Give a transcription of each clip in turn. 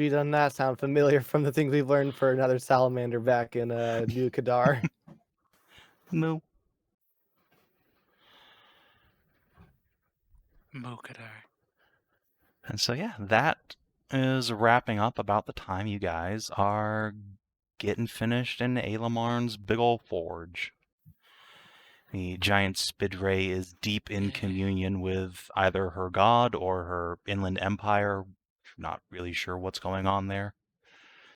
Gee, doesn't that sound familiar from the things we've learned for another salamander back in New Kadar? Moo. Mokadar. And so, yeah, that is wrapping up about the time you guys are getting finished in Ailamarn's big ol' forge. The giant Spidray is deep in communion with either her god or her inland empire. Not really sure what's going on there.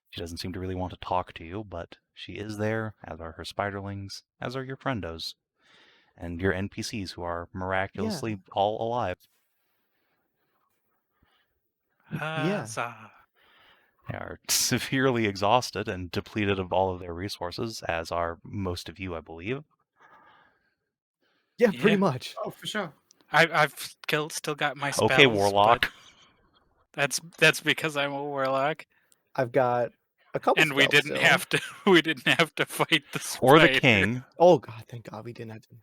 She doesn't seem to really want to talk to you, but she is there, as are her spiderlings, as are your friendos, and your NPCs who are miraculously all alive. Huzzah. They are severely exhausted and depleted of all of their resources, as are most of you, I believe. Yeah, pretty much. Oh, for sure. I've still got my spells. Okay, Warlock. But that's because I'm a warlock. I've got a couple. And we didn't have to. We didn't have to fight the spider. Or the king. Oh God, thank God we didn't have to.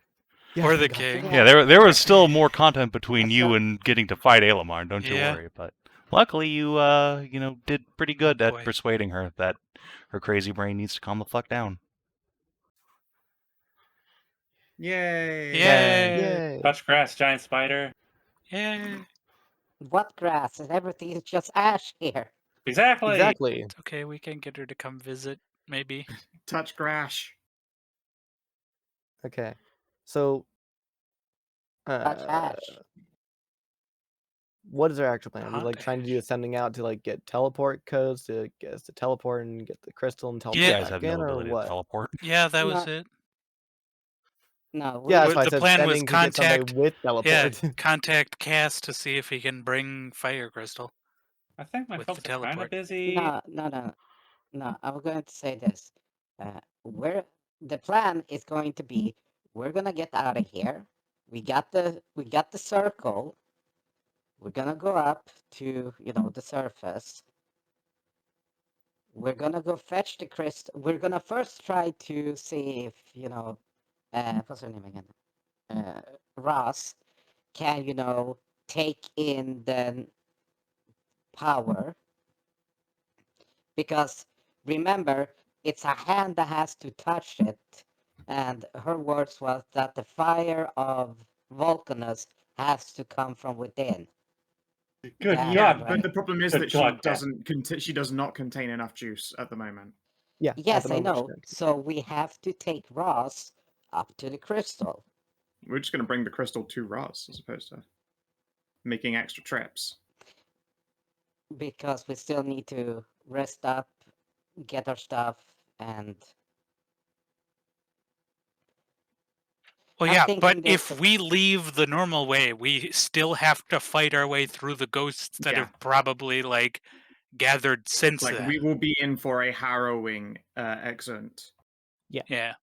Yeah, or the thank God. king. Yeah, there was still more content between you and getting to fight Ailamar. Don't you Yeah. worry. But luckily, you did pretty good at boy. persuading her that her crazy brain needs to calm the fuck down. Yay! Yay! Touch grass, giant spider. Yay. What grass? Everything is just ash here. Exactly. Exactly. It's okay. We can get her to come visit. Maybe. Touch grass. Okay, so Touch ash. what is our actual plan? Are we Hot like trying to do a sending out to like get teleport codes to get us to teleport and get the crystal and teleport You guys back have in, no or ability to what? teleport. Yeah, that was it. No. Yeah, that's why I The said plan was sending to get somebody contact. with Yeah, teleport. contact Cass to see if he can bring fire crystal. I think my With folks the are kind of teleport. busy. No. I'm going to say this. The plan is going to be we're gonna get out of here. We got the circle. We're gonna go up to the surface. We're gonna go fetch the crystal. We're gonna first try to see if what's her name again? Ross can take in the power, because remember, it's a hand that has to touch it, and her words was that the fire of Vulcanus has to come from within. Good Yeah, Yeah, God. but the problem is Good that God, she does not contain enough juice at the moment. Yeah. at Yes, the I moment, know. So we have to take Ross up to the crystal. We're just going to bring the crystal to Ross as opposed to making extra trips. Because we still need to rest up, get our stuff, and... Well, I'm yeah, thinking but that- if we leave the normal way, we still have to fight our way through the ghosts that Yeah. have probably gathered since Like then. we will be in for a harrowing exit. Yeah.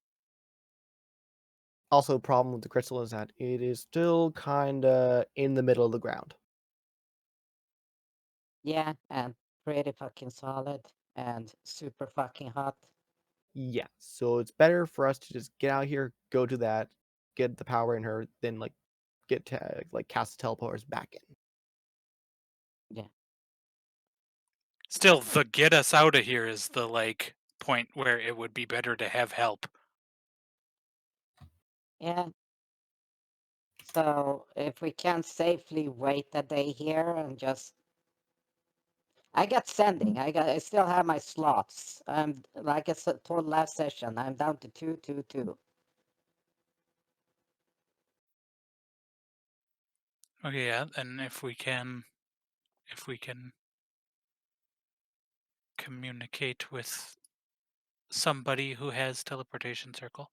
Also, problem with the crystal is that it is still kind of in the middle of the ground. Yeah, and pretty fucking solid and super fucking hot. Yeah, so it's better for us to just get out here, go to that, get the power in her, then cast the teleporters back in. Yeah. Still, the get us out of here is the point where it would be better to have help. Yeah. So if we can safely wait a day here and just... I got sending. I still have my slots. Like I said, told last session, I'm down to 2. Okay, yeah, and if we can communicate with somebody who has teleportation circle.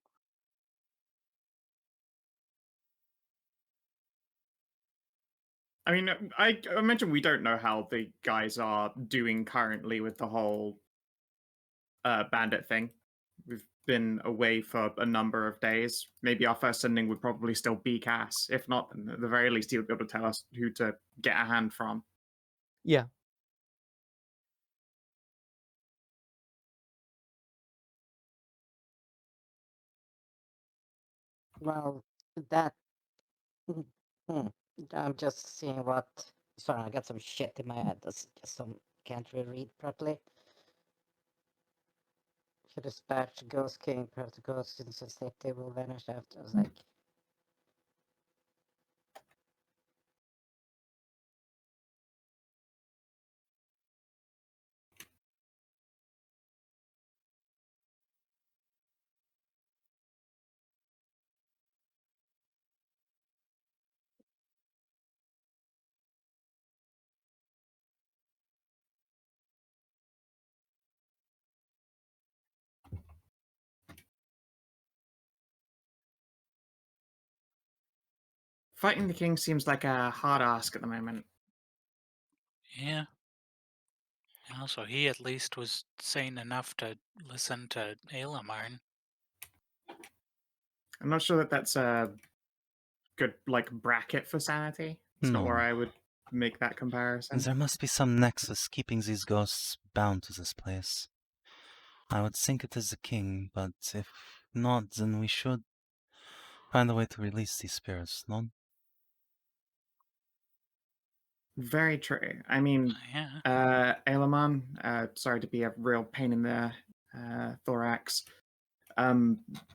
I mean, I mentioned we don't know how the guys are doing currently with the whole bandit thing. We've been away for a number of days. Maybe our first sending would probably still be Cass. If not, then at the very least he would be able to tell us who to get a hand from. Yeah. Well, that... I'm just seeing what... Sorry, I got some shit in my head. That's just some can't really read properly. If you dispatch Ghost King, perhaps the ghost in the city will vanish after. I was like, Fighting the king seems like a hard ask at the moment. Yeah. And also, he at least was sane enough to listen to Aelamarn. I'm not sure that that's a good like bracket for sanity. It's not where No. I would make that comparison. There must be some nexus keeping these ghosts bound to this place. I would think it is the king, but if not, then we should find a way to release these spirits, no? Very true. I mean, Yeah. Aelamarn, sorry to be a real pain in the thorax.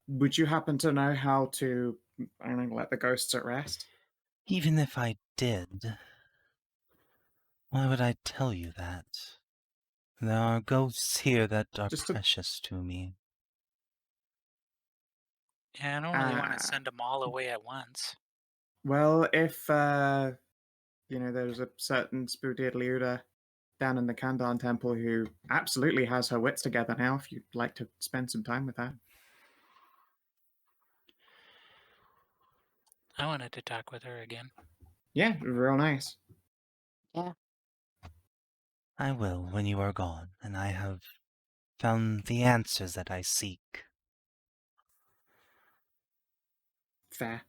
Would you happen to know how to, I don't know, let the ghosts at rest? Even if I did, why would I tell you that? There are ghosts here that are Just to- precious to me. Yeah, I don't really want Ah. to send them all away at once. Well, if there's a certain spooted Liuda down in the Kandan temple who absolutely has her wits together now, if you'd like to spend some time with her. I wanted to talk with her again. Yeah, real nice. I will when you are gone, and I have found the answers that I seek. Fair.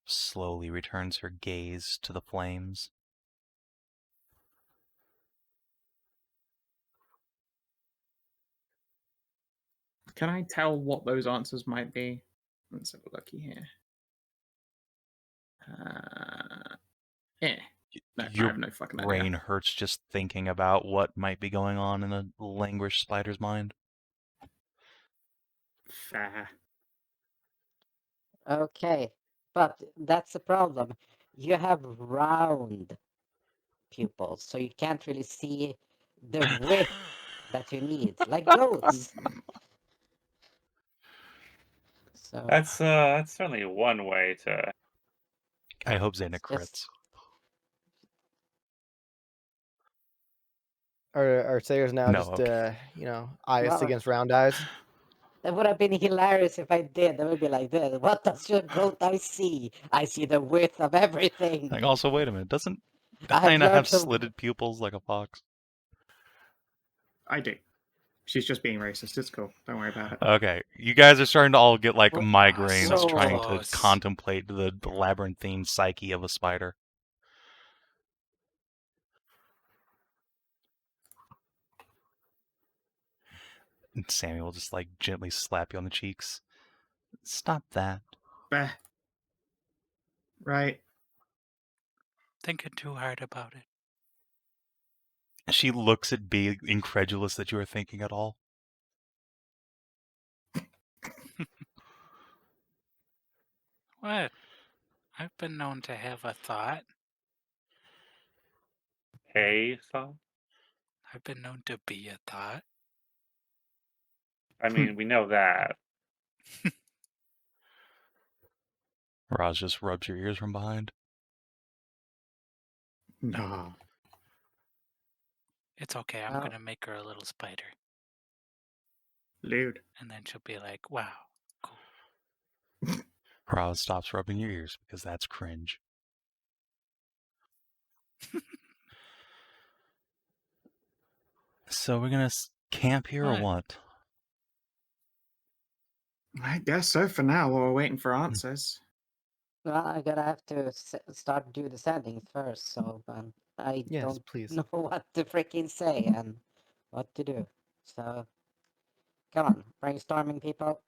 Slowly returns her gaze to the flames. Can I tell what those answers might be? Let's have a looky here. No, I Your have no fucking brain idea. hurts just thinking about what might be going on in a languished spider's mind. Fair. okay, but that's the problem. You have round pupils, so you can't really see the width that you need, like goats. So That's certainly one way to. I hope Zana it's crits. just Our Sayers now No, just okay. eyes Well, against round eyes. that would have been hilarious if I did. That would be like this. What does your goat eye see? I see the width of everything. Like, also, wait a minute. Doesn't I have Inah have learned to- slitted pupils like a fox? I do. She's just being racist. It's cool. Don't worry about it. Okay, you guys are starting to all get like Well, migraines so trying to close. contemplate the labyrinthine psyche of a spider. And Sammy will just like gently slap you on the cheeks. Stop that. Bah. Right. Thinking too hard about it. She looks at B, incredulous that you are thinking at all. What? I've been known to have a thought. Hey, so I've been known to be a thought. I mean, we know that. Roz just rubs your ears from behind. No. It's okay. I'm Oh. gonna make her a little spider, Lewd. and then she'll be like, "Wow, cool." Roz stops rubbing your ears because that's cringe. So we're gonna camp here or what? I guess so for now while we're waiting for answers. Well, I gotta have to start do the settings first, so I Yes, don't please. know what to freaking say and what to do. So, come on, brainstorming people.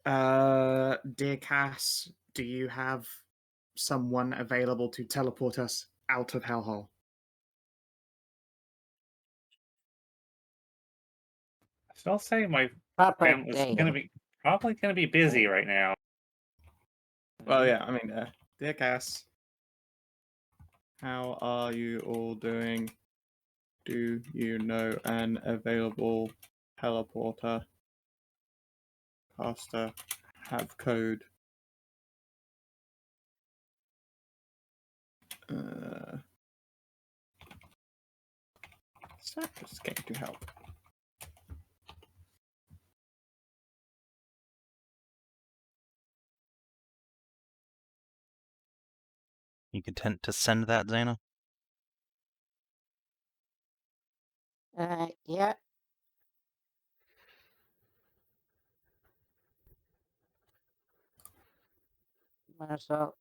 Dear Cass, do you have someone available to teleport us out of Hellhole? So I'll say my Proper family's day. probably gonna be busy right now. Well, yeah, I mean, dear Cass, how are you all doing? Do you know an available teleporter? Caster, have code. Cypress going to help. You content to send that, Zana? Yeah. Might as well.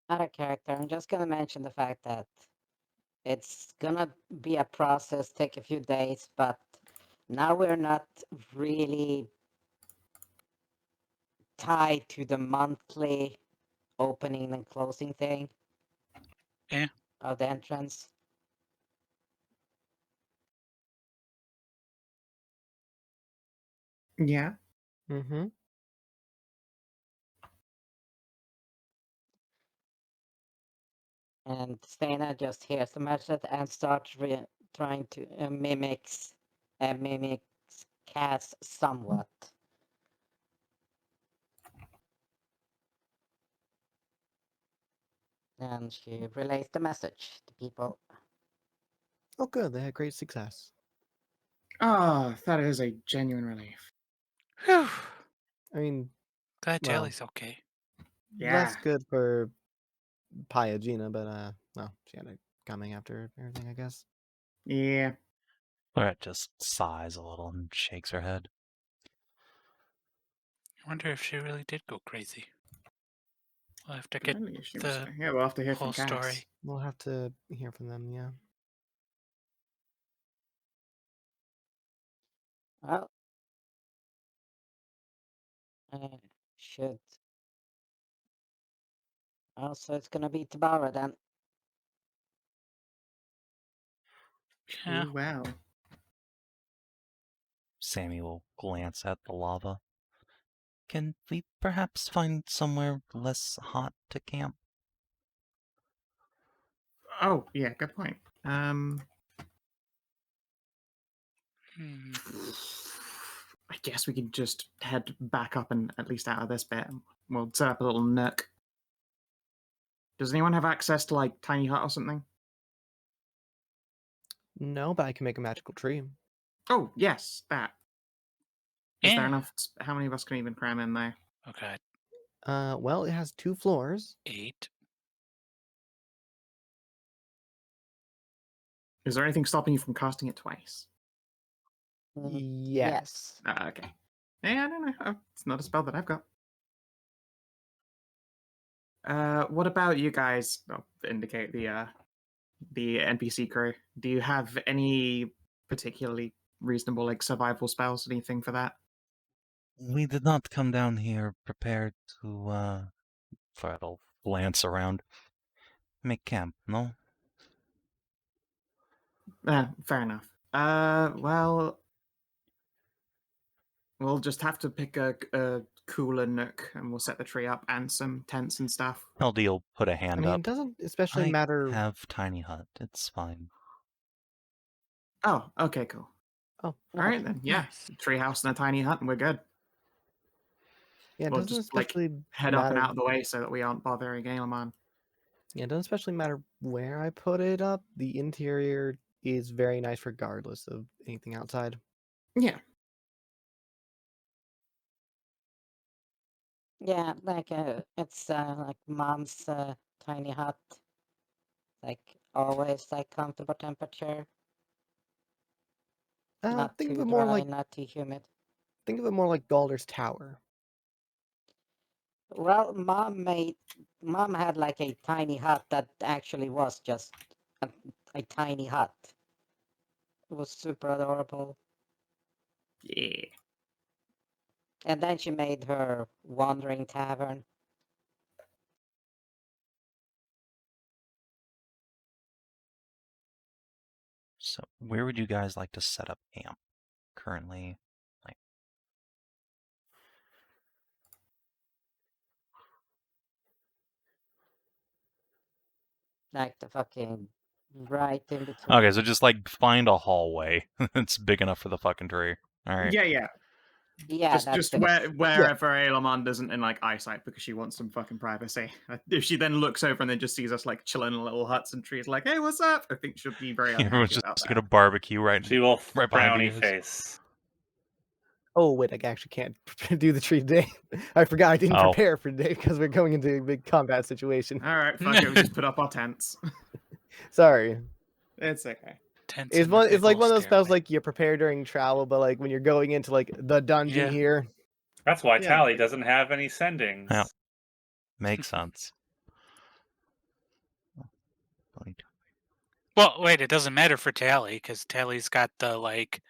Out of character, I'm just gonna mention the fact that it's gonna be a process, take a few days, but now we're not really tied to the monthly opening and closing thing. Yeah. Of the entrance. Yeah. Mm-hmm. And Stena just hears the message and starts trying to mimics Cass somewhat. And she relays the message to people. Oh, good. They had great success. Ah, that is a genuine relief. Whew. I mean, Glad well, Jelly's okay. less Yeah. good for Pyagina, but well, she had it coming after everything, I guess. Yeah. Lorette just sighs a little and shakes her head. I wonder if she really did go crazy. We'll have to get Really assume the so. Yeah, we'll have to hear whole from Cass. story. We'll have to hear from them, yeah. Well, should. Also, it's gonna be Tabara then. Yeah. Ooh, wow. Sammy will glance at the lava. Can we perhaps find somewhere less hot to camp? Oh, yeah, good point. Hmm. I guess we could just head back up and at least out of this bit. We'll set up a little nook. Does anyone have access to like tiny hut or something? No, but I can make a magical tree. Oh, yes, that. Is there Yeah. enough? How many of us can even cram in there? Okay. Well, it has 2 floors. 8. Is there anything stopping you from casting it twice? Yes. Okay. Yeah, I don't know. It's not a spell that I've got. What about you guys? I'll indicate the NPC crew. Do you have any particularly reasonable like survival spells? Anything for that? We did not come down here prepared to, Fred'll glance around. Make camp, no? Fair enough. Well, we'll just have to pick a cooler nook, and we'll set the tree up and some tents and stuff. Elde'll put a I hand mean, up. it doesn't especially I matter. have tiny hut. It's fine. Oh, okay, cool. Oh, All right then. Yeah, Nice. treehouse and a tiny hut, and we're good. yeah, it We'll doesn't just like especially head up and matter. out of the way so that we aren't bothering Aelamon. Yeah, it doesn't especially matter where I put it up. The interior is very nice regardless of anything outside. Yeah. Yeah, like it's like mom's tiny hut. Like always, like comfortable temperature. Think Not of too it more dry, like not too humid. Think of it more like Galder's Tower. Well, Mom had like a tiny hut that actually was just a tiny hut. It was super adorable. Yeah. And then she made her wandering tavern. So where would you guys like to set up camp currently? Like, Like the fucking right in between. okay, so just like find a hallway that's big enough for the fucking tree. All right. Yeah. Yeah, that's Just it. wherever Aelamond isn't in like eyesight because she wants some fucking privacy. If she then looks over and then just sees us like chilling in little huts and trees, like, hey, what's up? I think she'll be very Everyone's unhappy about just that. gonna barbecue right. She will Right behind you brownie guys. face. Oh wait, I actually can't do the tree today. I forgot I didn't Oh. prepare for today because we're going into a big combat situation. All right, fuck it. We just put up our tents. Sorry. It's okay. Tents It's in the one. It's big like ol' one of those spells stairway. like you prepare during travel, but like when you're going into like the dungeon Yeah. here. That's why Yeah. Tally doesn't have any sendings. Yeah. Makes sense. Well, wait, it doesn't matter for Tally because Tally's got the like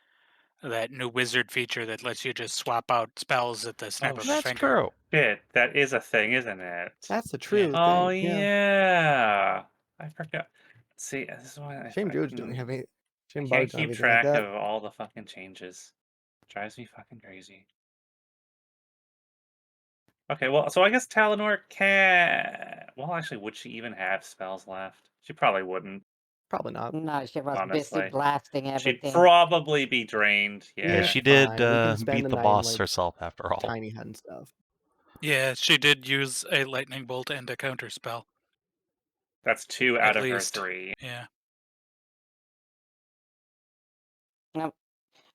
that new wizard feature that lets you just swap out spells at the snap of a That's finger. true. Shit, that is a thing, isn't it? That's the true Oh thing. yeah. I forgot. See, this is why Shame I Druids can- don't have any. I Shame can't Bards don't have keep anything like track that. of all the fucking changes. Drives me fucking crazy. Okay, well, so I guess Talinor can. Well, actually, would she even have spells left? She probably wouldn't. Probably not. No, she was busy Honestly. blasting She'd everything. probably be drained. Yeah, Yeah. she It's did fine. We can spend beat the the night in, boss like, herself after all. Tiny hut and stuff. Yeah, she did use a lightning bolt and a counter spell. That's 2 At out of least. her 3. Yeah.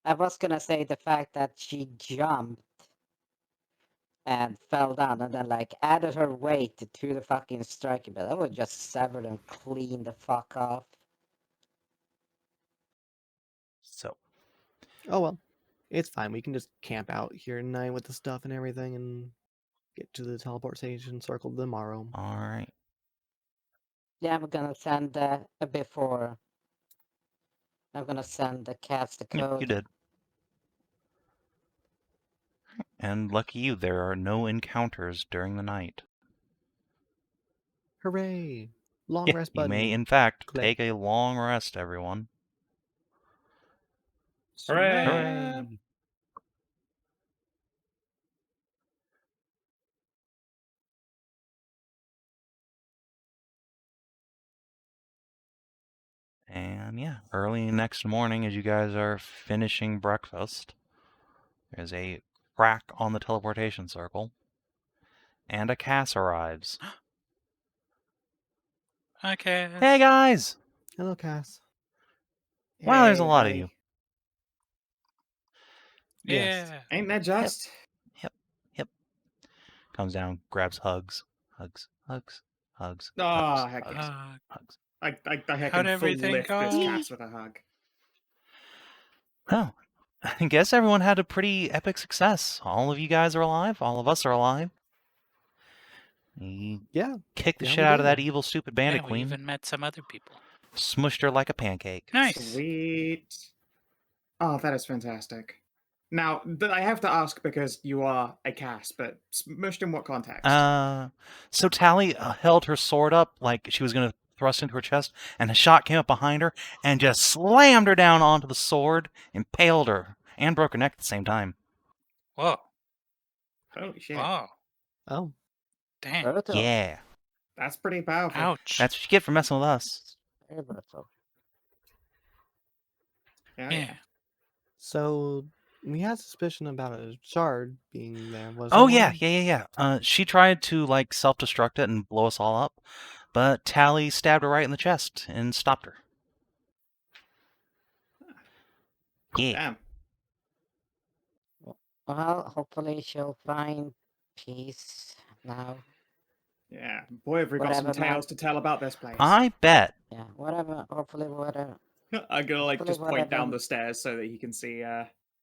I was gonna say the fact that she jumped and fell down and then like added her weight to the fucking striking, but that would just sever and clean the fuck off. So Oh well, it's fine. We can just camp out here tonight with the stuff and everything, and get to the teleportation circle tomorrow. all right. Yeah, I'm gonna send before. I'm gonna send the cats the Yep, code. you did. And lucky you, there are no encounters during the night. Hooray! Long Yeah, rest you button. may, in fact, Click. take a long rest, everyone. Hooray! Hooray! And yeah, early next morning, as you guys are finishing breakfast, there's a crack on the teleportation circle, and a Cass arrives. Okay. Hey guys! Hello, Cass. Wow, there's a Hey, lot of buddy. you. Yes. Yeah. Ain't that just? Comes down, grabs hugs. Hugs. Oh, Hugs. heck yes. Hugs. I heck How'd can full everything lift go? this cast with a hug. Oh, I guess everyone had a pretty epic success. All of you guys are alive. All of us are alive. We Yeah. kicked the Yeah, shit we out of that did. evil, stupid Yeah, bandit we queen. even met some other people. Smushed her like a pancake. Nice. Sweet. Oh, that is fantastic. Now, I have to ask because you are a cast, but smushed in what context? So Tally held her sword up like she was going to thrust into her chest, and a shot came up behind her and just slammed her down onto the sword, impaled her, and broke her neck at the same time. Whoa. Holy shit. Wow. Oh. Dang. Brutal. Yeah. That's pretty powerful. Ouch. That's what you get for messing with us. Very brutal. yeah. So we had suspicion about a shard being there. Was Oh, there yeah. one? She tried to, like, self-destruct it and blow us all up, but Tally stabbed her right in the chest and stopped her. Yeah. Damn. Well, hopefully she'll find peace now. Yeah. Boy, have we got some Whatever, man. tales to tell about this place. I bet. Yeah, whatever. Hopefully, whatever. I'm gonna like Hopefully just point down whatever. the stairs so that he can see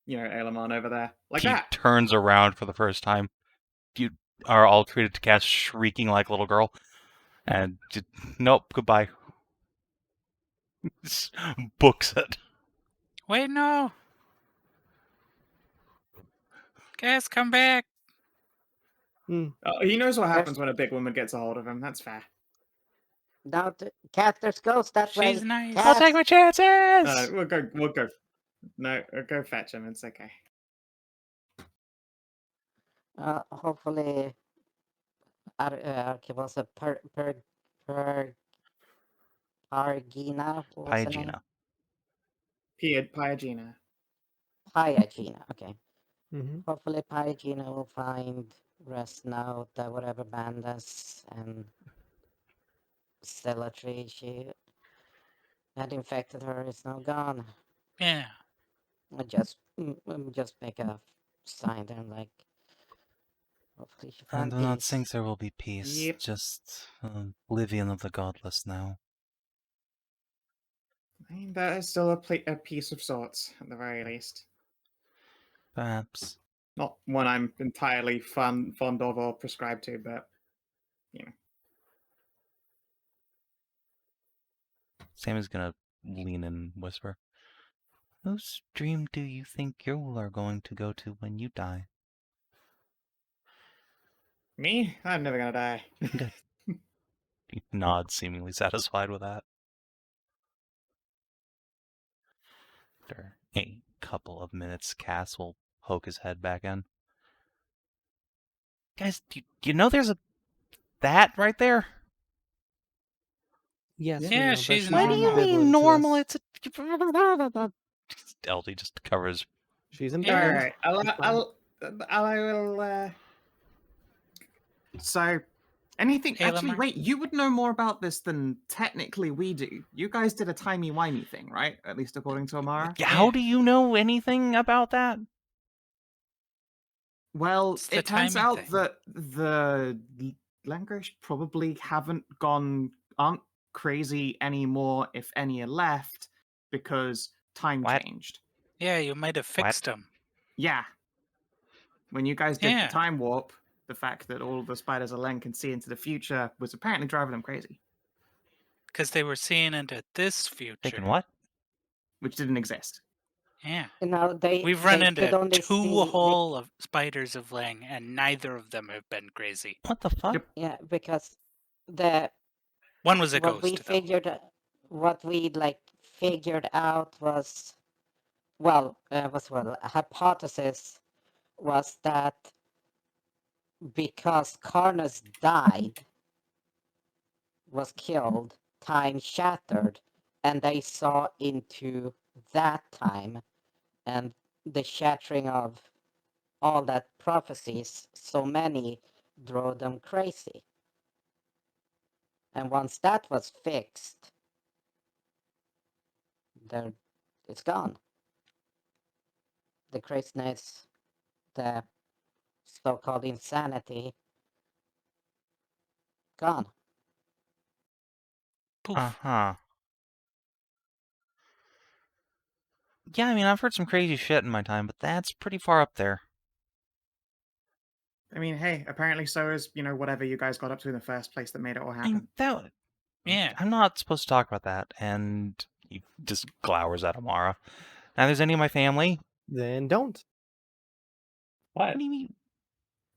Aelamon over there. Like He that. turns around for the first time. You are all treated to cast shrieking like a little girl. And just, nope, goodbye. Just books it. Wait, no. Guys, come back. He knows what happens when a big woman gets a hold of him. That's fair. Now, Cat, there's ghosts that way. She's nice. I'll take my chances! We'll go. No, go fetch him. It's okay. Hopefully, was a Pargina. What was her name? Pyagina. Pyagina. Okay. Mm-hmm. Hopefully, Pyagina will find rest now that whatever banned us and Stellatry she had infected her is now gone. Yeah. I just make a sign there, like hopefully she I found do not peace. think there will be peace. Yep. Just oblivion of the godless now. I mean, that is still a piece of sorts, at the very least. Perhaps. Not one I'm entirely fond of or prescribed to, but Sam is gonna lean and whisper. Whose dream do you think you are going to go to when you die? Me? I'm never gonna die. He nods, seemingly satisfied with that. After a couple of minutes, Cass will poke his head back in. Guys, do you know there's that right there? Yes. Yeah, but she's What do you normal. mean ambivalent to normal? us. It's a... LD just covers... She's All ambivalent. right. I will. So, anything? Actually, Aelamar? wait. You would know more about this than technically we do. You guys did a timey-wimey thing, right? At least according to Amara. How Yeah. do you know anything about that? Well, It's the it turns timing out thing. that the Langrish probably aren't crazy anymore, if any are left, because time What? changed. Yeah, you might have fixed them. Yeah. When you guys did Yeah. the time warp, the fact that all the spiders of Len can see into the future was apparently driving them crazy. Because they were seeing into this future. Thinking what? Which didn't exist. Yeah. We've We've run could into only two see whole of spiders of Lang, and neither of them have been crazy. What the fuck? Yep. Yeah, because the One was a what we ghost, though. figured out was a hypothesis was that because Karnus was killed, time shattered, and they saw into that time, and the shattering of all that prophecies, so many drove them crazy. And once that was fixed, it's gone. The craziness, the so-called insanity, gone. Poof. Uh-huh. Yeah, I mean, I've heard some crazy shit in my time, but that's pretty far up there. I mean, hey, apparently so is, whatever you guys got up to in the first place that made it all I mean, happen. Yeah. I'm not supposed to talk about that, and he just glowers at Amara. Now, there's any of my family? Then don't. What? What do you mean?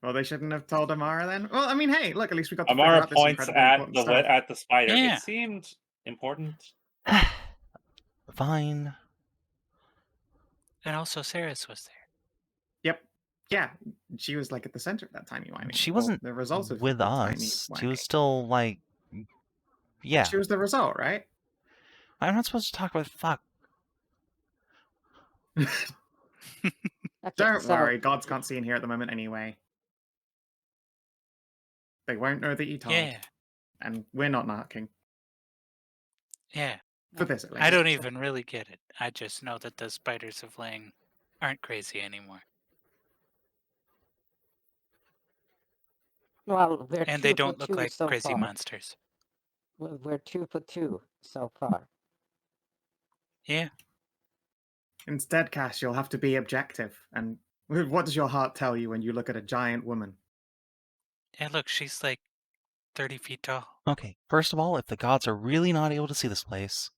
Well, they shouldn't have told Amara then. Well, I mean, hey, look, at least we got to figure Amara out this points incredibly at important stuff. the spider. Yeah. It seemed important. Fine. And also Ceres was there. Yep. Yeah, she was like at the center of that timey-wimey. She Well, wasn't the result of with the us. She timey-wimey. was still, like... Yeah. She was the result, right? I'm not supposed to talk about... Fuck. Okay, Don't so worry, gods can't see in here at the moment anyway. They won't know that you told. Yeah. And we're not knocking. Yeah. For this, at least. I don't even really get it. I just know that the spiders of Lang aren't crazy anymore. well, we're And two they for don't look two like so crazy far. monsters. We're 2 for 2 so far. Yeah. Instead, Cass, you'll have to be objective. And what does your heart tell you when you look at a giant woman? Yeah, look, she's like 30 feet tall. Okay, first of all, if the gods are really not able to see this place,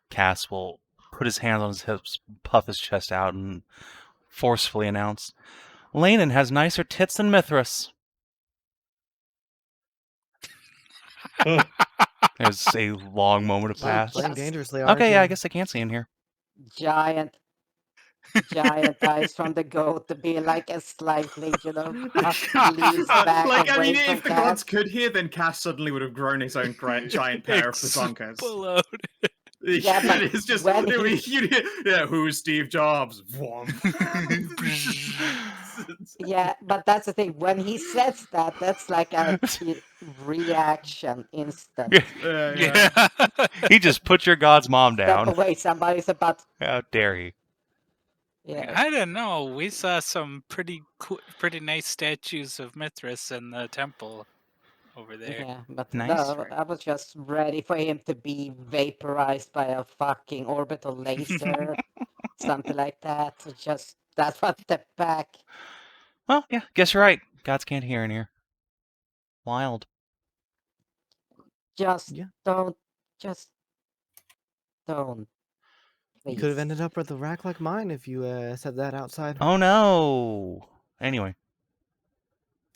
Cass will put his hands on his hips, puff his chest out, and forcefully announce, Lanen has nicer tits than Mithras. There's a long moment of Wow, pass. Playing Yes. dangerously, aren't Okay, yeah, I you? guess I can't see in here. giant eyes from the goat to be like a slightly, leans back Like, I away mean, from if the gods Cass. could hear, then Cass suddenly would have grown his own giant pair of bazonkas. Explode. Yeah, but It's just, when yeah, who's Steve Jobs? Yeah, but that's the thing. When he says that, that's like a reaction instant. Yeah. He just put your god's mom Step down. away, somebody's about. How dare he? Yeah, I don't know. We saw some pretty nice statues of Mithras in the temple over there. yeah, but Nice. no, I was just ready for him to be vaporized by a fucking orbital laser, something like that. So just that's what the back. Well, yeah, guess you're right. Gods can't hear in here. Wild. Just Yeah. don't. You could have Please. ended up with a rack like mine if you said that outside. Oh no. Anyway,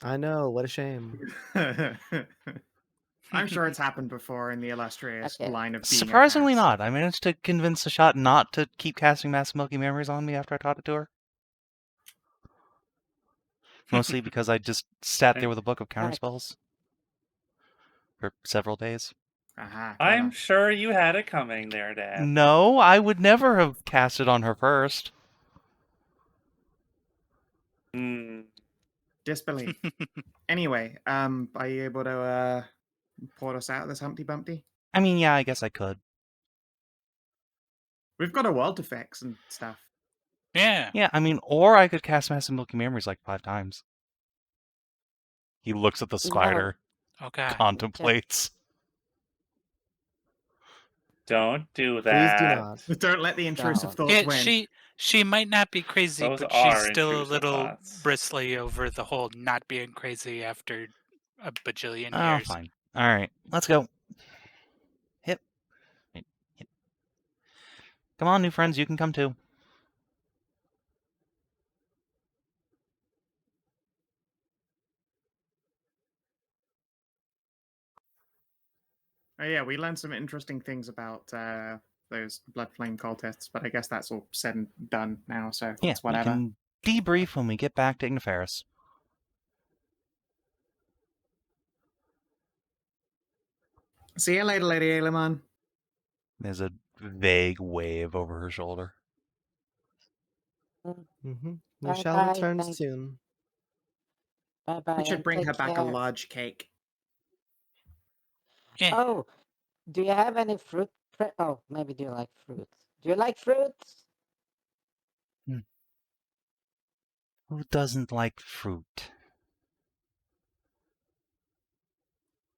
I know, what a shame. I'm sure it's happened before in the illustrious Okay. line of being surprisingly a Cass. not. I managed to convince the shot not to keep casting Mass Milky Memories on me after I taught it to her. Mostly because I just sat there with a book of counterspells for several days. Aha, I'm clever. sure you had it coming there, Dad. No, I would never have cast it on her first. Hmm. Disbelief. Anyway, are you able to port us out of this Humpty Bumpty? I mean, yeah, I guess I could. We've got a world to fix and stuff. Yeah. Yeah, I mean, or I could cast Mass Milky Memories like 5 times. He looks at the spider, Oh God. contemplates. Don't do Please that. do not. Don't let the intrusive No. thoughts Yeah, win. she might not be crazy, Those but she's are still a intrusive little thoughts. bristly over the whole not being crazy after a bajillion Oh, years. fine. All right, let's go. Hip. Hip. Come on, new friends, you can come too. Oh yeah, we learned some interesting things about those blood flame cultists, but I guess that's all said and done now, so Yeah, it's whatever. we can debrief when we get back to Igniferus. See you later, Lady Aileman. There's a vague wave over her shoulder. Mm-hmm. We Bye shall bye, return thank- soon. Bye bye. We should and bring take her back a care. large cake. Yeah. Oh, do you have any fruit? Oh, maybe do you like fruits? Do you like fruits? Who doesn't like fruit?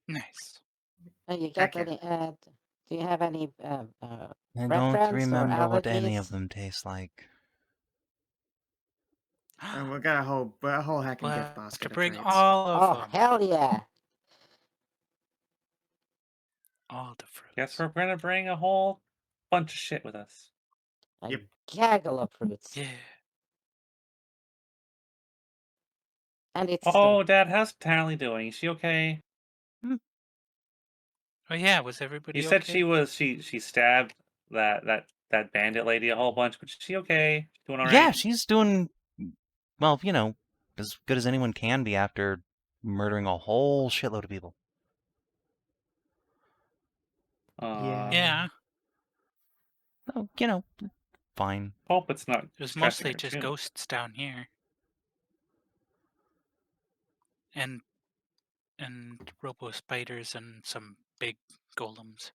Nice. You Heck got yeah. any? Do you have any I don't preference or remember what any of allergies? them taste like. And we'll get a whole heckin' We'll gift have basket to of bring treats. all of Oh them. hell yeah! All the fruits. Guess we're gonna bring a whole bunch of shit with us. A Yep. gaggle of fruits. Yeah. And it's Oh, Dad, how's Taeleer doing? Is she okay? Oh yeah, was everybody You said okay? she was she stabbed that bandit lady a whole bunch, but is she okay? Doing all right? Yeah, she's doing, well, as good as anyone can be after murdering a whole shitload of people. Yeah. Yeah. Oh, fine. Hope it's not. It was stressing mostly her just too much. ghosts down here. And robo spiders and some big golems.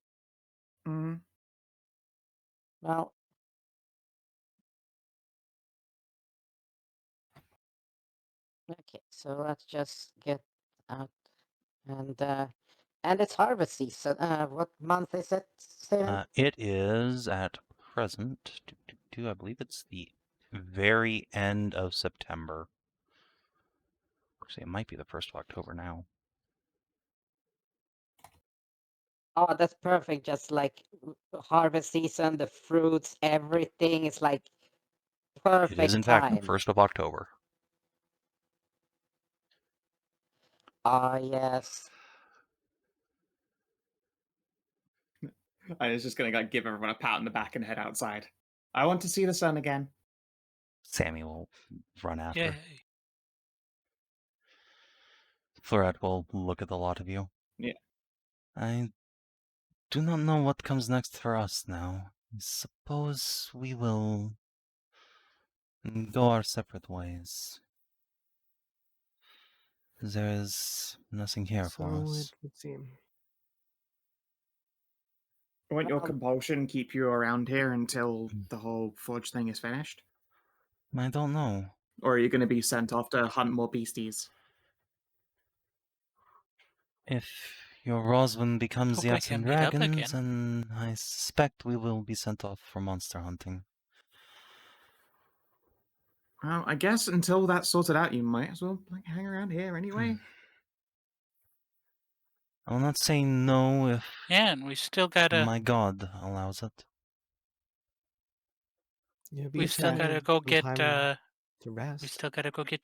Mm-hmm. well. Okay, so let's just get out and it's harvest season. What month is it? Savin? It is at present to, I believe it's the very end of September. Actually, it might be the 1st of October now. Oh, that's perfect. Just like harvest season, the fruits, everything is like perfect It is, in fact, the time. 1st of October. Ah, yes. I was just gonna like give everyone a pat on the back and head outside. I want to see the sun again. Sammy will run after. Yay. Florette will look at the lot of you. Yeah. I do not know what comes next for us now. I suppose we will go our separate ways. There is nothing here for So us. it would seem. Won't your Well- compulsion keep you around here until the whole forge thing is finished? I don't know. Or are you going to be sent off to hunt more beasties? If your Roswin becomes Hope the we Axe can and meet up Dragons, again. then I suspect we will be sent off for monster hunting. Well, I guess until that's sorted out, you might as well like hang around here anyway. I will not say no if Yeah, and we still gotta my god allows it. Yeah, we still time- gotta go some get time to rest.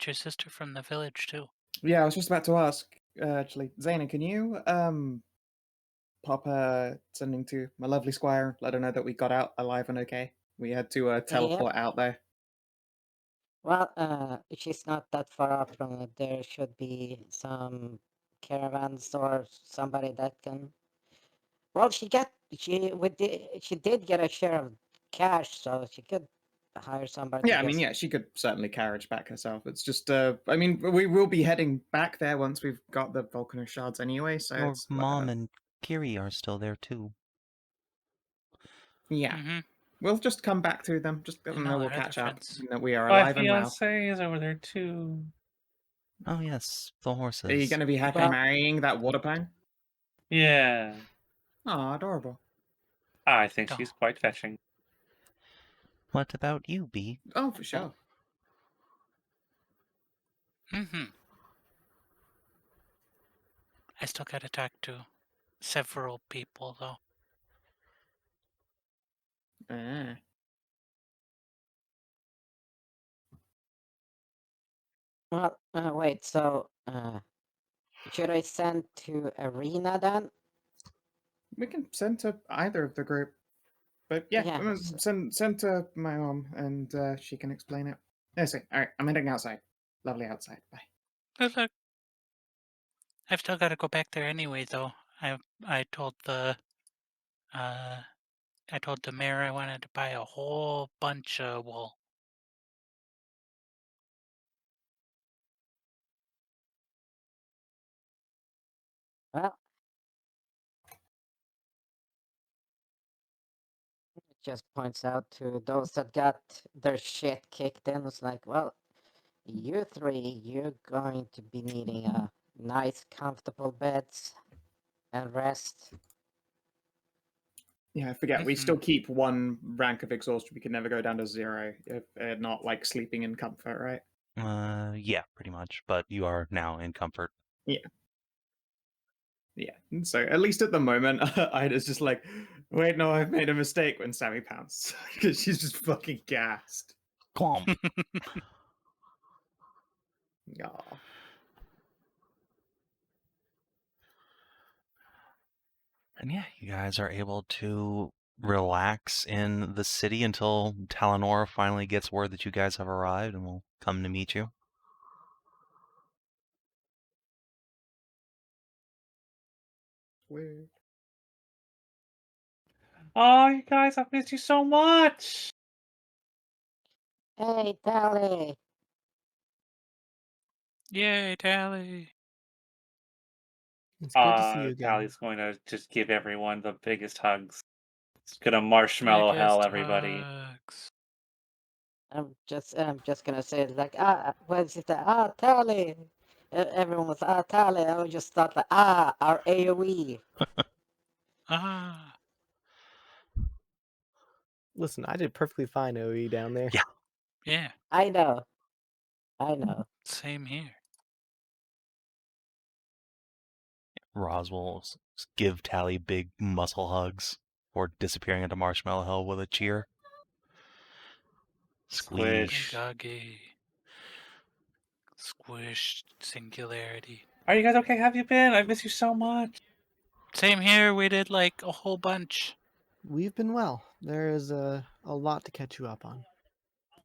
your sister from the village too. Yeah, I was just about to ask. Actually, Zana, can you pop something to my lovely squire? Let her know that we got out alive and okay. We had to teleport out there. Well, she's not that far off from it. There should be some caravans or somebody that can. Well, she did get a share of cash, so she could hire somebody. Yeah, to I mean, just- yeah, she could certainly carriage back herself. It's just, I mean, we will be heading back there once we've got the volcano shards anyway. So Your it's mom and Kiri are still there too. yeah, Mm-hmm. we'll just come back to them. Just let them And know all we'll our other catch up. friends. And that we are My alive and well. fiance is over there too. Oh yes, the horses. Are you going to be happily Well- marrying that water pine? Yeah. Oh, adorable. I think Oh. she's quite fetching. What about you, Bee? Oh, for sure. Mm-hmm. I still gotta talk to several people though. Ah. Well, wait. So, should I send to Arena then? We can send to either of the group. But yeah, Yeah, send to my mom and she can explain it. Yes, all right, I'm heading outside. Lovely outside. Bye. Good luck. I've still gotta go back there anyway though. I told the mayor I wanted to buy a whole bunch of wool. Well, it just points out to those that got their shit kicked in. It's like, well, you three, you're going to be needing a nice, comfortable beds and rest. Yeah, I forget. We Mhm. still keep one rank of exhaustion. We can never go down to 0 if not like sleeping in comfort, right? Yeah, pretty much. But you are now in comfort. Yeah. So at least at the moment, Ida's just like, wait, no, I've made a mistake when Sammy pounced because she's just fucking gassed. Glomp. Aw. And yeah, you guys are able to relax in the city until Taeleer finally gets word that you guys have arrived and will come to meet you. Weird. Oh, you guys, I've missed you so much. Hey, Taeleer! Yay, Tally! It's good to see you again. Tally's going to just give everyone the biggest hugs. It's gonna marshmallow hell Biggest everybody. hugs. I'm just gonna say like, what is it? Taeleer! Everyone was, Taeleer. I just thought like, our AoE. Ah, Listen, I did perfectly fine, OE, down there. Yeah. Yeah, I know. same here. Roz will give Tally big muscle hugs or disappearing into Marshmallow Hell with a cheer. Squish. Doggy. Squish. Singularity. Are you guys okay? Have you been? I miss you so much. Same here. We did like a whole bunch. We've been well. There is a lot to catch you up on.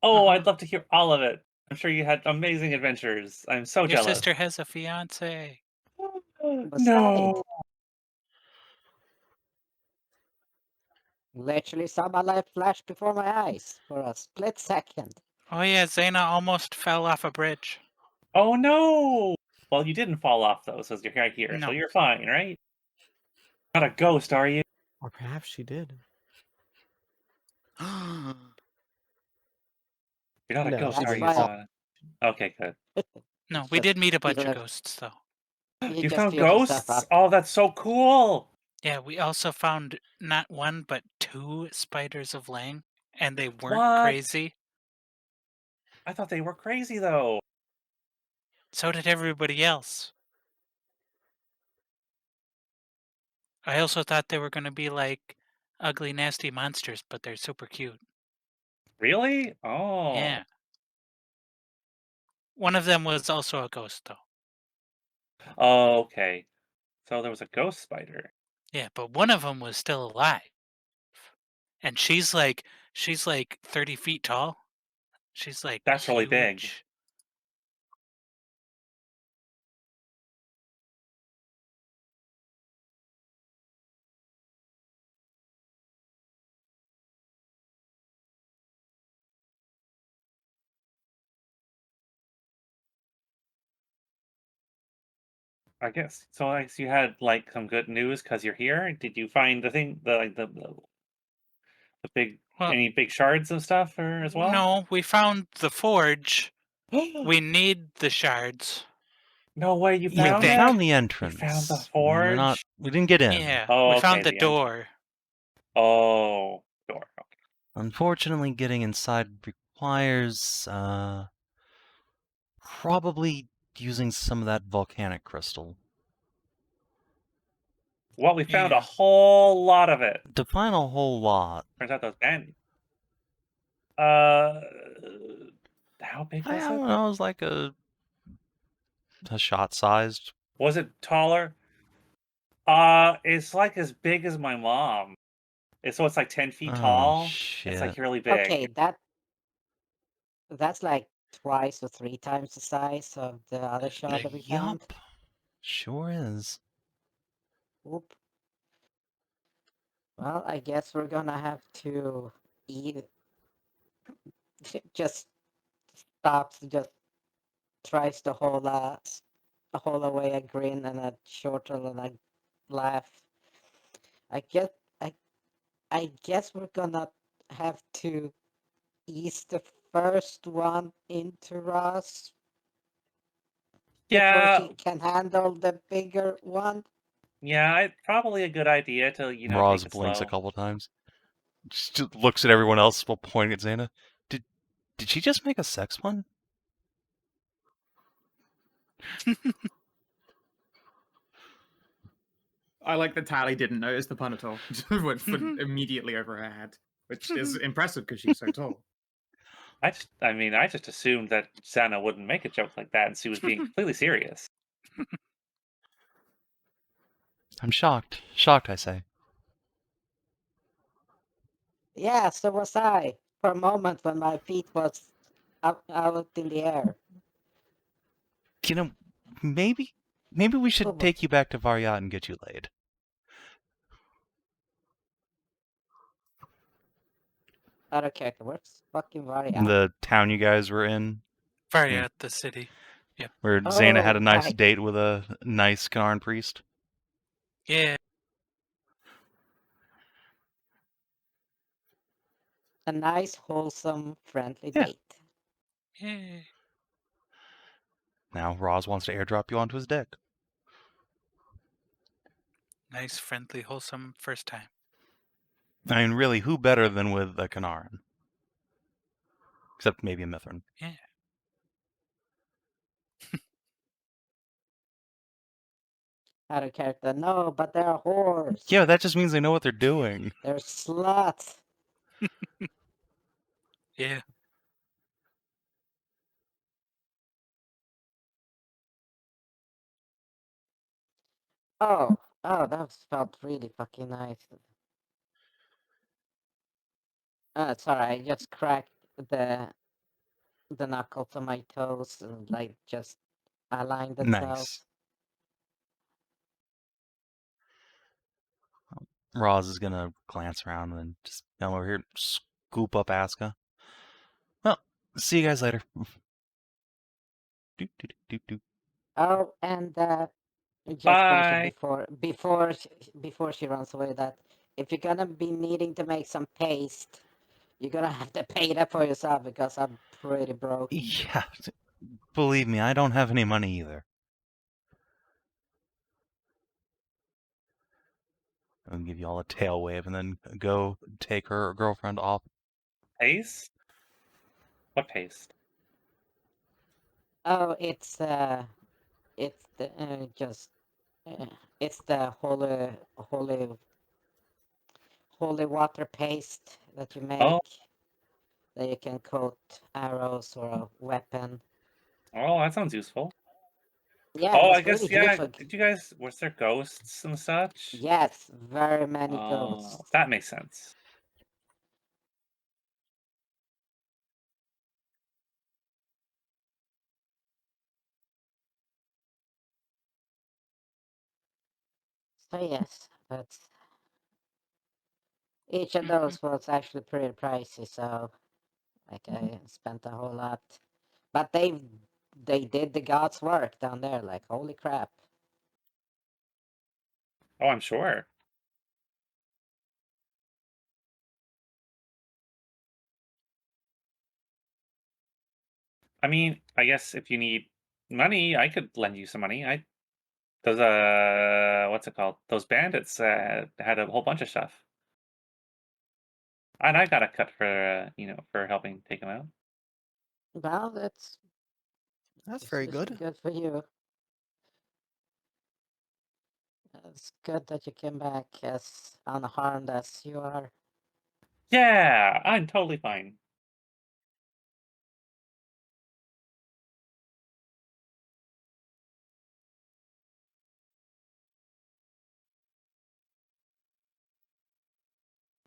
Oh, Uh-huh. I'd love to hear all of it. I'm sure you had amazing adventures. I'm so Your jealous. sister has a fiance. No. Literally saw my life flash before my eyes for a split second. Oh yeah, Zana almost fell off a bridge. Oh no. Well, you didn't fall off though, so you're right here, so No. you're fine, right? Not a ghost, are you? Or perhaps she did. You're not a No, ghost, she That's are you, why didn't. Zana? Okay, good. No, It's we just did meet a bunch of left- ghosts though. You You just found filled yourself ghosts? up. Oh, that's so cool. Yeah, we also found not one but 2 spiders of Lang, and they weren't What? crazy. I thought they were crazy though. So did everybody else. I also thought they were going to be like ugly, nasty monsters, but they're super cute. Really? Oh. Yeah. One of them was also a ghost, though. Oh, okay. So there was a ghost spider. Yeah, but one of them was still alive. And she's like 30 feet tall. She's like That's really big. huge. I guess so. I guess you had like some good news because you're here. Did you find the thing, the big Well, any big shards of stuff or as well? no, we found the forge. We need the shards. No way, you We Yeah, found we think. found the it. entrance. You found the We're not. forge. We didn't get in. Yeah, Oh, we okay, found the the entrance. door. Oh, door. Okay. Unfortunately, getting inside requires probably using some of that volcanic crystal. Well, we found a Yeah. whole lot of it. To find a whole lot. Turns out those band. How big I was don't it? know. It was like a shot sized. Was it taller? It's like as big as my mom. So it's like 10 feet Oh tall. shit! It's like really big. Okay, that's like twice or 3 times the size of the other shard that we found. Yup. Sure is. Oop. Well, I guess we're gonna have to eat. Just stops, just tries to hold away a grin and a chortle and a laugh. I guess we're gonna have to ease the first one into Ross before Yeah, she can handle the bigger one. yeah, probably a good idea to, Roz take it blinks slow. a couple times. Just looks at everyone else while pointing at Zana. Did she just make a sex pun? I like that Tally didn't notice the pun at all. Just went immediately over her head, which is impressive because she's so tall. I just assumed that Zana wouldn't make a joke like that, and she was being completely serious. I'm shocked. Shocked, I say. Yeah, so was I for a moment when my feet was out in the air. You know, maybe we should Oh, take you back to Varyat and get you laid. Out of character. Where's fucking Varia? The town you guys were in, Varyat, the city. where Zana had a nice right. date with a nice Karn priest. Yeah. A nice, wholesome, friendly Yeah. date. Yay. Now Roz wants to airdrop you onto his dick. Nice, friendly, wholesome first time. I mean, really, who better than with a Kinaran? Except maybe a Mithrin. Yeah. Out of character. No, but they're whores. Yeah, that just means they know what they're doing. They're sluts. Yeah. Oh, that felt really fucking nice. Sorry, I just cracked the knuckles on my toes and like just aligned themselves. Nice. Roz is gonna glance around and then just come over here and scoop up Aska. Well, see you guys later. Doot, doot, doot, doot. Oh, and just Bye. mentioned before she runs away that if you're gonna be needing to make some paste, you're gonna have to pay that for yourself because I'm pretty broke. Yeah, believe me, I don't have any money either. I'll give you all a tail wave and then go take her girlfriend off. Paste? What paste? Oh, it's the just it's the holy water paste that you make that you can coat arrows or a weapon. Oh, that sounds useful. Yeah, Oh, it's I guess, really yeah. useful. Did you guys, was there ghosts and such? Yes, very many Oh, ghosts. that makes sense. So yes, but each of those was actually pretty pricey, so like I spent a whole lot. But they did the gods' work down there, like holy crap. Oh, I'm sure. I mean, I guess if you need money, I could lend you some money. Those what's it called? Those bandits had a whole bunch of stuff, and I got a cut for for helping take them out. Well, That's very good. Good for you. It's good that you came back as unharmed as you are. Yeah, I'm totally fine.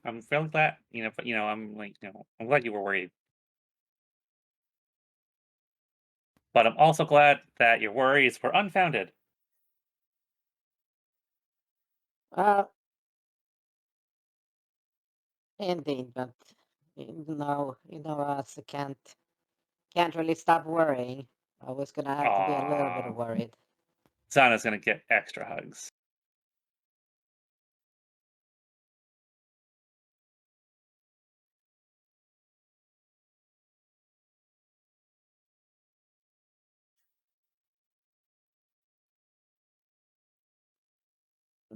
I'm really glad, I'm like, I'm glad you were worried. But I'm also glad that your worries were unfounded. Indeed, but us can't really stop worrying. I was gonna have to be a little bit Aww. worried. Zana's gonna get extra hugs.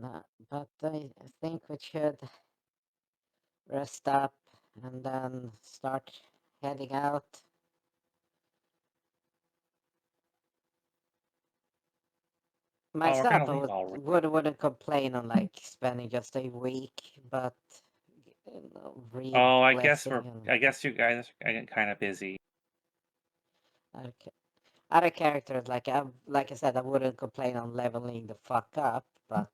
No, but I think we should rest up and then start heading out. we're Myself, gonna I leave already. wouldn't complain on like spending just a week, but Oh, I guess re-blessing I guess you guys are getting kind of busy. other characters, like I said, I wouldn't complain on leveling the fuck up, but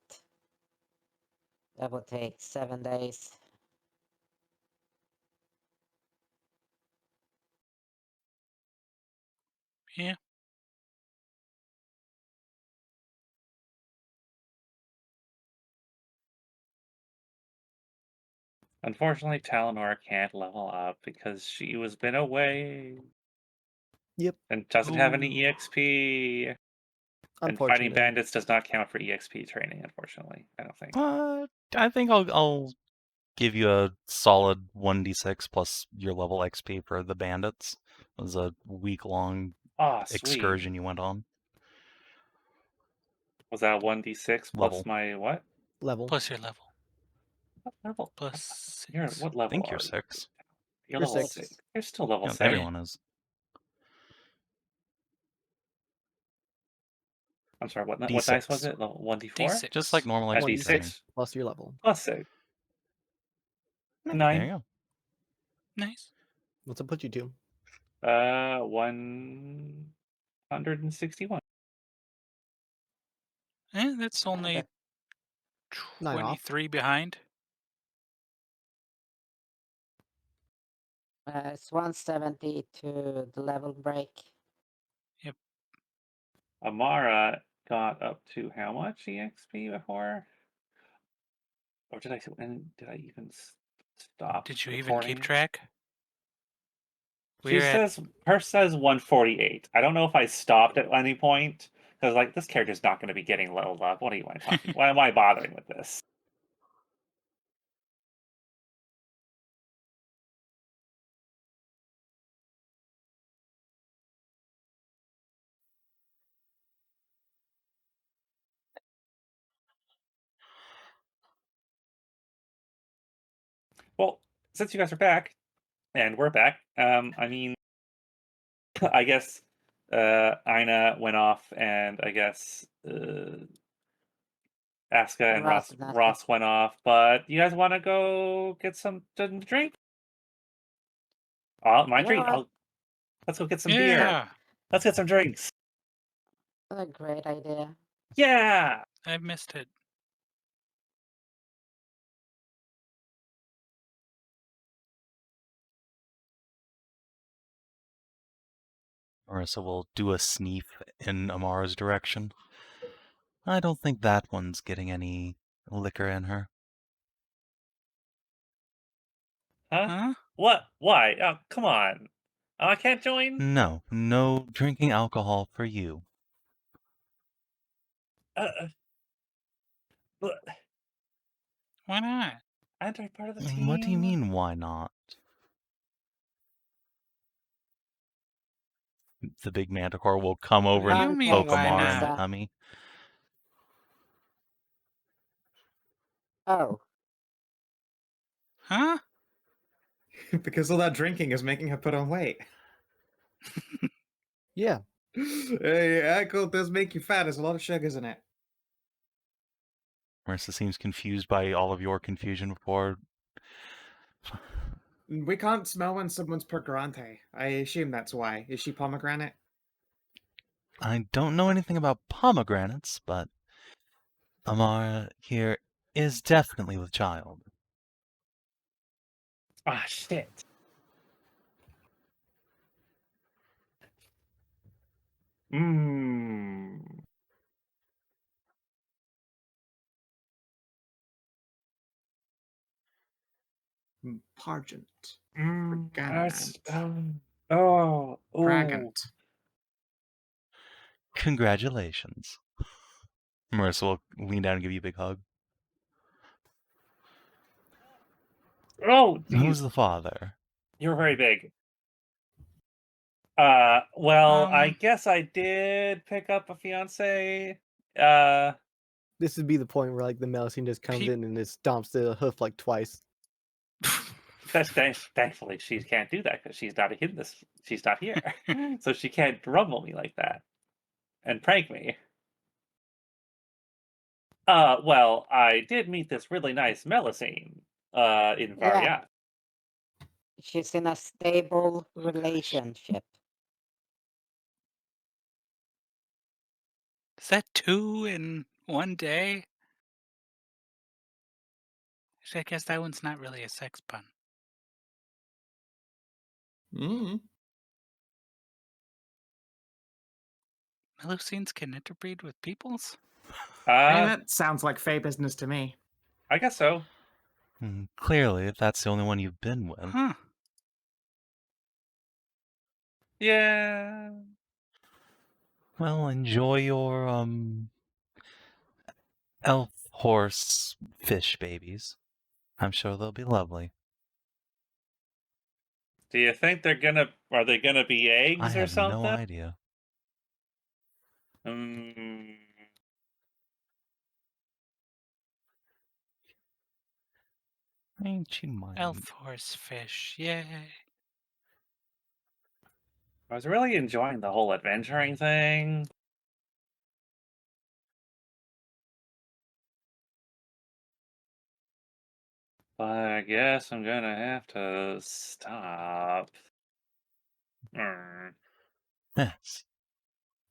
that would take 7 days. Yeah. Unfortunately, Taeleer can't level up because she was been away. Yep. And doesn't have any Ooh. EXP. And fighting Unfortunately. bandits does not count for EXP training, unfortunately. I don't think. I think I'll give you a solid 1d6 plus your level XP for the bandits. It was a week-long Sweet. excursion you went on. Was that 1d6 Level. plus my what? Level. Plus your level. What level? Plus You're 6. what I level think you're are you? 6. You're You're level 6. 6. You're still level Yeah, 6. everyone is. I'm sorry, what D6. dice was it? Level 1d4? D6. Just like normal At XP D6? training. plus your level. Plus 6. There 9. you go. Nice. What's it put you to? 161. That's only that- 9 off. 23 behind. It's 170 to the level break. Amara got up to how much EXP before? Or did I even stop? Did you even recording? keep track? She says hers says 148. I don't know if I stopped at any point because like this character's not going to be getting leveled up. What are you talking? Why am I bothering with this? Well, since you guys are back, and we're back, I mean, I guess Inah went off, and I guess Aska and Ross and Aska. Ross went off. But you guys want to go get some drink? My You know treat. what? Let's go get some beer. Yeah, Let's get some drinks. What a great idea. Yeah. I missed it. Marissa will do a sneak in Amara's direction. I don't think that one's getting any liquor in her. Huh? What? Why? Oh, come on. I can't join? No drinking alcohol for you. But Why not? aren't I part of the team? What do you mean, why not? The big manticore will come over What do and you mean, poke why Amara in the not? tummy. Oh, Huh? Because all that drinking is making her put on weight. Yeah. Hey, alcohol does make you fat. There's a lot of sugars in it. Marissa seems confused by all of your confusion before. We can't smell when someone's pergrante. I assume that's why. Is she pomegranate? I don't know anything about pomegranates, but Amara here is definitely with child. Ah, shit. Mmm. Pargent. That's, Pregnant. oh. Pregnant. Congratulations. Marissa will lean down and give you a big hug. Oh, Who's geez. the father? You're very big. Well, I Um. guess I did pick up a fiance. This would be the point where like the Melusine just comes in and just stomps the hoof like twice. Thankfully, she can't do that because she's not in this. She's not here, so she can't rumble me like that and prank me. Well, I did meet this really nice Melusine, in Yeah. Variat. she's in a stable relationship. Is that 2 in one day? I guess that one's not really a sex pun. Mm. Melusines can interbreed with peoples? I mean, that sounds like Fey business to me. I guess so. Clearly, if that's the only one you've been with. Huh. Yeah. Well, enjoy your, elf horse fish babies. I'm sure they'll be lovely. Do you think are they gonna be eggs I or have something? no idea. Ain't you mind? Elf horse fish, yay. I was really enjoying the whole adventuring thing. But I guess I'm gonna have to stop. Yes.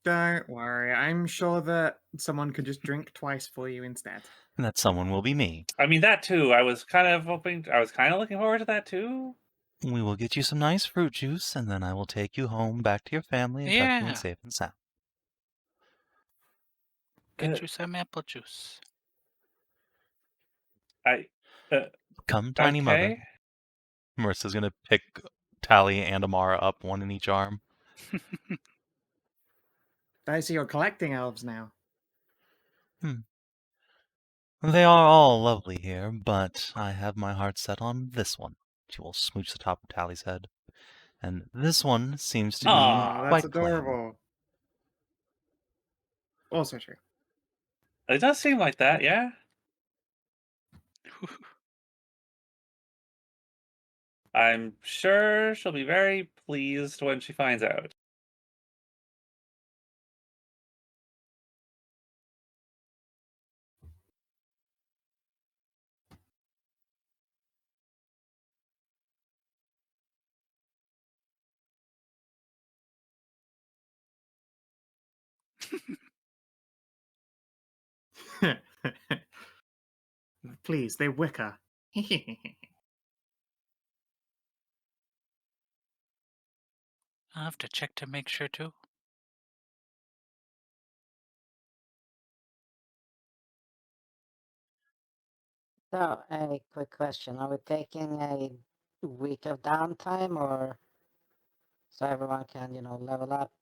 Don't worry, I'm sure that someone could just drink twice for you instead. And that someone will be me. I mean, that too. I was kind of looking forward to that too. We will get you some nice fruit juice, and then I will take you home back to your family and tuck you in Yeah. safe and sound. Get you some apple juice. Come, tiny mother. Okay. Marissa's gonna pick Tally and Amara up, one in each arm. I see you're collecting elves now. They are all lovely here, but I have my heart set on this one. She will smooch the top of Tally's head. And this one seems to be Aw, quite that's plain. adorable. Also true. It does seem like that, yeah. I'm sure she'll be very pleased when she finds out. Please, they wicker. I'll have to check to make sure too. So, a quick question. Are we taking a week of downtime or so everyone can, level up?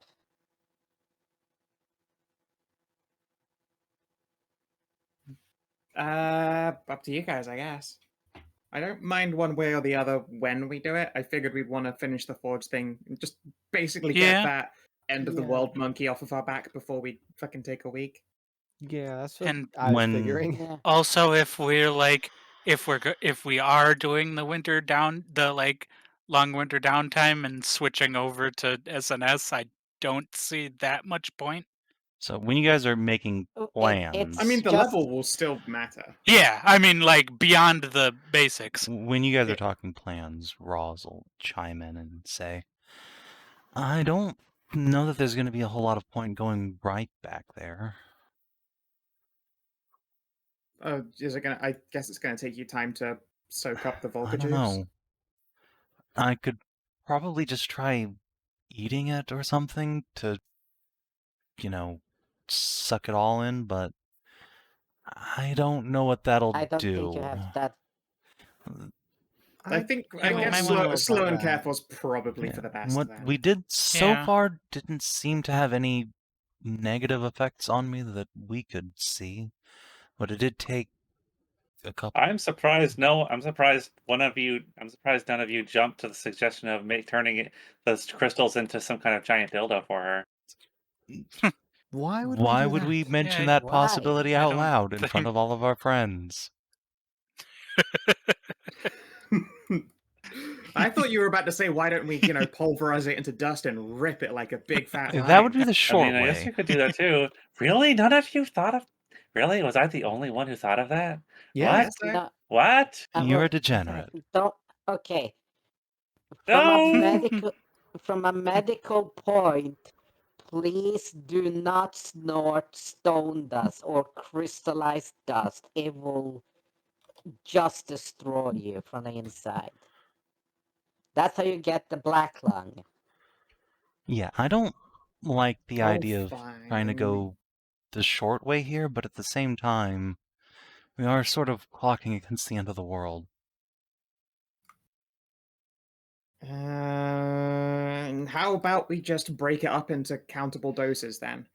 Up to you guys, I guess. I don't mind one way or the other when we do it. I figured we'd want to finish the Forge thing and just basically Yeah. get that end of the Yeah. world monkey off of our back before we fucking take a week. Yeah, that's what And I was when- figuring. Yeah. Also, if we're like, if we are doing the long winter downtime and switching over to SNS, I don't see that much point. So when you guys are making plans, it's I mean, the just- level will still matter. Yeah, I mean, like beyond the basics. when you guys are Yeah. talking plans, Roz will chime in and say, I don't know that there's going to be a whole lot of point going right back there. Is it gonna? I guess it's gonna take you time to soak up the I Volca don't juice. know. I could probably just try eating it or something to, suck it all in, but I don't know what that'll I don't do. think you have that. I think I I mean, guess might wanna slow and that. careful is probably Yeah. for the best. What then. we did so Yeah. far didn't seem to have any negative effects on me that we could see, but it did take a couple. I'm surprised. I'm surprised none of you jumped to the suggestion of turning those crystals into some kind of giant dildo for her. Why would Why we do would that? we mention Yeah, that why? possibility I out don't loud in front think- of all of our friends? I thought you were about to say, "Why don't we, pulverize it into dust and rip it like a big fat lion?" That would be the I short mean, I guess way. you could do that too. Really? None of you thought of? Really? Was I the only one who thought of that? Yeah. What? So- No, What? You're a look, degenerate. Don't. Okay. No. From a medical point, please do not snort stone dust or crystallized dust. It will just destroy you from the inside. That's how you get the black lung. Yeah, I don't like the Oh, idea of trying to fine. go the short way here, but at the same time, we are sort of clocking against the end of the world. How about we just break it up into countable doses then?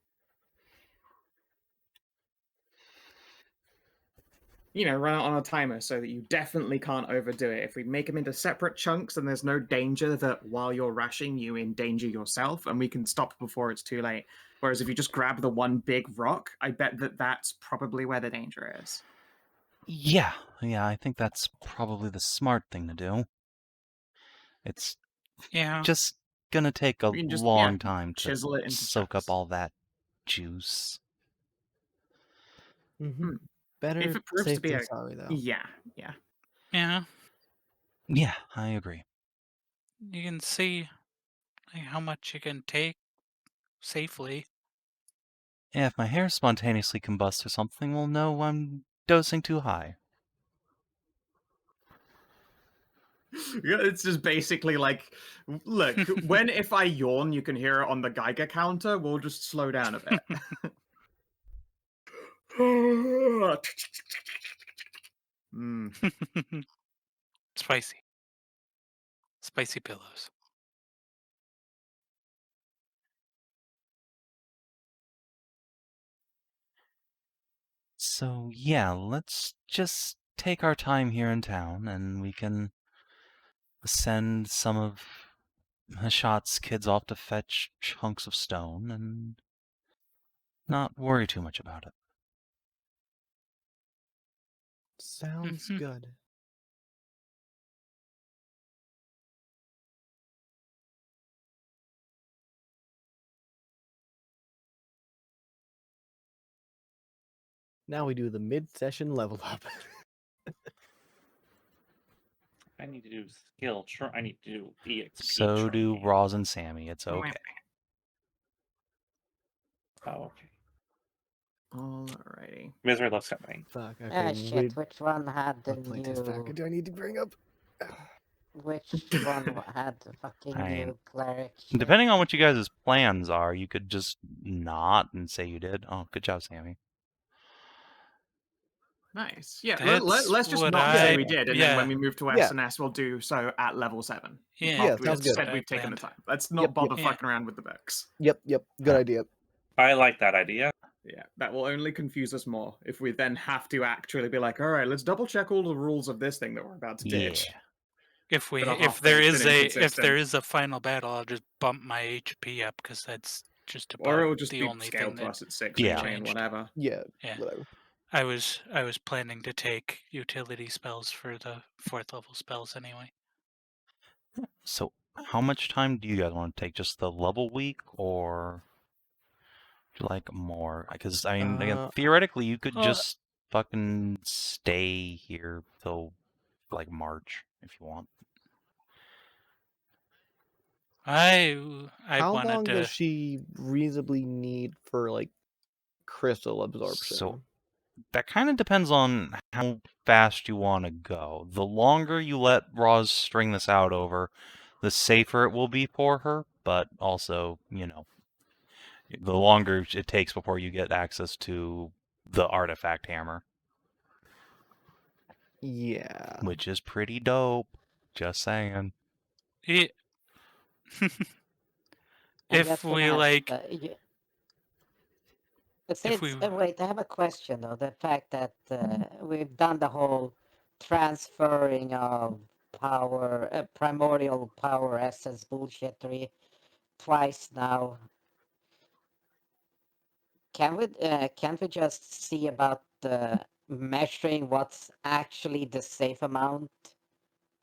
Run it on a timer so that you definitely can't overdo it. If we make them into separate chunks, then there's no danger that while you're rushing, you endanger yourself, and we can stop before it's too late. Whereas if you just grab the one big rock, I bet that's probably where the danger is. Yeah, I think that's probably the smart thing to do. It's Yeah. just gonna take a You can just, long time to chisel it into soak up chunks. all that juice. Mm-hmm. Hmm. Better If it proves safe to be than a sorry, though. yeah. Yeah. Yeah, I agree. You can see like, how much you can take safely. Yeah, if my hair spontaneously combusts or something, we'll know I'm dosing too high. Yeah, it's just basically like, look, if I yawn, you can hear it on the Geiger counter. We'll just slow down a bit. Mm. Spicy. Spicy pillows. So yeah, let's just take our time here in town, and we can send some of Hashat's kids off to fetch chunks of stone and not worry too much about it. Sounds Mhm. good. Now we do the mid-session level up. I need to do skill. I need to do EXP. So do training. Roz and Sammy. It's okay. Oh, okay. Alrighty. Misery loves something. Fuck. Okay. Ah, shit. Which one had the What playtest pack new? do I need to bring up? Which one had the fucking I new cleric? Shit? Depending on what you guys' plans are, you could just not and say you did. Oh, good job, Sammy. Nice. Yeah, That's let's just what not say we did, and then when yeah. we move to Yeah. SNS, we'll do so at level 7. Yeah, Yeah, After we've sounds good. said what I we've taken the planned. time. Let's not Yep, bother yep. fucking around with the books. Yep. Good idea. I like that idea. Yeah, that will only confuse us more if we then have to actually be like, all right, let's double check all the rules of this thing that we're about to Yeah. ditch. If That are if there half-baked is and if there inconsistent. is a final battle, I'll just bump my HP up because that's just Or about it'll just the be only scaled thing to that us at 6 Yeah. anyway, and changed. whatever. Yeah. Yeah. Whatever. I was planning to take utility spells for the 4th level spells anyway. So how much time do you guys want to take? Just the level week, or would you like more? Because I mean, again, theoretically, you could just fucking stay here till like March if you want. I How wanted long to. does she reasonably need for like crystal absorption? So that kind of depends on how fast you want to go. The longer you let Roz string this out over, the safer it will be for her, but also, the longer it takes before you get access to the artifact hammer. Yeah. Which is pretty dope. Just saying. Yeah. I'm If just we gonna like, if we wait, I have a question though. The fact that we've done the whole transferring of power, primordial power essence bullshittery twice now. Can't we just see about measuring what's actually the safe amount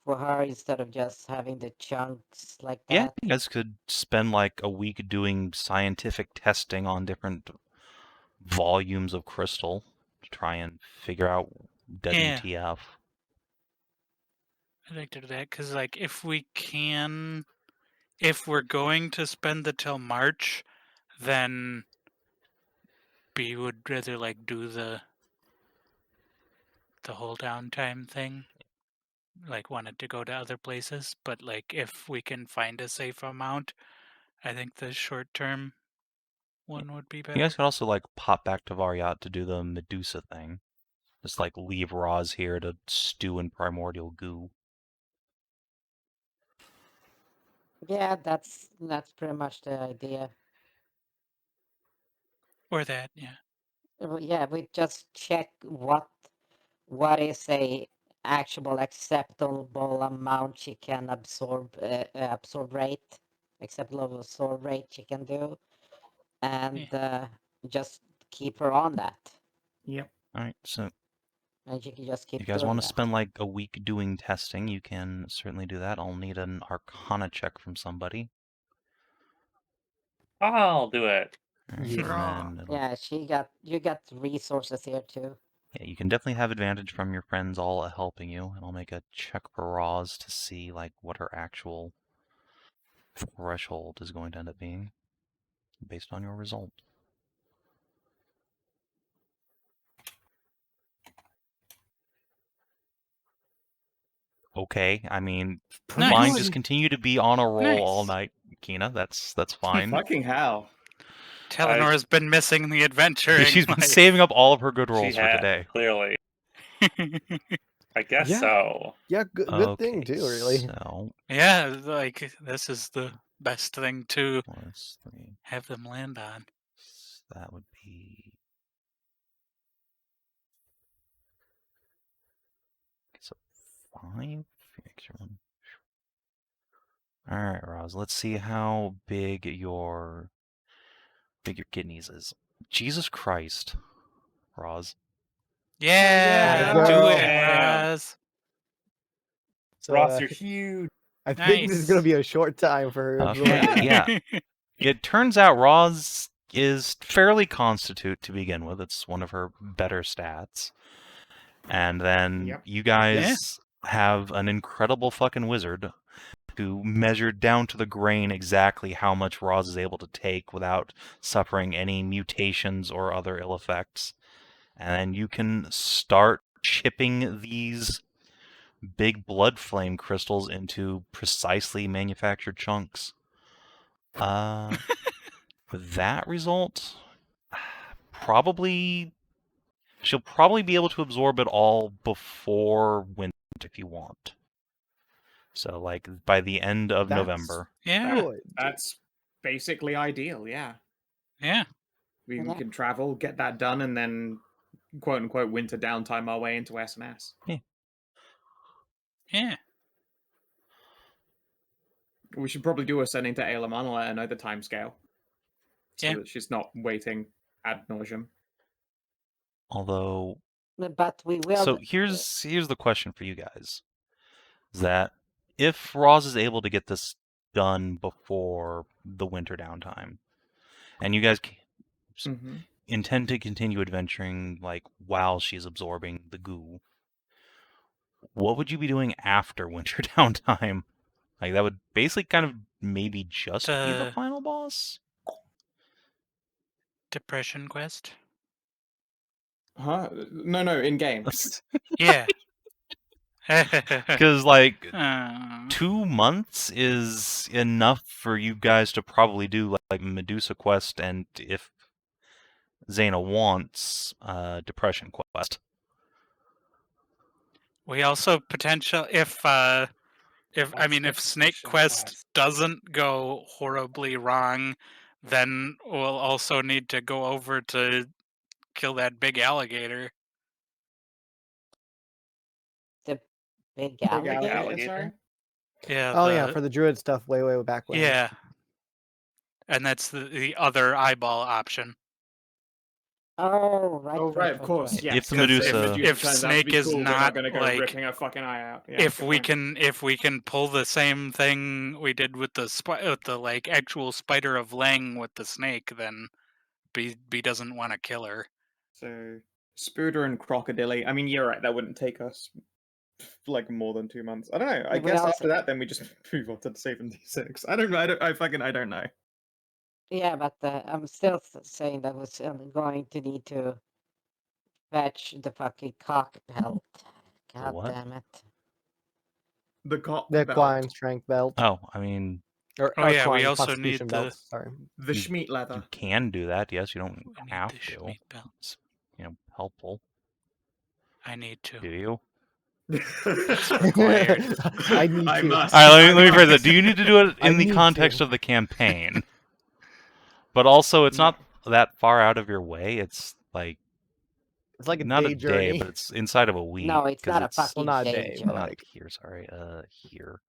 for her instead of just having the chunks like Yeah, that? you guys could spend like a week doing scientific testing on different volumes of crystal to try and figure out WTF. Yeah. I'd like to do that because, like, if we're going to spend it till March, then B would rather like do the whole downtime thing. Like, wanted to go to other places, but like, if we can find a safe amount, I think the short term one would be better. You guys could also like pop back to Variat to do the Medusa thing. Just like leave Roz here to stew in primordial goo. Yeah, that's pretty much the idea. Or that, yeah. Yeah, we just check what is a actual acceptable amount she can absorb rate, acceptable absorb rate she can do, and just keep her on that. Yep. Alright, so And you can just keep You guys doing want to that. spend like a week doing testing, you can certainly do that. I'll need an Arcana check from somebody. I'll do it. Alright, Yeah. and then it'll- Yeah, you got resources here too. yeah, you can definitely have advantage from your friends all helping you, and I'll make a check for Roz to see like what her actual threshold is going to end up being based on your result. Okay, I mean, Nice. fine. Just continue to be on a roll all Nice. night, Kina. That's fine. Fucking hell. Telenora's been missing the adventuring. She's been life. saving up all of her good rolls She for had, today. clearly. I guess Yeah. so. Yeah, good thing too, really. So Yeah, like this is the best thing to plus 3. have them land on. That would be so 5. Extra 1. All right, Roz. Let's see how big your kidneys is. Jesus Christ, Roz. Yeah, Yeah, do girl. it, Damn. Roz. So, Ross, you're huge. I think this is gonna Nice. be a short time for her. Okay, yeah. It turns out Roz is fairly constitute to begin with. It's one of her better stats. And then Yep. you guys have an incredible fucking wizard who measured down to the grain exactly how much Roz is able to take without suffering any mutations or other ill effects. And then you can start chipping these big blood flame crystals into precisely manufactured chunks. That result, she'll probably be able to absorb it all before winter if you want. So, like, by the end of November. Yeah, Good. That's basically ideal, yeah. yeah. We Yeah. can travel, get that done, and then quote unquote winter downtime our way into SNS. Yeah. We should probably do a sending to Aelamon and let her know the timescale. So Yeah. that she's not waiting ad nauseum. Although, But we will. so here's the question for you guys: is that if Roz is able to get this done before the winter downtime, and you guys intend to continue adventuring like while she's absorbing the goo, what would you be doing after winter downtime? Like that would basically kind of maybe just be the final boss. Depression quest. Huh? No, in game. Yeah. Because like Uh, 2 months is enough for you guys to probably do like Medusa quest, and if Zana wants, depression quest. we also potential if Snake Depression Quest doesn't go horribly wrong, then we'll also need to go over to kill that big alligator. The big Big alligator. alligator, sorry? Yeah. Oh yeah, for the druid stuff way back when. Yeah. And that's the other eyeball option. Oh right. Oh right, of course. Right. Yes. If the 'cause Medusa- If turns out to Snake be is cool, we're not, gonna go like, ripping her fucking eye out. Yeah, if good we point. can pull the same thing we did with the like actual spider of Lang with the snake, then B doesn't want to kill her. So Spooder and Crocodile. I mean, you're right. That wouldn't take us like more than 2 months. I don't know. I We guess also- after that, then we just move on to the Sav&D6. I don't know. I don't know. Yeah, but I'm still saying that we're still going to need to fetch the fucking cock belt. God what? damn it. The cop The belt, equine strength belt. Oh, I mean, Or Oh, yeah, we equine also constitution need belt. the- Sorry. the You- Schmeat you leather. can do that. Yes, you don't We need have the to. Schmied belt. It's, helpful. I need to. Do you? required. I need I to. must. All right, let me I phrase it. must. Do you need to do it I in the need context to. of the campaign? But also, it's No. not that far out of your way. It's like It's like a not day a journey. day, but it's inside of a week. No, it's 'cause not a it's, fucking Well, not a day day, journey. but not like here. Sorry, here.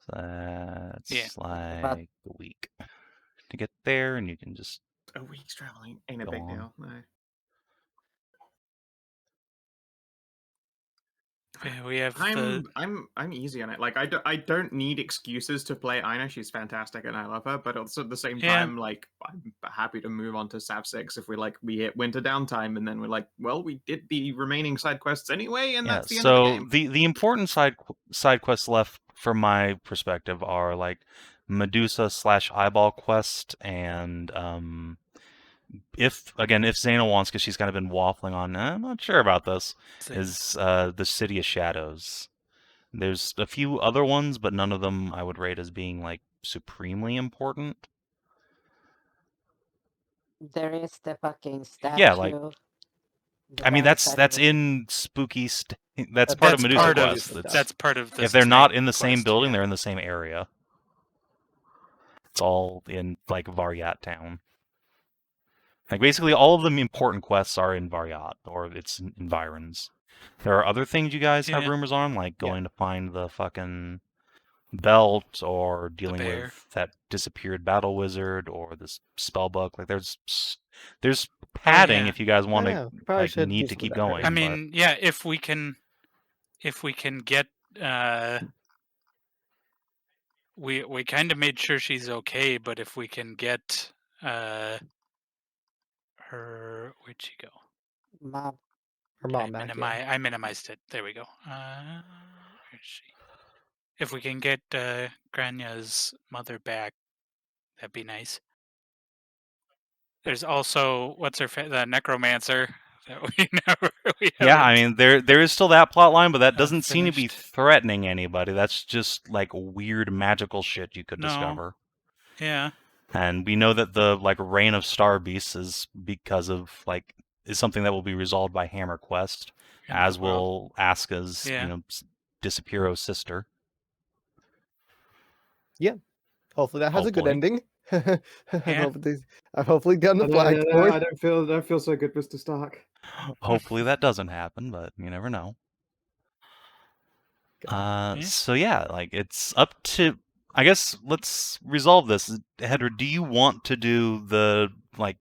So that's Yeah. like a week to get there, and you can just A week's traveling ain't a Go big on. deal. No. We have the I'm easy on it. Like I don't need excuses to play Inah. She's fantastic and I love her. But also at the same Yeah. time, like I'm happy to move on to Sav 6 if we hit winter downtime and then we're like, well, we did the remaining side quests anyway, and Yeah, that's the end of the so game. the important side quests left from my perspective are like Medusa / Eyeball quest, and if Zana wants, because she's kind of been waffling on, I'm not sure about this, is the City of Shadows. There's a few other ones, but none of them I would rate as being like supremely important. There is the fucking statue. Yeah, like the I mean giant that's statue. in spooky. That's part of that's Medusa part of quest. that's part of the if they're not same in the same quest, building, yeah. they're in the same area. It's all in like Variat town. Like basically all of the important quests are in Variat or its environs. There are other things you guys have Yeah. rumors on, like going to find the fucking belt or dealing bear. with that disappeared battle wizard or this spell book. Like there's padding yeah. if you guys want Yeah, to probably like should do need to some of keep that going. first. I but- mean, yeah, if we can get we kind of made sure she's okay, but if we can get her, where'd she go? Mom. Her mom back. I minimized it. There we go. Where is she? If we can get Granya's mother back, that'd be nice. There's also the necromancer that we never. Yeah, I mean there is still that plot line, but that doesn't seem to be finished. threatening anybody. That's just like weird magical shit you could No. discover. Yeah. And we know that the like reign of star beasts is because of like is something that will be resolved by Hammer Quest, as will Aska's Disappearo sister. Hopefully that has a good Hopefully. ending. Yeah. I've hopefully done the I flag for it. don't feel so good, Mr. Stark. Hopefully that doesn't happen, but you never know. Yeah. So yeah, like it's up to. I guess let's resolve this. Hedrah, do you want to do the like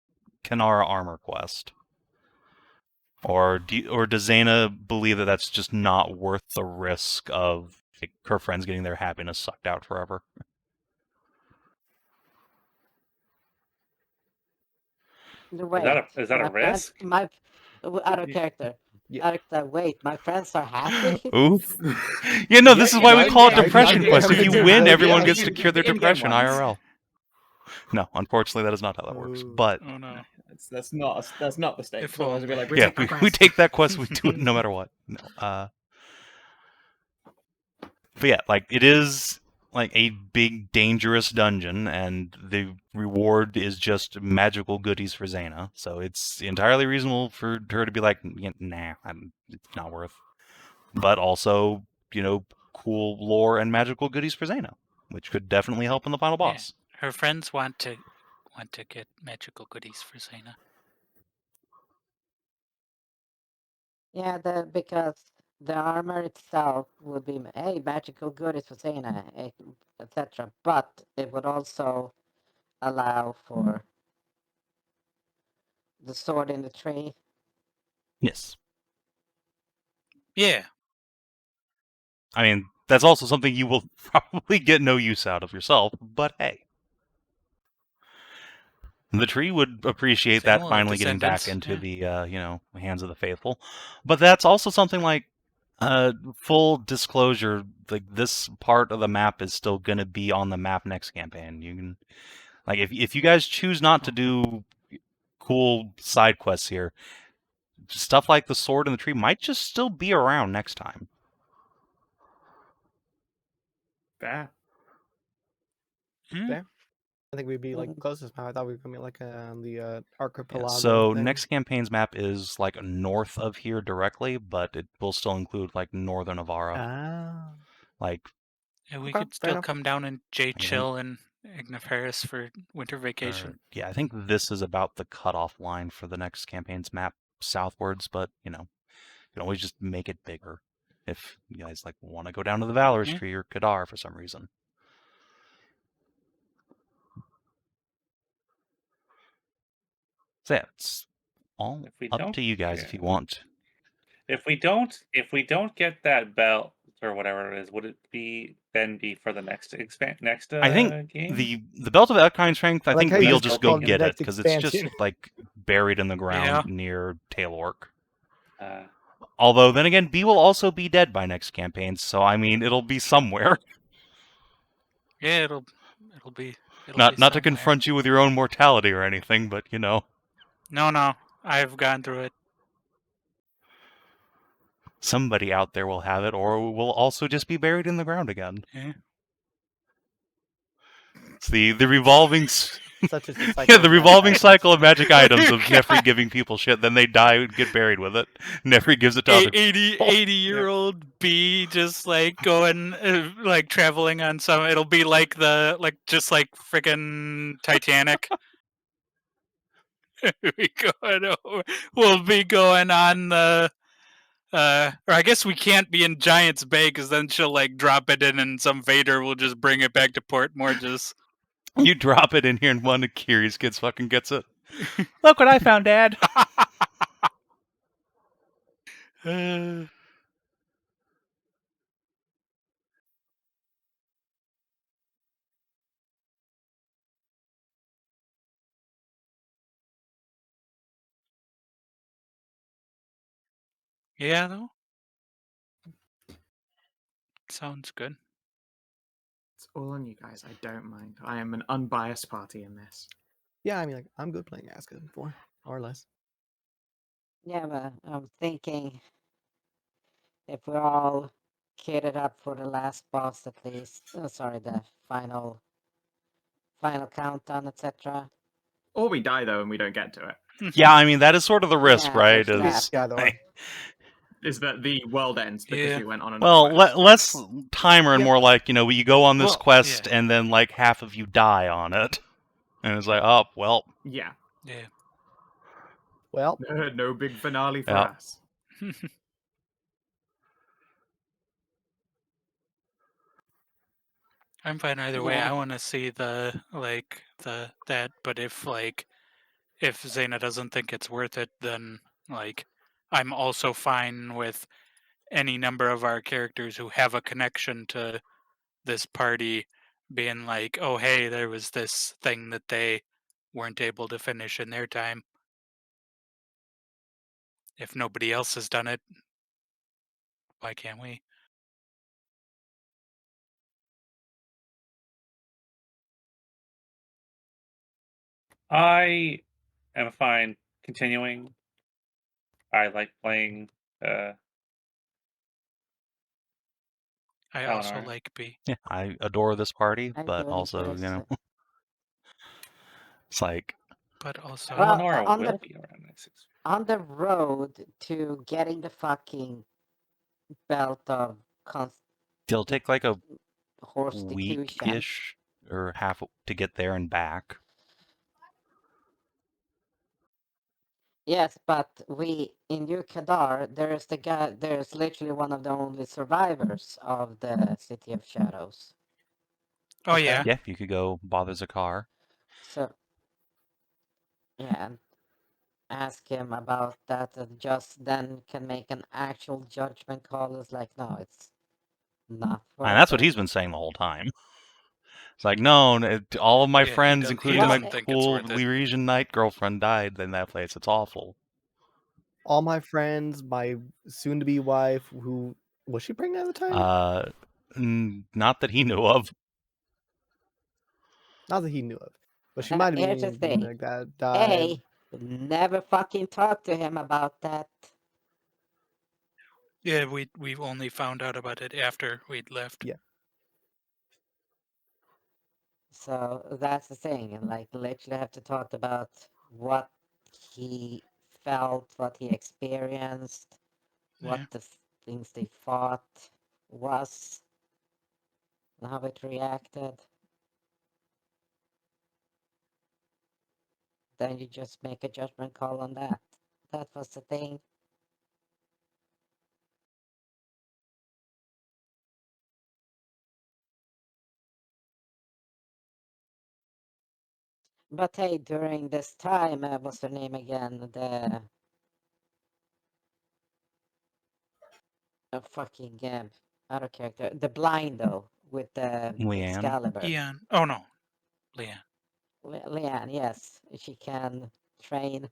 Kanara armor quest, or does Zana believe that that's just not worth the risk of like, her friends getting their happiness sucked out forever? Wait, Is that a risk? Out of character. Yeah. Wait, my friends are happy? Oof. Yeah, no, this is why we call it yeah, Depression yeah, Quest. yeah, If you yeah, win, yeah, everyone yeah, gets yeah, to cure their in-game depression ones. IRL. No, unfortunately, that is not how that works. Oh. But Oh no. That's not the state. If Otherwise, it'd be like, yeah, take that we quest. take that quest, we do it no matter what. No. But yeah, like it is like a big dangerous dungeon, and the reward is just magical goodies for Zana. So it's entirely reasonable for her to be like, nah, it's not worth. But also, cool lore and magical goodies for Zana, which could definitely help in the final boss. Yeah. Her friends want to get magical goodies for Zana. Yeah, because the armor itself would be magical goodies for Zana, etc. But it would also allow for the sword in the tree. Yes. Yeah. I mean, that's also something you will probably get no use out of yourself, but hey. The tree would appreciate that Similar finally getting back descendants, into the, hands of the faithful. But that's also something like, full disclosure, like this part of the map is still going to be on the map next campaign. You can, like, if you guys choose not to do cool side quests here, stuff like the sword and the tree might just still be around next time. Fair. Hmm? I think we'd be like closest map. I thought we were gonna be like on the archipelago. So thing. next campaign's map is like north of here directly, but it will still include like northern Avara. Ah. Like Yeah, we Okay, could fair still enough. come down and think- chill in Igniferous for winter vacation. yeah, I think this is about the cutoff line for the next campaign's map southwards, but you can always just make it bigger if you guys like want to go down to the Valor's Yeah. Tree or Kadar for some reason. So yeah, it's all If we up don't to you guys if you want. If we don't get that belt or whatever it is, would it be for the next I think game? the belt of Arcane Strength. I I like think how you B will just just called go it the get it next because it's just expansion. like buried in the ground Yeah. near Taeleer. Uh, Although then again, B will also be dead by next campaign, so I mean it'll be somewhere. Yeah, it'll be Not to somewhere. confront you with your own mortality or anything, but you know. No, I've gone through it. Somebody out there will have it, or will also just be buried in the ground again. Yeah. It's the revolving Such as the cycle. yeah, of the magic revolving items. cycle of magic items of Nefri giving people shit, then they die and get buried with it. Nefri gives it to other 80-year-old bee just like going like traveling on some. It'll be like just like freaking Titanic. We'll be going on the. Or I guess we can't be in Giant's Bay because then she'll like drop it in, and some Vader will just bring it back to Port Morges. You drop it in here, and one of Kiri's kids fucking gets it. Look what I found, Dad. Yeah, though. Sounds good. It's all on you guys. I don't mind. I am an unbiased party in this. Yeah, I mean, like I'm good playing Aska more or less. Yeah, but I'm thinking if we're all kitted up for the last boss at least. Oh, sorry, the final countdown, etc. Or we die though and we don't get to it. Yeah, I mean that is sort of the risk, Yeah, right? there's Is Yeah, though. Is that the world ends because Yeah. we went on an well, quest. less timer and Yep. more like you go on this Well, quest yeah. and then like half of you die on it, and it's like, oh well. Yeah. Yeah. Well, No big finale for Yeah. us. I'm fine either way. Yeah. I want to see that, but if Zana doesn't think it's worth it, then like I'm also fine with any number of our characters who have a connection to this party being like, oh hey, there was this thing that they weren't able to finish in their time. If nobody else has done it, why can't we? I am fine continuing. I like playing. I also Eleanor. like B. Yeah, I adore this party, I'm but doing also this. it's like But also, Well, Eleanor on will the- be around next 6. On the road to getting the fucking belt of it'll take like a horticulture. week-ish or half to get there and back. Yes, but in New Kadar, there's literally one of the only survivors of the City of Shadows. oh Okay. yeah, Yeah, you could go bother Zakar. So, yeah, and ask him about that and just then can make an actual judgment call. It's like, no, it's not worth And that's what it. he's been saying the whole time. It's like, no, all of my Yeah, he friends, does- he including my doesn't think it's cool worth it. Lyrian knight girlfriend, died in that place. It's awful. all my friends, my soon-to-be wife, who was she pregnant at the time? Not that he knew of. Not that he knew of, but she might have Here's the been thing. like that. Died. Never fucking talk to him about that. Yeah, we only found out about it after we'd left. Yeah. So that's the thing, and like literally have to talk about what he felt, what he experienced, what Yeah. the things they fought was, and how it reacted. Then you just make a judgment call on that. That was the thing. But hey, during this time, what's her name again? a fucking other character. The blind though, with the Leanne. Excalibur. Ian. Oh no, Leanne. Leanne, yes, she can train.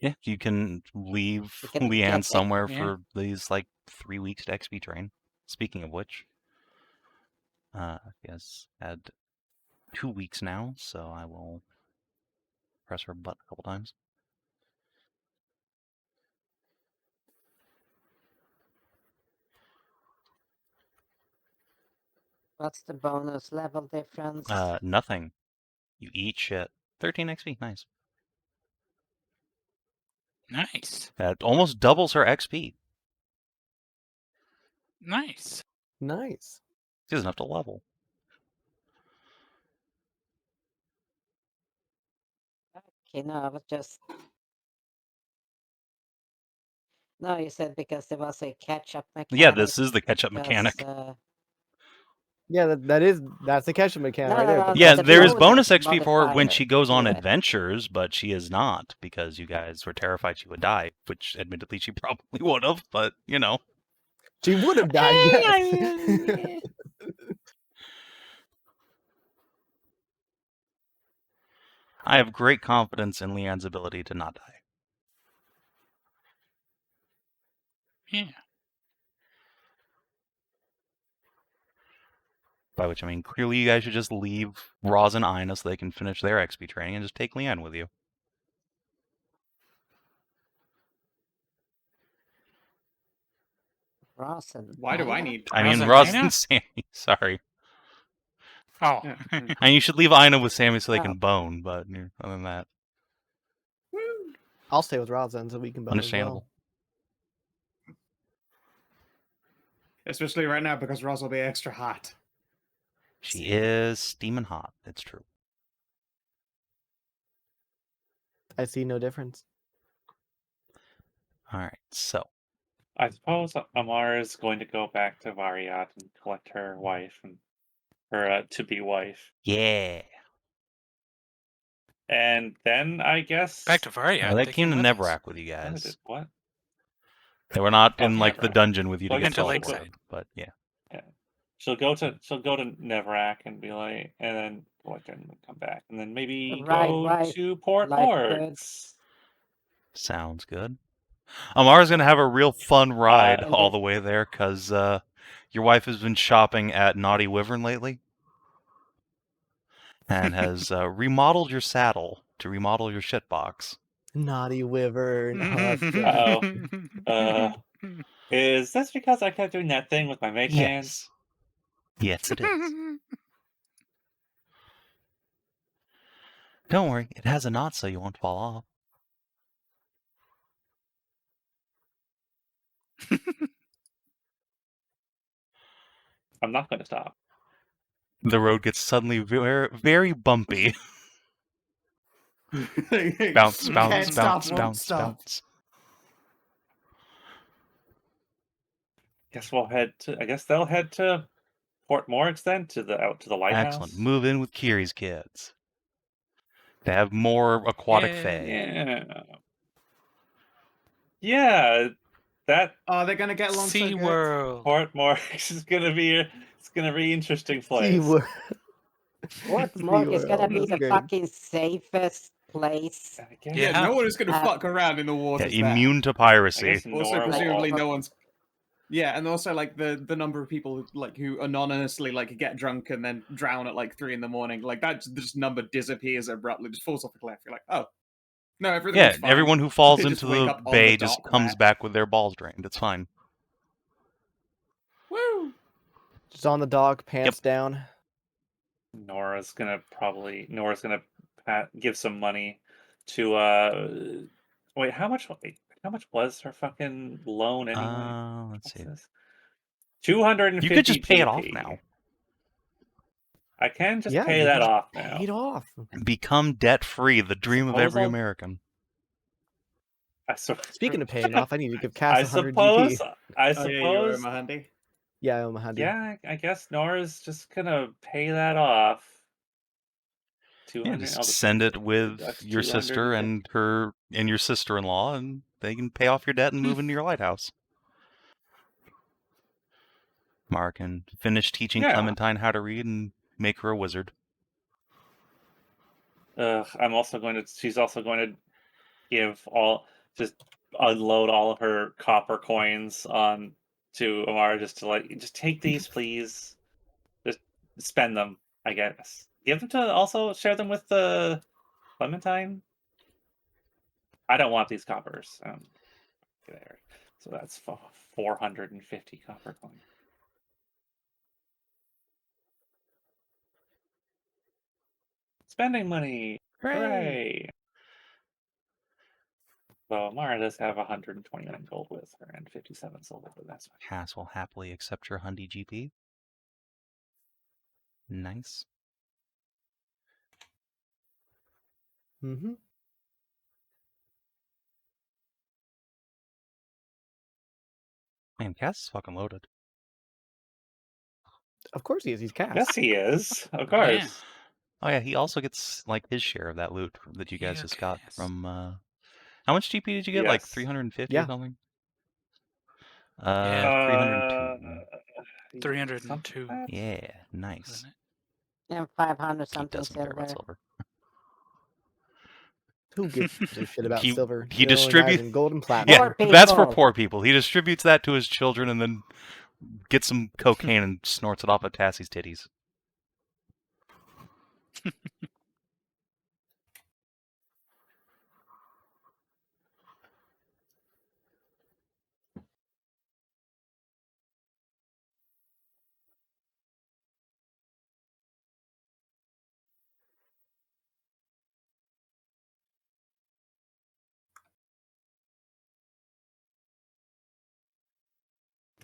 Yeah, you can leave You can Leanne get somewhere Yeah. for these like 3 weeks to XP train. Speaking of which, yes, had 2 weeks now, so I will press her button a couple times. What's the bonus level difference? Nothing. You eat shit. 13 XP, nice. Nice. That almost doubles her XP. Nice. Nice. She doesn't have to level. Okay, no, I was just. No, you said because there was a catch-up mechanic. Yeah, this is the catch-up mechanic. Yeah, that's the catch mechanic No, right no, there. no, but Yeah, the there is bonus bonus XP for her when modifier she goes on to it. adventures, but she is not because you guys were terrified she would die, which admittedly she probably would have, but you know. She would have died, yes. I have great confidence in Leanne's ability to not die. Yeah. By which I mean, clearly you guys should just leave Roz and Inah so they can finish their XP training and just take Leanne with you. Rawson. Why do I need? I mean, Roz and Roz Inah? and Sammy, sorry. Oh. Yeah. I mean, you should leave Inah with Sammy so they Oh. can bone, but other than that, Woo! I'll stay with Roz then so we can bone as understandable. well. Especially right now because Roz will be extra hot. She is steaming hot, it's true. I see no difference. Alright, so. I suppose Amara is going to go back to Variat and collect her wife and her to-be wife. Yeah. And then I guess Back to Varia. They came to Nevrak with you What? guys. What? They were not Oh, in like the Nevrak. dungeon with you to Well, get Into Soul Lakeside. Orb, but yeah. She'll go to Nevrak and be like, and then like and come back, and then maybe Right, go right. to Port Like Morts. Sounds good. Amara's gonna have a real fun ride and all the- the way there, because your wife has been shopping at Naughty Wyvern lately. And has remodeled your saddle to remodel your shitbox. Naughty Wyvern. Oh, that's good. Is this because I kept doing that thing with my mage hands? Yes, it is. Don't worry, it has a knot so you won't fall off. I'm not going to stop. The road gets suddenly very, very bumpy. Bounce, Can't bounce, stop, bounce, won't bounce, stop. bounce. Guess we'll head to. I guess they'll head to Port Morts then, out to the lighthouse. Excellent. Move in with Kiri's kids. They have more aquatic fae. Yeah. Yeah. That Oh, they're gonna get along so good. SeaWorld. Port Morts is gonna be. It's gonna be an interesting place. SeaWorld. Port Morts is gonna SeaWorld, be that's the great. fucking safest place. I guess. Yeah, Yeah. no one is gonna Uh, fuck around in the Yeah, waters. there. immune to I piracy. guess Also, Nora will presumably, also- no one's. Yeah, and also like the number of people who anonymously get drunk and then drown at 3 in the morning, that just number disappears abruptly, just falls off a cliff. You're like, oh, no, everything's Yeah, fine. everyone who falls They just into wake the up on bay the just dock comes there. back with their balls drained. It's fine. Woo! Just on the dock, pants down. Nora's gonna give some money to wait, how much was her fucking loan anyway? Let's see. 250 You could just pay it off GP. now. I can just Yeah, pay you that can off now. Paid off. Become debt-free, the dream of Suppose every I'll- American. Speaking of paying off, I need to give I Cass 100 suppose GP. I Oh, yeah, suppose you're in my handy. Yeah, I'm handy. yeah, I guess Nora's just gonna pay that off. 200. just I'll just send it with deduct your 200 sister and your sister-in-law, and they can pay off your debt and move into your lighthouse. Amara can finish teaching Yeah. Clementine how to read and make her a wizard. She's also going to just unload all of her copper coins on to Amara, just take these, please. Just spend them, I guess. Give them to also share them with the Clementine. I don't want these coppers. There. So that's 450 copper coins. Spending money. Hooray! So Amara does have 129 gold with her and 57 silver, but that's fine. Cass will happily accept your Hundy GP. Nice. Mm-hmm. Man, Cass is fucking loaded. Of course he is. He's Cass. Yes, he is. Of course. Yeah. Oh yeah, he also gets like his share of that loot that you guys Yeah, just got Cass. from. How much GP did you get? Like Yes. 350 Yeah. or something. Yeah. 302. 302. Something like that? Yeah, nice. Wasn't it? And 500 He something doesn't care about silver. silver. Who gives a shit about He- silver? he It only matters distribute- in gold and platinum. Yeah, Poor that's for people. poor people. He distributes that to his children and then gets some cocaine and snorts it off of Tassie's titties.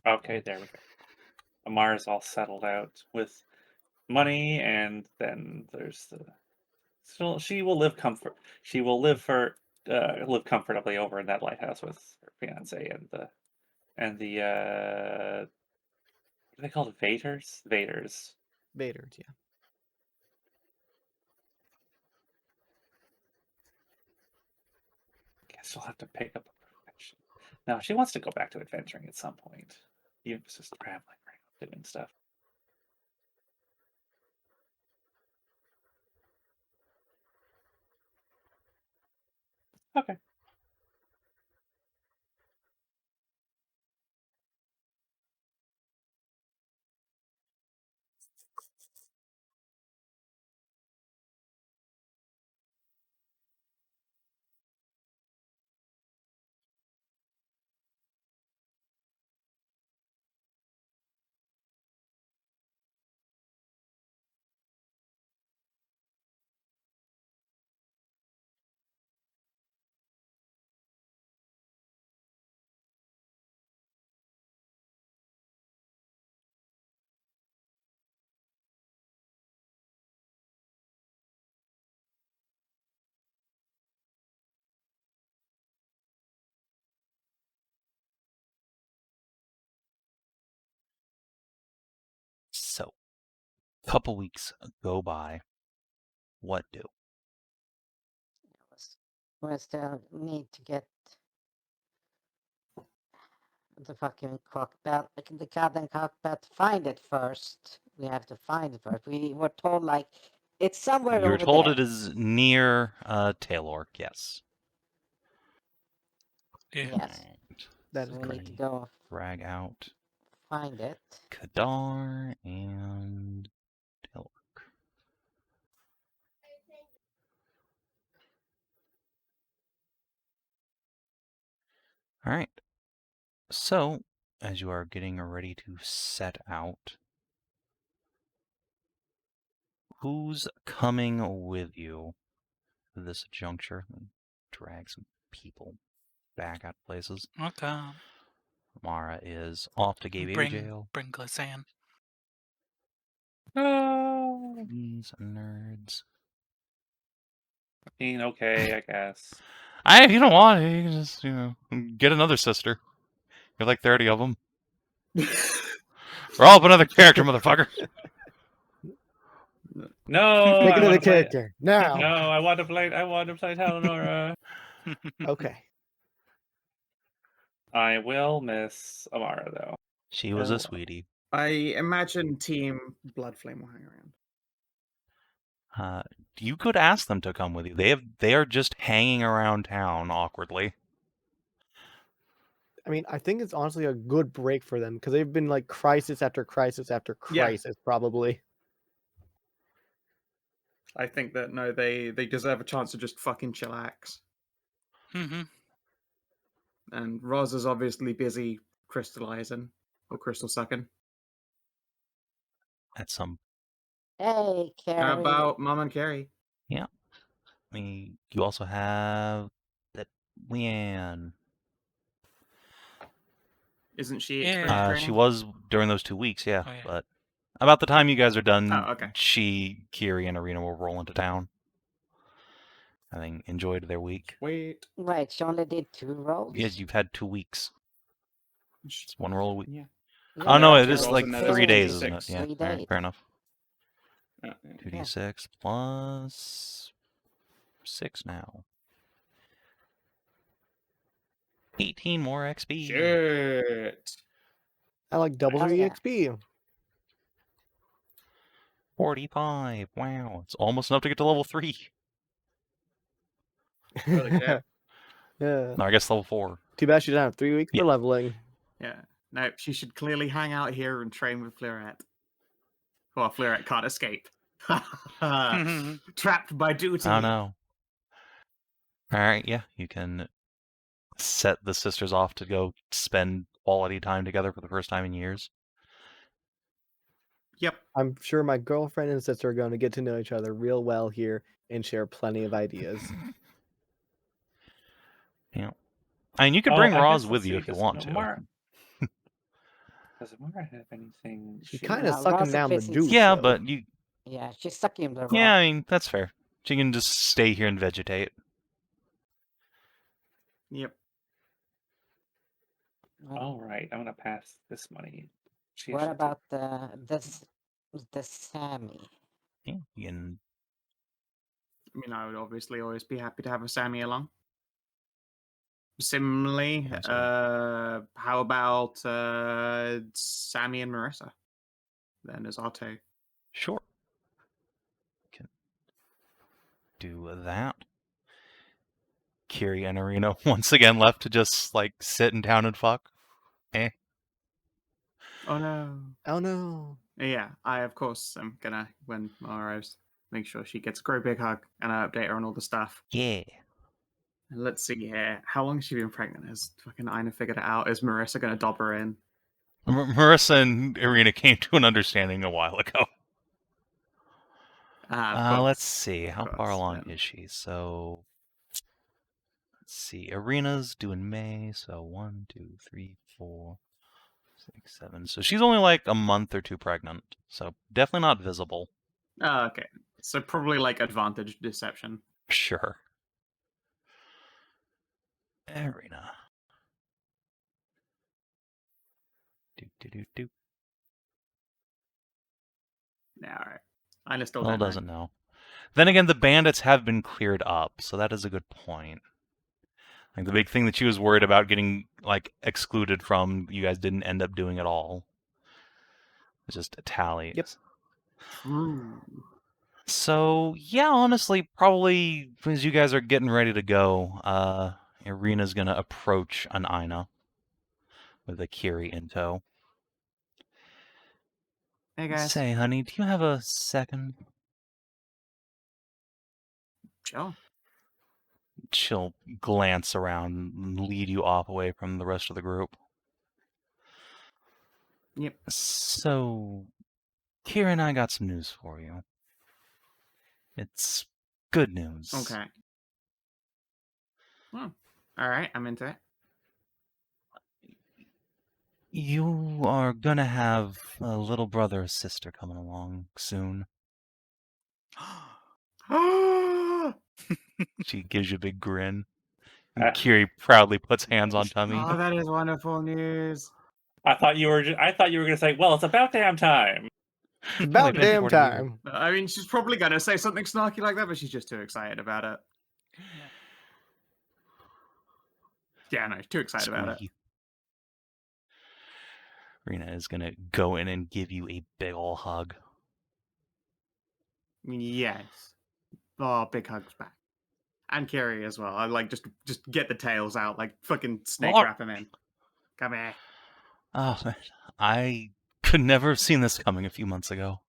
Okay, there we go. Amara's all settled out with money, and then there's the. So she will live comfort. She will live comfortably over in that lighthouse with her fiance and the what are they called? Vaders. Vaders, yeah. Guess she'll have to pick up a profession. No, she wants to go back to adventuring at some point. Even if it's just traveling around doing stuff. Okay. So, couple weeks go by. What do? We still need to get the fucking cockpit, the goddamn cockpit. Find it first. We have to find it first. We were told like it's somewhere You're over told there. it is near Taeleer, yes. Yeah. Yes. Right. That So is we correct. need to go Drag out find it. Kadar and Taeleer. All right. So, as you are getting ready to set out, who's coming with you at this juncture? Drag some people back out of places. Okay. Amara is off to Gay Baby Jail. Bring Glissand. No. These nerds. Okay, I guess. If you don't want it, you can just, get another sister. You're like 30 of them. Roll up another character, motherfucker. No, Pick I another want to play. character now. No, I want to play. I want to play Taeleer. Okay. I will miss Amara though. She was a Oh. sweetie. I imagine Team Bloodflame will hang around. You could ask them to come with you. They are just hanging around town awkwardly. I mean, I think it's honestly a good break for them because they've been like crisis after crisis after Yeah. crisis, probably. I think that no, they deserve a chance to just fucking chillax. Mhm. And Roz is obviously busy crystallizing or crystal sucking. At some, Hey, Carrie. How about Mom and Carrie? I mean, you also have that Leanne. Isn't she Yeah. experience She training? was during those 2 weeks, yeah. Oh, yeah. But about the time you guys are done, Oh, okay. she, Kiri, and Arena will roll into town. I think enjoyed their week. Wait. Wait, she only did 2 rolls? Yes, you've had 2 weeks. It's 1 roll a week. Yeah. Yeah, Oh no, Yeah, it 2 is rolls like and then 3 it's days, isn't it? 2d6. Yeah, 3 all right, days. fair enough. Yeah. 2d6 plus 6 now. 18 more XP. Shit. I like double Oh, her yeah. EXP. 45. Wow, it's almost enough to get to level 3. Holy shit. Yeah. No, I guess level 4. Too bad she doesn't have 3 weeks Yeah. for leveling. Yeah. No, she should clearly hang out here and train with Fleurette. Well, Fleurette can't escape. Trapped by duty. I don't know. Alright, yeah, you can set the sisters off to go spend quality time together for the first time in years. Yep. I'm sure my girlfriend and sister are going to get to know each other real well here and share plenty of ideas. Yeah. I mean, you could bring I Roz guess, with let's you see, if you does want to. Amara- Does Amara have anything? She she kind of knows? sucking Roz down the visits- juice. Yeah, though. but you... Yeah, she's sucking the Yeah, raw. I mean, that's fair. She can just stay here and vegetate. Yep. All right, I'm gonna pass this money. She What should about the Sammy? Yeah, you can... I mean, I would obviously always be happy to have a Sammy along. Similarly, Yeah, so- how about Sammy and Marissa? Then as our 2. Sure. Can do that. Kiri and Arena once again left to just, like, sit in town and fuck. Eh. Oh no. Oh no. Yeah, I of course am gonna, when Mara arrives, make sure she gets a great big hug and I update her on all the stuff. Yeah. And let's see here. How long has she been pregnant? Has fucking Inah figured it out? Is Marissa gonna dob her in? Marissa and Arena came to an understanding a while ago. Of course. Let's see. How Of far course, along then. is she? So, let's see. Arena's due in May. So 1, 2, 3, 4, 6, 7. So she's only like a month or 2 pregnant. So definitely not visible. Oh, okay. So probably like advantage deception. Sure. Arena. Do. Yeah, alright. Inah still Well, don't know. doesn't know. Then again, the bandits have been cleared up, so that is a good point. Like the big thing that she was worried about getting like excluded from, you guys didn't end up doing at all. It's just a tally. Yep. True. So yeah, honestly, probably as you guys are getting ready to go, Arena's gonna approach an Inah with a Kiri in tow. Hey guys. Say, honey, do you have a second? Sure. She'll glance around and lead you off away from the rest of the group. Yep. So, Kira and I got some news for you. It's good news. Okay. Well, alright, I'm into it. You are gonna have a little brother or sister coming along soon. She gives you a big grin. And Ah. Kiri proudly puts hands on tummy. Oh, that is wonderful news. I thought you were gonna say, "Well, it's about damn time." It's about Only been damn 40 years. time. I mean, she's probably going to say something snarky like that, but she's just too excited about it. Yeah, no, too excited about it. Squeaky. Rena is gonna go in and give you a big ol' hug. Yes. Oh, big hugs back. And Kiri as well. I like just get the tails out, like fucking snake Oh. wrap him in. Come here. Oh, man. I could never have seen this coming a few months ago.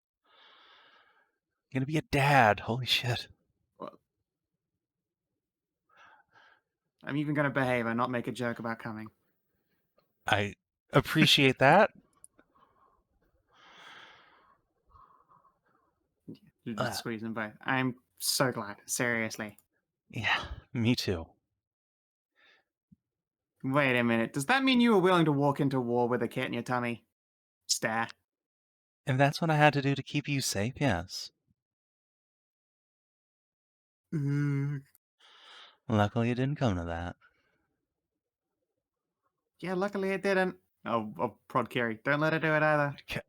You're gonna be a dad. Holy shit. Well, I'm even going to behave and not make a joke about coming. I appreciate that. You just squeeze them both. I'm so glad. Seriously. Yeah, me too. Wait a minute. Does that mean you were willing to walk into war with a kit in your tummy? Stare. If that's what I had to do to keep you safe, yes. Luckily, it didn't come to that. Yeah, luckily it didn't. Oh, prod Kiri. Don't let her do it either. Okay.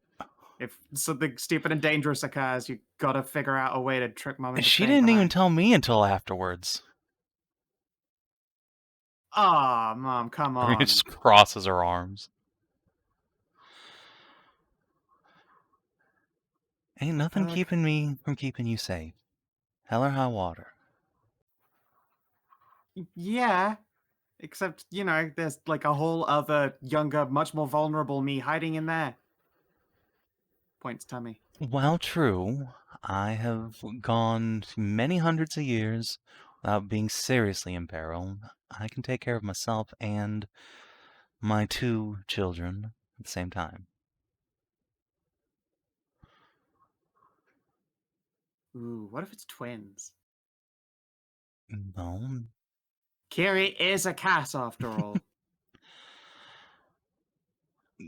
If something stupid and dangerous occurs, you gotta figure out a way to trick Mom into She staying didn't even behind. tell me until afterwards. Aw, Mom, come on. Rena just crosses her arms. Ain't nothing Hug. keeping me from keeping you safe. Hell or high water. Yeah, except, you know, there's like a whole other, younger, much more vulnerable me hiding in there. Points tummy. While true, I have gone many hundreds of years without being seriously in peril. I can take care of myself and my 2 children at the same time. Ooh, what if it's twins? No. Kiri is a cat after all.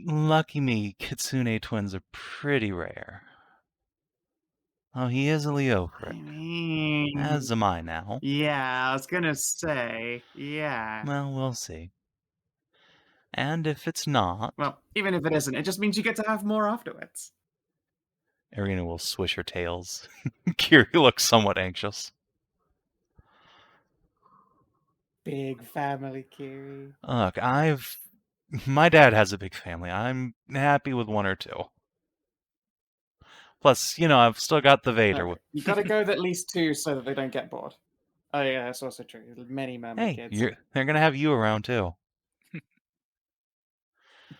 Lucky me, Kitsune twins are pretty rare. Oh, he is a I Leofric. mean... As am I now. Yeah, I was gonna say, yeah. Well, we'll see. And if it's not... Well, even if it isn't, it just means you get to have more afterwards. Arena will swish her tails. Kiri looks somewhat anxious. Big family, Kiri. Look, my dad has a big family. I'm happy with 1 or 2. Plus, you know, I've still got the Vader. Okay. You gotta go with at least 2 so that they don't get bored. Oh yeah, that's also true. Many mermaid Hey, kids. they're gonna have you around too.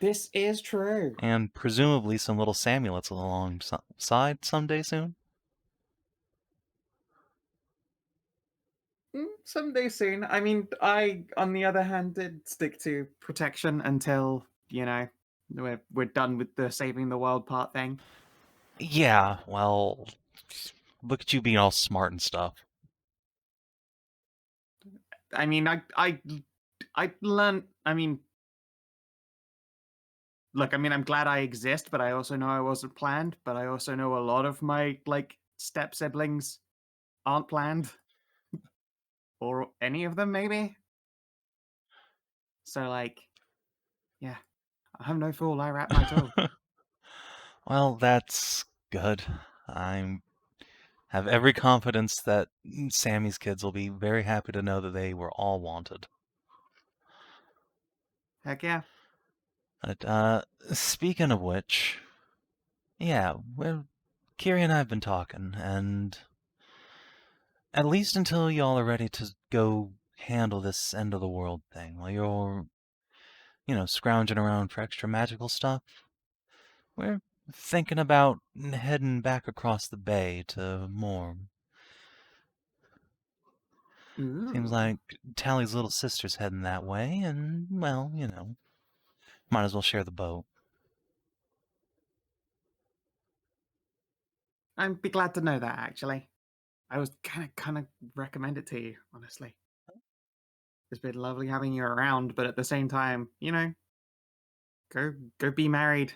This is true. And presumably some little Samulets alongside someday soon. Someday soon. I mean, I, on the other hand, did stick to protection until, you know, we're done with the saving the world part thing. Yeah, well, look at you being all smart and stuff. I mean, I learned, I mean, look, I mean, I'm glad I exist, but I also know I wasn't planned, but I also know a lot of my, like, step siblings aren't planned. Or any of them, maybe? So, like, yeah, I'm no fool, I wrap my toe. Well, that's good. I have every confidence that Sammy's kids will be very happy to know that they were all wanted. Heck yeah. But, speaking of which, yeah, well, Kiri and I have been talking, and at least until y'all are ready to go handle this end of the world thing, while you're, you know, scrounging around for extra magical stuff, we're thinking about heading back across the bay to Morm. Seems Ooh. like Tally's little sister's heading that way, and, well, you know, might as well share the boat. I'd be glad to know that, actually. I was kind of recommend it to you, honestly. It's been lovely having you around, but at the same time, you know, go be married.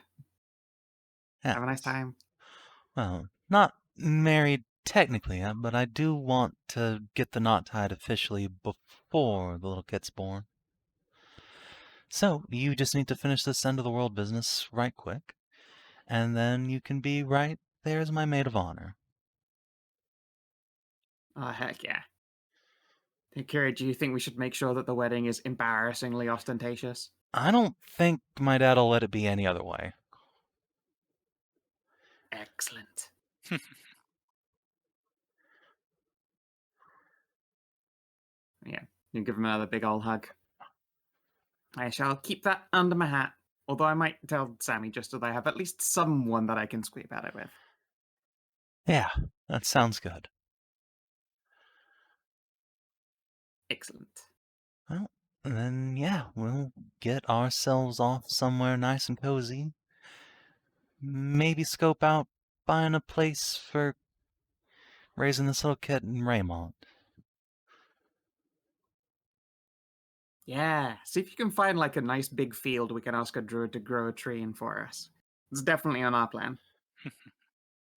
Yeah. Have a nice time. Well, not married technically yet, but I do want to get the knot tied officially before the little kid's born. So, you just need to finish this end of the world business right quick, and then you can be right there's my maid of honor. Oh, heck yeah. Hey, Kira, do you think we should make sure that the wedding is embarrassingly ostentatious? I don't think my dad'll let it be any other way. Excellent. Yeah, you give him another big old hug. I shall keep that under my hat, although I might tell Sammy just so that I have at least someone that I can squeak about it with. Yeah, that sounds good. Excellent. Well, then, yeah, we'll get ourselves off somewhere nice and cozy. Maybe scope out buying a place for raising this little kid in Raymond. Yeah, see if you can find like a nice big field we can ask a druid to grow a tree in for us. It's definitely on our plan.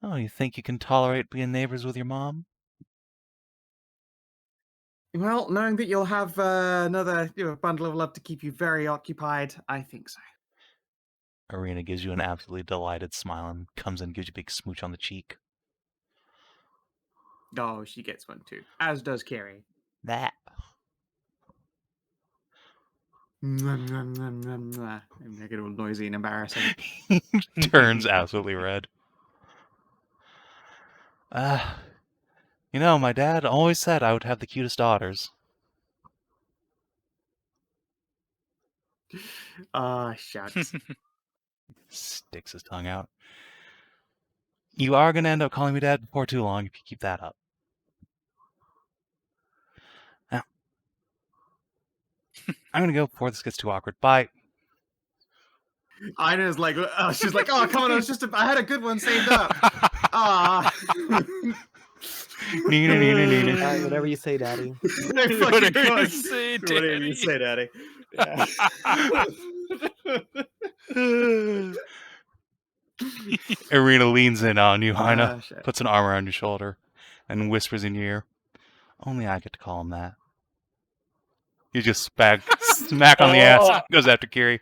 Oh, you think you can tolerate being neighbors with your mom? Well, knowing that you'll have another bundle of love to keep you very occupied, I think so. Arena gives you an absolutely delighted smile and comes in and gives you a big smooch on the cheek. Oh, she gets one too, as does Carrie. That. Mwah. And make it all noisy and embarrassing. Turns absolutely red. My dad always said I would have the cutest daughters. Ah, shucks. Sticks his tongue out. You are going to end up calling me dad before too long if you keep that up. Now, I'm going to go before this gets too awkward. Bye. Ina's like, she's like, oh, come on, I had a good one saved up. Ah. Whatever you say, Daddy. Whatever you say, Whatever you say, Daddy. Yeah. Arena leans in on you, Inah, shit. puts an arm around your shoulder, and whispers in your ear, "Only I get to call him that." You just smack on the ass, goes after Kiri.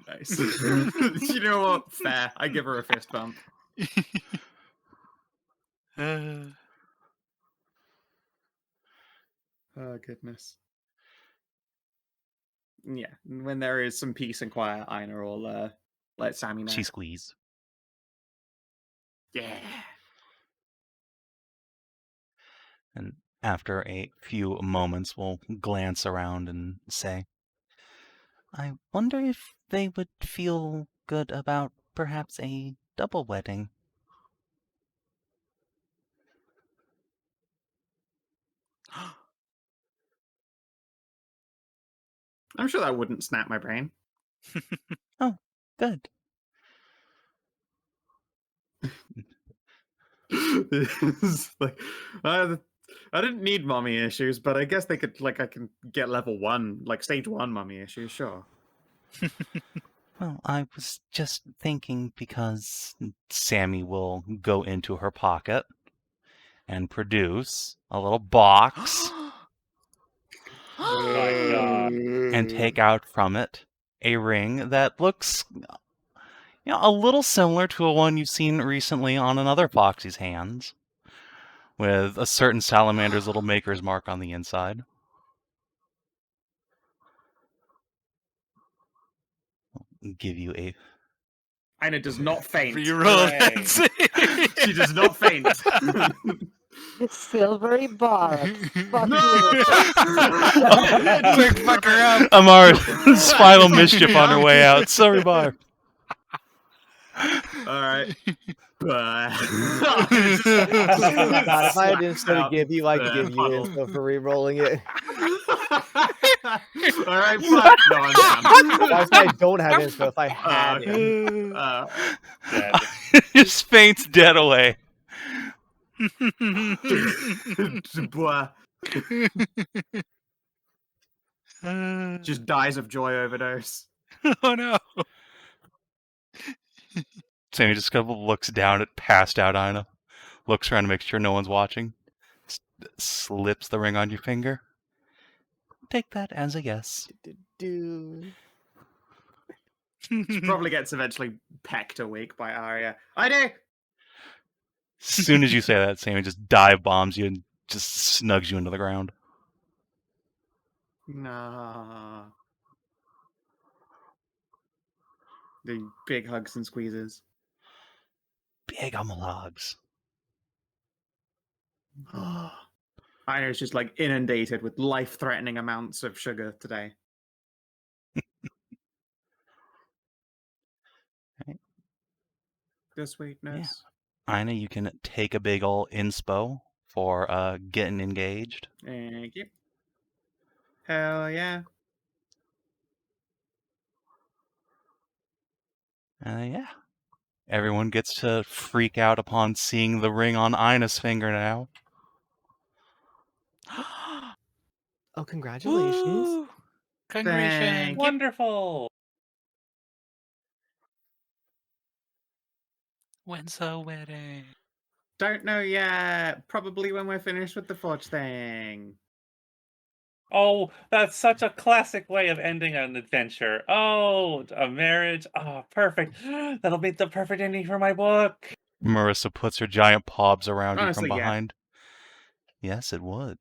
Nice. You know what? Fair. I give her a fist bump. Oh, goodness. Yeah, when there is some peace and quiet, Inah will let Sammy know. She squeezed. Yeah. And after a few moments, we'll glance around and say, I wonder if they would feel good about perhaps a double wedding. I'm sure that wouldn't snap my brain. Oh, good. It's like, I didn't need mommy issues, but I guess they could, I can get level 1, stage 1 mommy issues, sure. Well, I was just thinking because Sammy will go into her pocket and produce a little box Oh my god. and take out from it a ring that looks a little similar to a one you've seen recently on another Foxy's hands, with a certain salamander's little maker's mark on the inside. I'll give you a... Inah does not faint. Reroll Hooray. that save. She does not faint. Silvery bar. Fuck No! Quick, fuck her up. Amara's final mischief on her way out. Sorry, bar. Alright. God, if I had info to give you, I could give you info for re-rolling it. Alright, fine. No, I'm down. That's why I don't have info if I had it. Dead. Just faints dead away. Blah. Just dies of joy overdose. Oh no. Sammy just kind of looks down at passed out Inah, looks around to make sure no one's watching, slips the ring on your finger. Take that as a yes. Do. She probably gets eventually pecked awake by Arya. I do! As soon as you say that, Sammy just dive bombs you and just snugs you into the ground. Nah. The big hugs and squeezes. Big hugs. Ina's just like inundated with life-threatening amounts of sugar today. Right. The sweetness. Inah, you can take a big ol' inspo for getting engaged. Thank you. Hell yeah. Yeah. Everyone gets to freak out upon seeing the ring on Inah's finger now. Oh, congratulations. Woo! Congratulations. Thank you. Wonderful. When's the wedding? Don't know yet. Probably when we're finished with the forge thing. Oh, that's such a classic way of ending an adventure. Oh, a marriage. Oh, perfect. That'll be the perfect ending for my book. Marissa puts her giant paws around Honestly, you from yeah. behind. Yes, it would.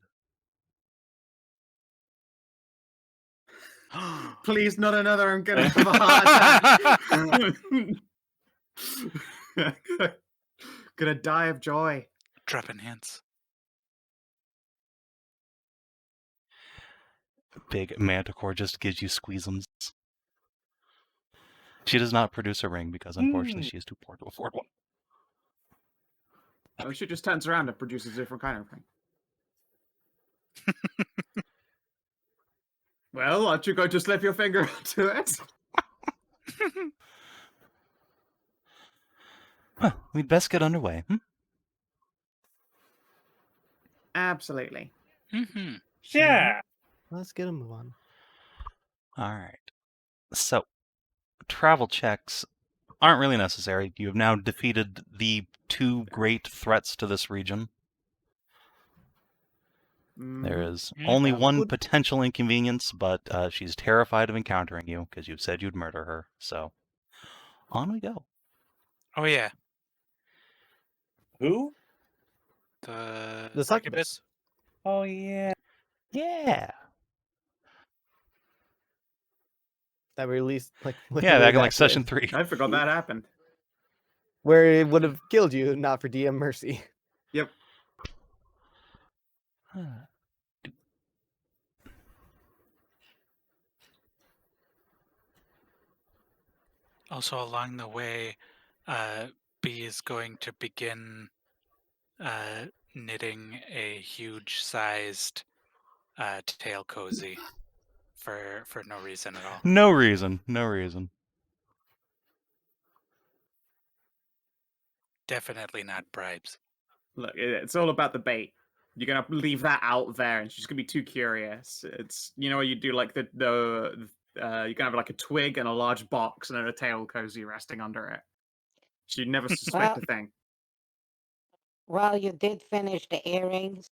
Please, not another. I'm gonna have a heart attack. Gonna die of joy. Dropping hints. Big Manticore just gives you squeezums. She does not produce a ring because unfortunately she is too poor to afford one. Oh, she just turns around and produces a different kind of ring. Well, aren't you going to slip your finger onto it? Well, we'd best get underway. Absolutely. Mm-hmm. Yeah. Let's get a move on. All right. So, travel checks aren't really necessary. You have now defeated the two great threats to this region. There is only one potential inconvenience, but she's terrified of encountering you because you've said you'd murder her. So, on we go. Oh yeah. Who? The succubus. Oh, yeah. Yeah. That we released like Yeah, way back in like with, session 3. I forgot that happened. where it would have killed you, not for DM mercy. Yep. Also, along the way, B is going to begin knitting a huge-sized tail cozy for no reason at all. No reason. No reason. Definitely not bribes. Look, it's all about the bait. You're gonna leave that out there, and she's gonna be too curious. It's you do like the you're gonna have like a twig and a large box and then a tail cozy resting under it. She'd never suspect a thing. Well, you did finish the earrings.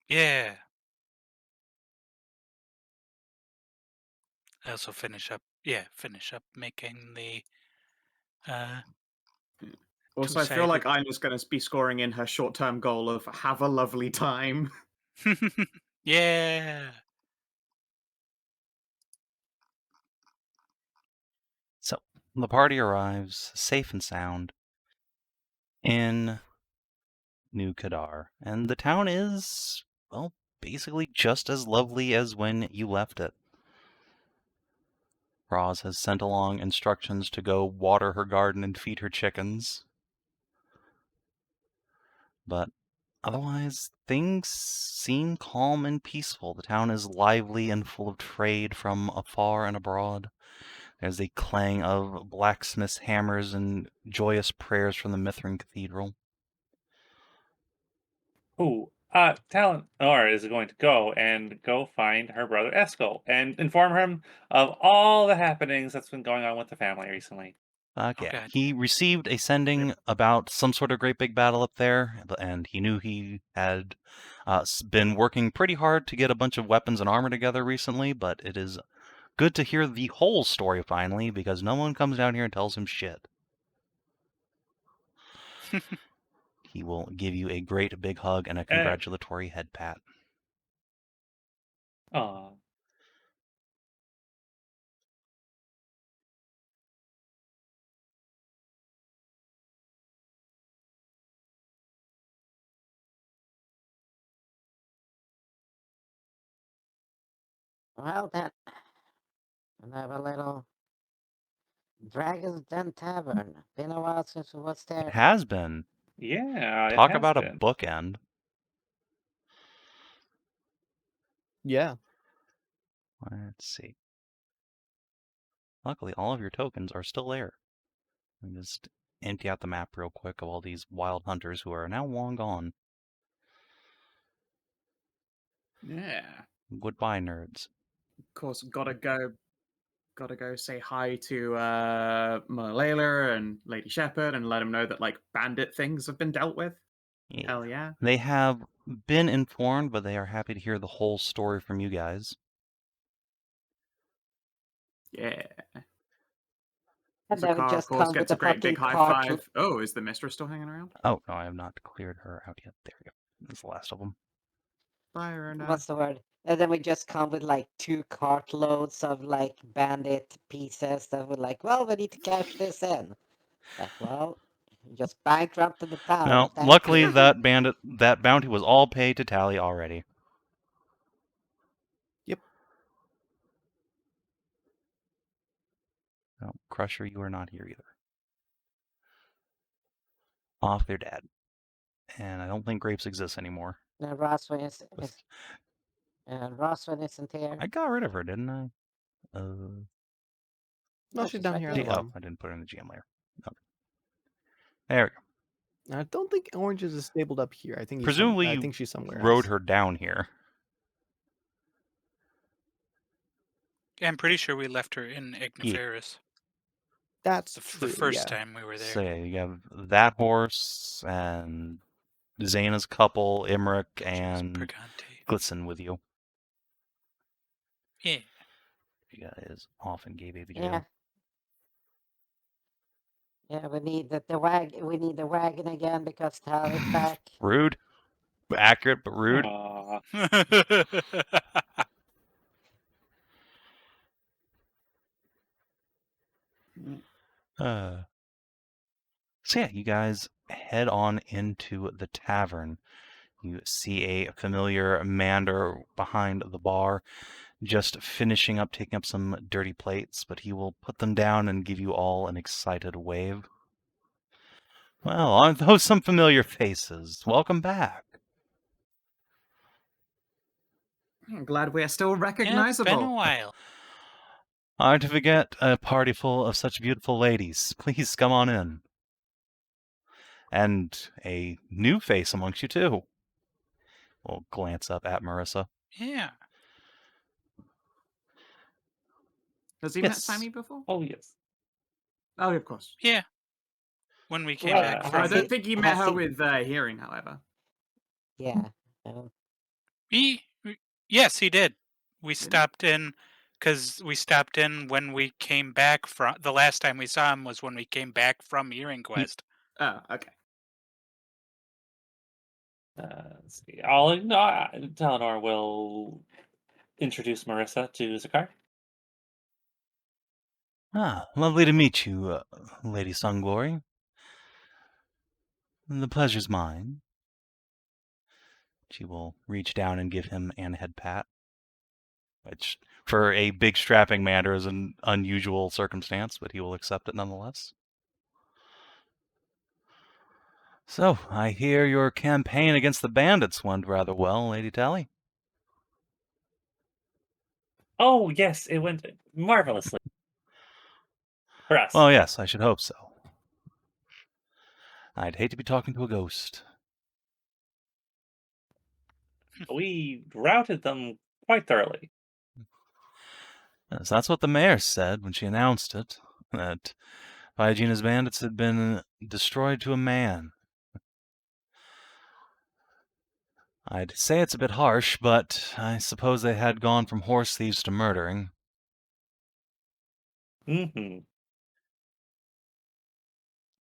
Yeah. I also finish up making the Also, I feel like Ina's going to be scoring in her short-term goal of have a lovely time. yeah. So, the party arrives, safe and sound, in New Kadar. And the town is, well, basically just as lovely as when you left it. Roz has sent along instructions to go water her garden and feed her chickens. But otherwise, things seem calm and peaceful. The town is lively and full of trade from afar and abroad. There's a clang of blacksmiths' hammers and joyous prayers from the Mithrin Cathedral. Taeleer is going to go find her brother Eskel and inform him of all the happenings that's been going on with the family recently. Yeah. He received a sending about some sort of great big battle up there, and he knew he had been working pretty hard to get a bunch of weapons and armor together recently, but it is good to hear the whole story finally, because no one comes down here and tells him shit. He will give you a great big hug and a congratulatory head pat. Aw. Well, then, we'll have a little Dragon's Den Tavern. Been a while since we was there. It has been. Yeah, it Talk has about been. a bookend. Yeah. Let's see. Luckily, all of your tokens are still there. Let me just empty out the map real quick of all these wild hunters who are now long gone. Yeah. Goodbye, nerds. Of course, gotta go say hi to Malala and Lady Shepherd and let them know that like bandit things have been dealt with. Yeah. Hell yeah. They have been informed, but they are happy to hear the whole story from you guys. Yeah. And then we Zakar, of just course, come with gets a a great big fucking high cart. five. Oh, is the mistress still hanging around? Oh, no, I have not cleared her out yet. There we go. That's the last of them. Bye, Rona. What's the word? And then we just come with like 2 cartloads of like bandit pieces that we're like, well, we need to cash this in. Like, well, you just bankrupted the town. Now, Thank luckily, you. that bounty was all paid to Taeleer already. Yep. No, Crusher, you are not here either. Off their dad. And I don't think Grapes exists anymore. And Roswin isn't here. I got rid of her, didn't I? No, she's down here at the Oh, bottom. I didn't put her in the GM layer. Okay. There we go. I don't think Oranges is stabled up here. I think Presumably, I think she's somewhere rode else. her down here. I'm pretty sure we left her in Igniferous. That's The true. first yeah. time we were there. So yeah, you have that horse and Zana's couple, Imric, and Purgante. Kitsune with you. Yeah. You guys off in gay baby jail. Yeah. Yeah, we need the wagon. We need the wagon again because Taeleer's back. Rude. Accurate, but rude. Aw. So yeah, you guys head on into the tavern. You see a familiar Mander behind the bar, just finishing up taking up some dirty plates, but he will put them down and give you all an excited wave. Well, aren't those some familiar faces? Welcome back. I'm glad we are still Yeah, it's recognizable. been a while. Hard to forget a party full of such beautiful ladies. Please come on in. And a new face amongst you, too. We'll glance up at Marissa. Yeah. Has he Yes. met Sammy before? Oh, yes. Oh, of course. Yeah. When we came Well, back has from I don't he- think he has met her he- with hearing, however. Yeah. Yes, he did. We Did he? stopped in because we stopped in when we came back from the last time we saw him was when we came back from Hearing Quest. Oh, okay. Let's see. Talenor will introduce Marissa to Zakar. Ah, lovely to meet you, Lady Sunglory. The pleasure's mine. She will reach down and give him an head pat, which, for a big strapping Mander, is an unusual circumstance, but he will accept it nonetheless. So, I hear your campaign against the bandits went rather well, Lady Taeleer. Oh, yes, it went marvelously. For us. Well, yes, I should hope so. I'd hate to be talking to a ghost. We routed them quite thoroughly. Yes, that's what the mayor said when she announced it, that Hygiena's bandits had been destroyed to a man. I'd say it's a bit harsh, but I suppose they had gone from horse thieves to murdering. Mm-hmm.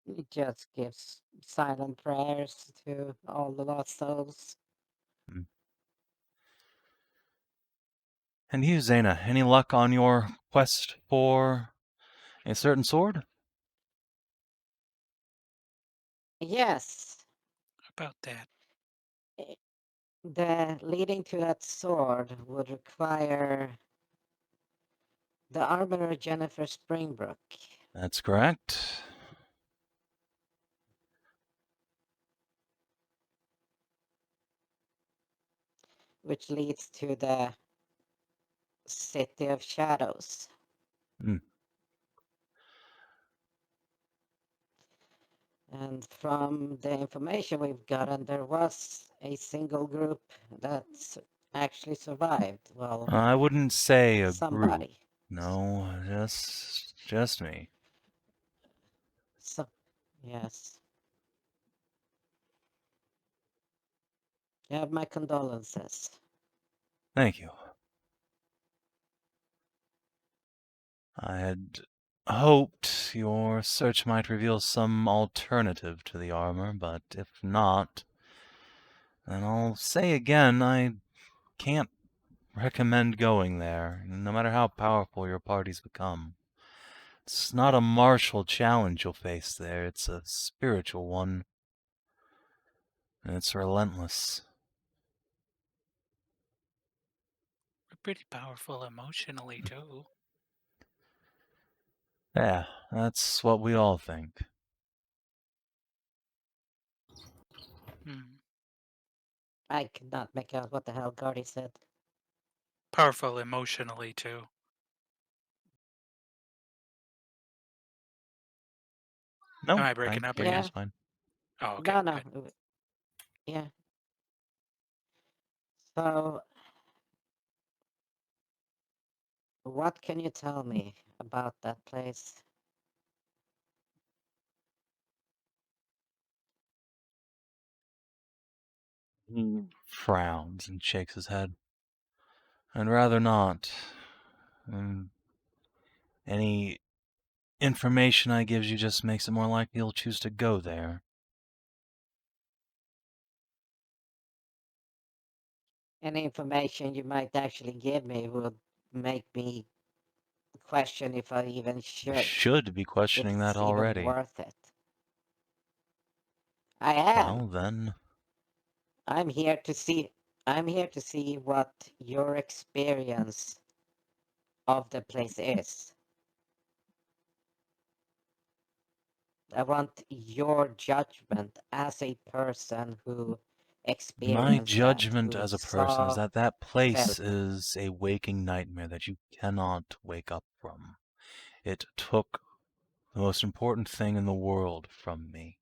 He just gives silent prayers to all the lost souls. And you, Zana, any luck on your quest for a certain sword? Yes, About that. the leading to that sword would require the armorer Jennifer Springbrook, That's correct. which leads to the City of Shadows. Hmm. And from the information we've gotten, there was a single group that actually survived. Well, I wouldn't say a group. somebody. No, just me. So, yes. You have my condolences. Thank you. I had hoped your search might reveal some alternative to the armor, but if not, then I'll say again, I can't recommend going there, no matter how powerful your parties become. It's not a martial challenge you'll face there, it's a spiritual one. And it's relentless. We're pretty powerful emotionally, too. Yeah, that's what we all think. Hmm. I could not make out what the hell Gardy said. Powerful emotionally, too. No, Am I breaking up hear you Yeah. again? just fine. Oh, okay. No. Good. Yeah. So, what can you tell me about that place? He frowns and shakes his head. I'd rather not. Any information I gives you just makes it more likely you'll choose to go there. Any information you might actually give me would make me question if I even You should. should be If questioning that it's even already. worth it. I am. Well, then, I'm here to see what your experience of the place is. I want your judgment as a person who experienced my that, judgment who as a person is saw, that place felt. is a waking nightmare that you cannot wake up from. It took the most important thing in the world from me.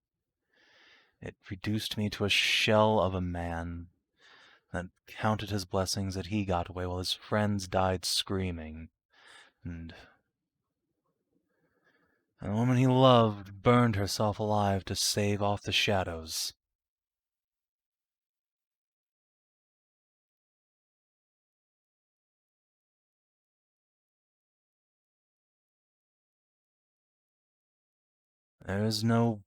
It reduced me to a shell of a man that counted his blessings that he got away while his friends died screaming. And the woman he loved burned herself alive to save off the shadows. There is no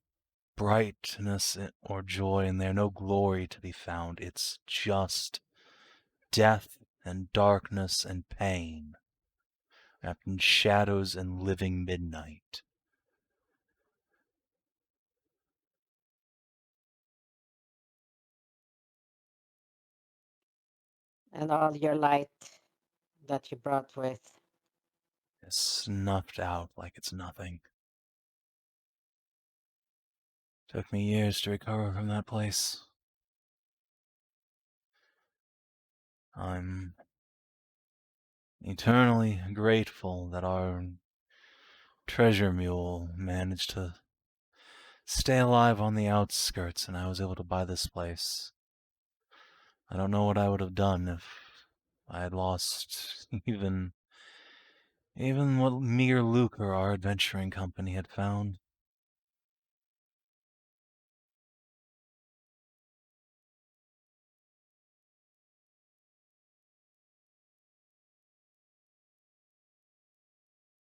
brightness or joy in there, no glory to be found. It's just death and darkness and pain, wrapped in shadows and living midnight. And all your light that you brought with. Is snuffed out like it's nothing. Took me years to recover from that place. I'm eternally grateful that our treasure mule managed to stay alive on the outskirts and I was able to buy this place. I don't know what I would have done if I had lost even what meager lucre our adventuring company had found.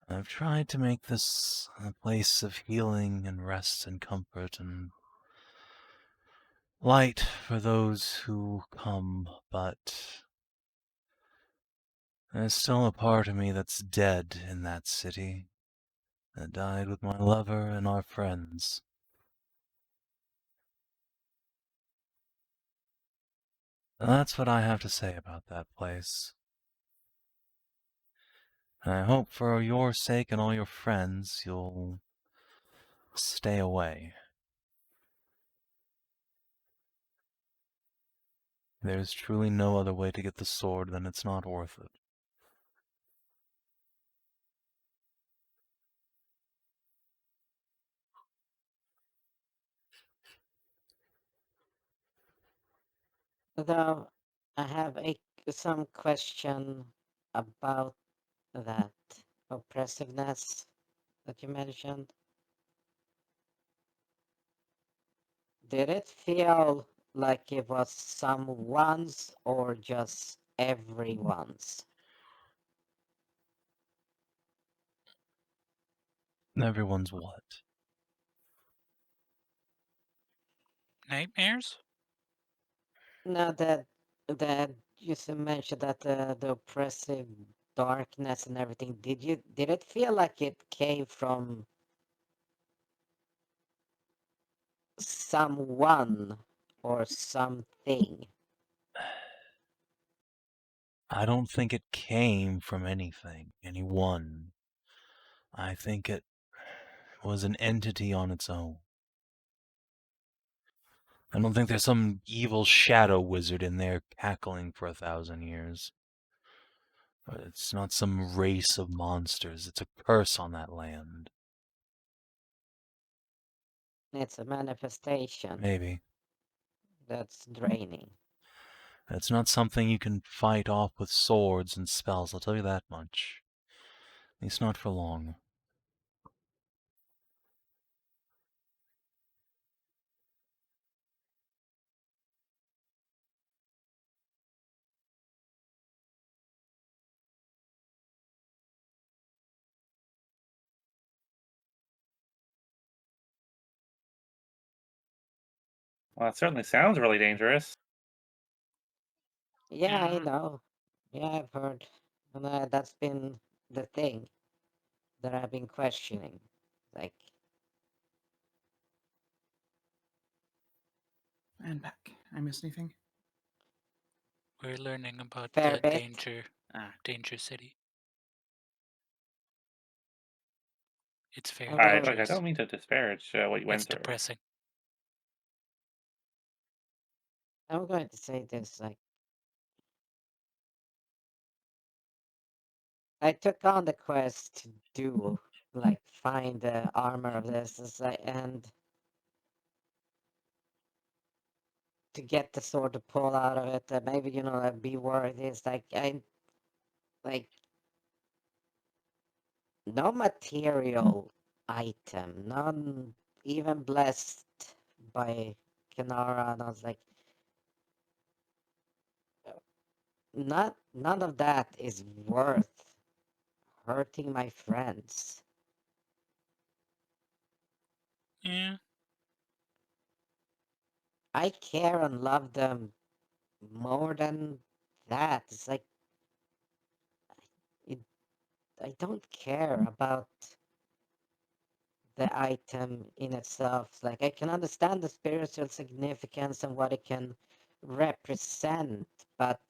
I've tried to make this a place of healing and rest and comfort and light for those who come, but there's still a part of me that's dead in that city, that died with my lover and our friends. That's what I have to say about that place. And I hope for your sake and all your friends, you'll stay away. There's truly no other way to get the sword than it's not worth it. Though I have some question about that oppressiveness that you mentioned. Did it feel like it was someone's or just everyone's? Everyone's what? Nightmares? No, that you mentioned that the oppressive darkness and everything. Did it feel like it came from someone or something? I don't think it came from anything, anyone. I think it was an entity on its own. I don't think there's some evil shadow wizard in there cackling for 1,000 years. But it's not some race of monsters. It's a curse on that land. It's a manifestation Maybe. that's draining. It's not something you can fight off with swords and spells, I'll tell you that much. At least not for long. Well, it certainly sounds really dangerous. Yeah, I Yeah. know. Yeah, I've heard. And that's been the thing that I've been questioning. Like, And back. I miss anything? We're learning about fair the bit. danger city. It's very I'm gonna, Look, I dangerous. don't mean to disparage what you went It's through. depressing. I'm going to say this, like, I took on the quest to do, like, find the armor of this, and to get the sword to pull out of it, maybe, be worth it. It's like, no material item, none even blessed by Kinara, and I was like, none of that is worth hurting my friends. Yeah. I care and love them more than that. It's like I don't care about the item in itself. Like I can understand the spiritual significance and what it can represent, but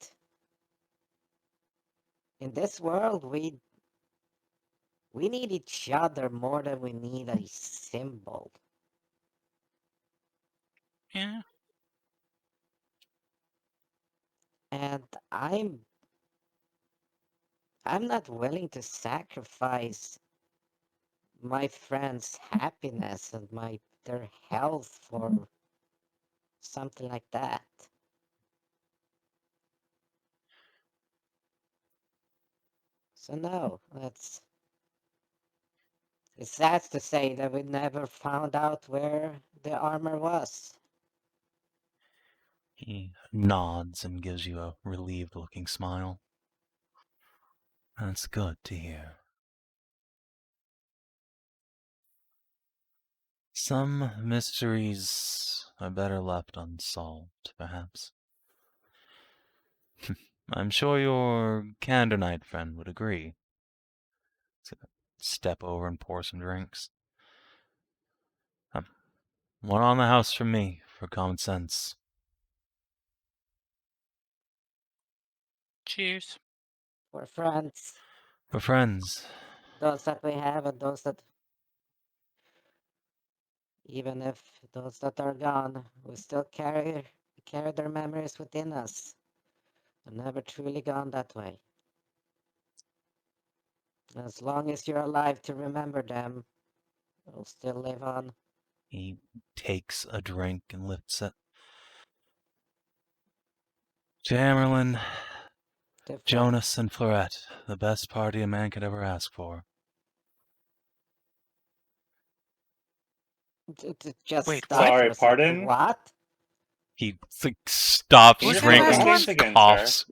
in this world we need each other more than we need a symbol. Yeah. And I'm not willing to sacrifice my friends' happiness and their health for something like that. So no, it's sad to say that we never found out where the armor was. He nods and gives you a relieved-looking smile. That's good to hear. Some mysteries are better left unsolved, perhaps. I'm sure your Candor friend would agree. Step over and pour some drinks. One on the house from me for common sense. Cheers. We're friends. For friends. Those that we have and those that, even if those that are gone, we still carry their memories within us. They're never truly gone that way. As long as you're alive to remember them, they'll still live on. He takes a drink and lifts it. Jamerlin, Different. Jonas, and Florette, the best party a man could ever ask for. Just Wait, stop what? for Sorry, a second. pardon? What? He stops Can you Who's play those drinking games and again, coughs.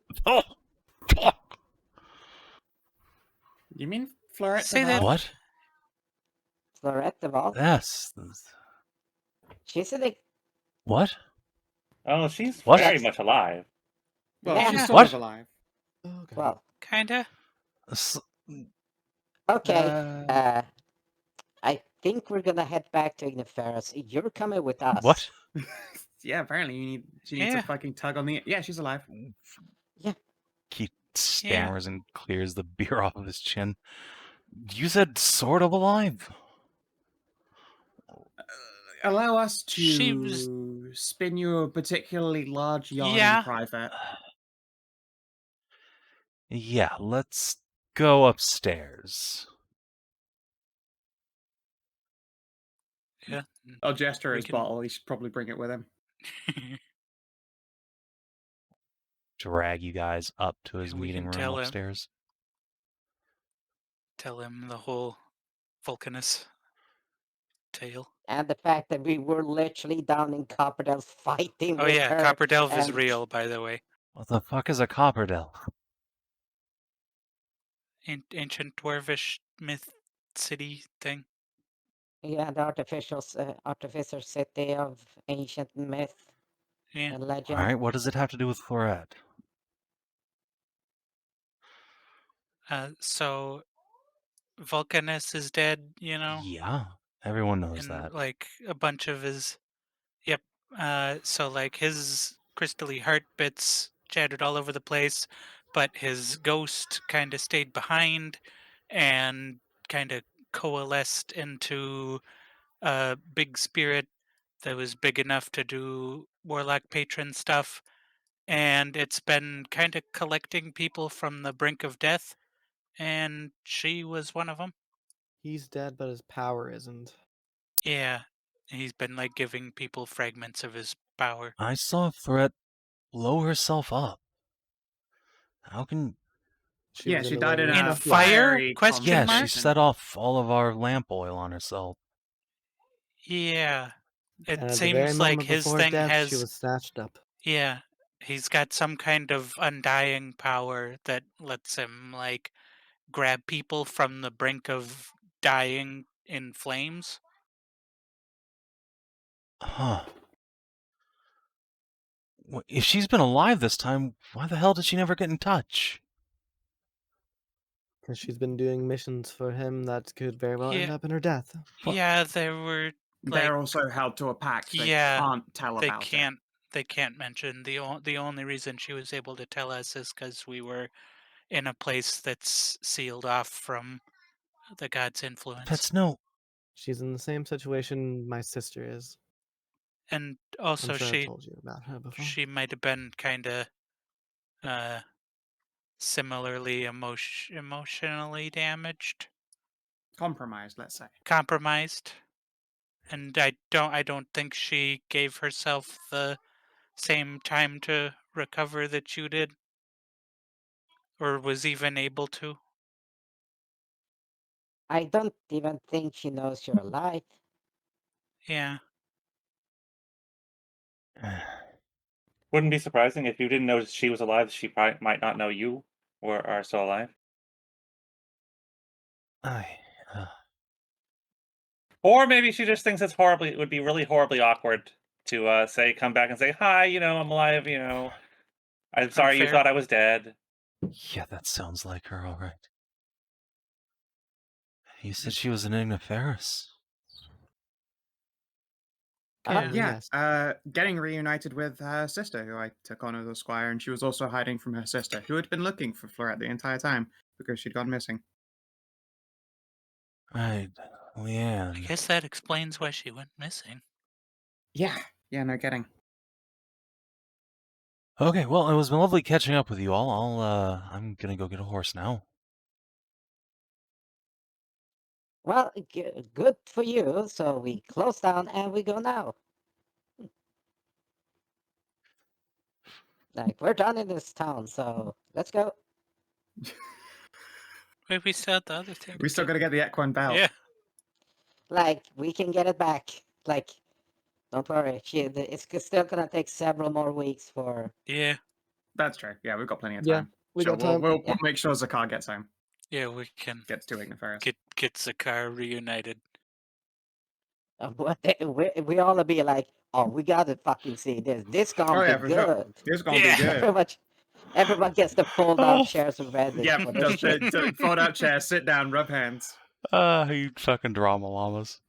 You mean Florette Say the that- Val? What? Florette the Vault? Yes. She's in the... What? Oh, she's What? very much alive. Well, Yeah. she's sort What? of alive. Okay. Well, Kinda. okay. I think we're gonna head back to Igniferous. You're coming with us. What? Yeah, apparently she needs Yeah. a fucking tug on the. Yeah, she's alive. He stammers and clears the beer off of his chin. You said sort of alive. Allow us to She was- spin you a particularly large yarn Yeah. in private. Yeah, let's go upstairs. Yeah. I'll gesture We his can- bottle. He should probably bring it with him. Drag you guys up to his Yeah, we meeting can room tell him. upstairs. Tell him the whole Vulcanus tale. And the fact that we were literally down in Copperdelve fighting Oh with yeah, her. Copperdelve is and- real, by the way. What the fuck is a Copperdelve? Ancient dwarvish myth city thing. Yeah, the artificer city of ancient myth Yeah. and legend. Alright, what does it have to do with Florette? So Vulcanus is dead, you know? Yeah, everyone knows And that. like a bunch of his so like his crystally heart bits shattered all over the place, but his ghost kind of stayed behind and kind of coalesced into a big spirit that was big enough to do warlock patron stuff, and it's been kind of collecting people from the brink of death, and she was one of them. He's dead, but his power isn't. Yeah, he's been like giving people fragments of his power. I saw Florette blow herself up. How can... Yeah, was she the died in way In a fire? fiery Question Yeah, mark? she set off all of our lamp oil on herself. Yeah, it And at the very seems like moment his before thing death, has. she was snatched up. Yeah, he's got some kind of undying power that lets him like grab people from the brink of dying in flames. Huh. If she's been alive this time, why the hell did she never get in touch? Because she's been doing missions for him that could very well end Yeah. up in her death. What? Yeah, there were They're like also held to a pact. They Yeah, can't tell they about it. can't mention the only reason she was able to tell us is because we were in a place that's sealed off from the god's influence. That's no... She's in the same situation my sister is. And I'm also sure I've told you about her before. she might have been kind of similarly emotionally damaged, Compromised, let's say. compromised, and I don't think she gave herself the same time to recover that you did, or was even able to. I don't even think she knows you're alive. Yeah, Wouldn't be surprising if you didn't know she was alive. She probably might not know you or are still alive. Or maybe she just thinks it would be really horribly awkward to come back and say, hi, I'm alive, I'm sorry you Unfair. thought I was dead. Yeah, that sounds like her, all right. You said she was an Inah Ferris. Yeah. Yes. Getting reunited with her sister, who I took on as a squire, and she was also hiding from her sister, who had been looking for Florette the entire time because she'd gone missing. Right, I Leanne. guess that explains why she went missing. Yeah, no kidding. Okay, well, it was lovely catching up with you all. I'm gonna go get a horse now. Well, good for you. So we close down and we go now. Like, we're done in this town, so let's go. Wait, we still had the other thing. We still got to get the Equine belt. Yeah. Like, we can get it back. Like, don't worry. It's still gonna take several more weeks for. Yeah. That's true. Yeah, we've got plenty of Yeah, time. we got We'll, time. we'll Yeah. make sure Zakar gets home. Yeah, we can Gets to Inah Ferris. get Zakar reunited. We all be like, oh, we gotta fucking see this. This gonna be for sure. good. This is gonna Yeah. be good. Everyone gets the fold out chairs of Reddit Yep, for this shit. just fold out chair, sit down, rub hands. You fucking drama llamas.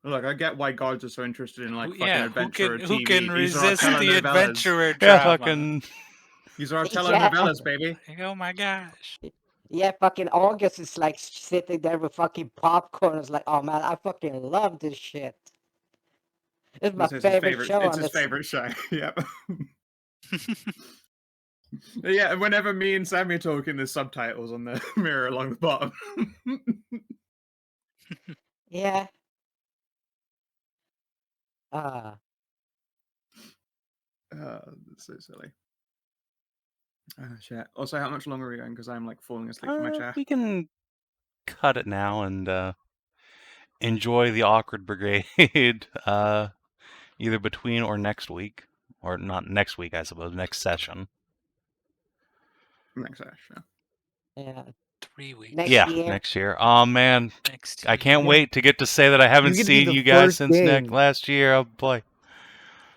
Look, I get why gods are so interested in like fucking Yeah, adventure who TV. can These are our resist the telenovelas. adventurer Yeah, drama? fucking. These are our Yeah. telenovelas, baby. Like, oh my gosh. Yeah, fucking August is like sitting there with fucking popcorn. It's like, oh man, I fucking love this shit. It's my This is his favorite show. It's on his this. favorite show. Yep. Yeah, whenever me and Sammy are talking, there's subtitles on the mirror along the bottom. Yeah. That's so silly. Oh, shit. Also, how much longer are we going? Because I'm like falling asleep in my chair. We can cut it now and enjoy the awkward brigade. Either between or next week, or not next week, I suppose. Next session. Next session. Yeah. 3 weeks. Next Yeah, year. next year. Oh man, Next I can't Yeah. wait to get to say that I haven't get to be seen the you guys first since game. last year. Oh boy.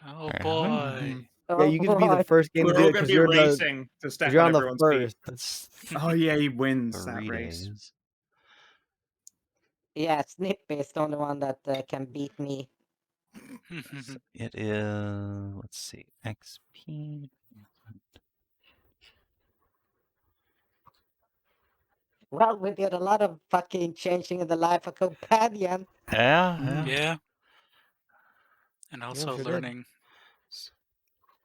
Oh Alright, boy. Yeah, you get to be the first game to We're do all it going to because be you're racing to step you're on on the everyone's first. That's feet. Oh, yeah, he wins 3 that race. days. Yeah, Snippy is the only one that can beat me. So it is. Let's see. XP. Well, we did a lot of fucking changing in the life of companion. Yeah. Yeah. And also sure did. learning.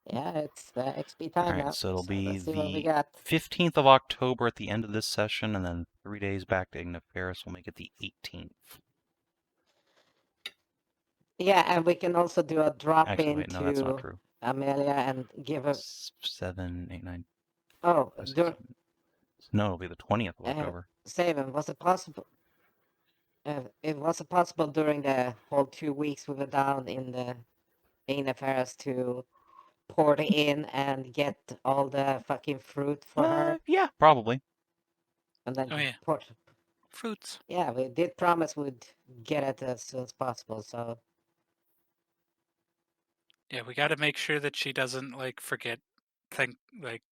Yeah, it's XP time Alright, now. so it'll be let's see what we the got. 15th of October at the end of this session, and then 3 days back to Inah Ferris. We'll make it the 18th. Yeah, and we can also do a drop Actually, in wait, no, that's not to true. Amelia and give her. 7, 8, 9. Oh, No, it'll be the 20th of October. Savin, was it possible? It was it possible during the whole 2 weeks we were down in the Inah Ferris to port in and get all the fucking fruit for her, Yeah, probably. and then Oh, yeah. port. Fruits. Yeah, we did promise we'd get it as soon as possible. So Yeah, we got to make sure that she doesn't like forget.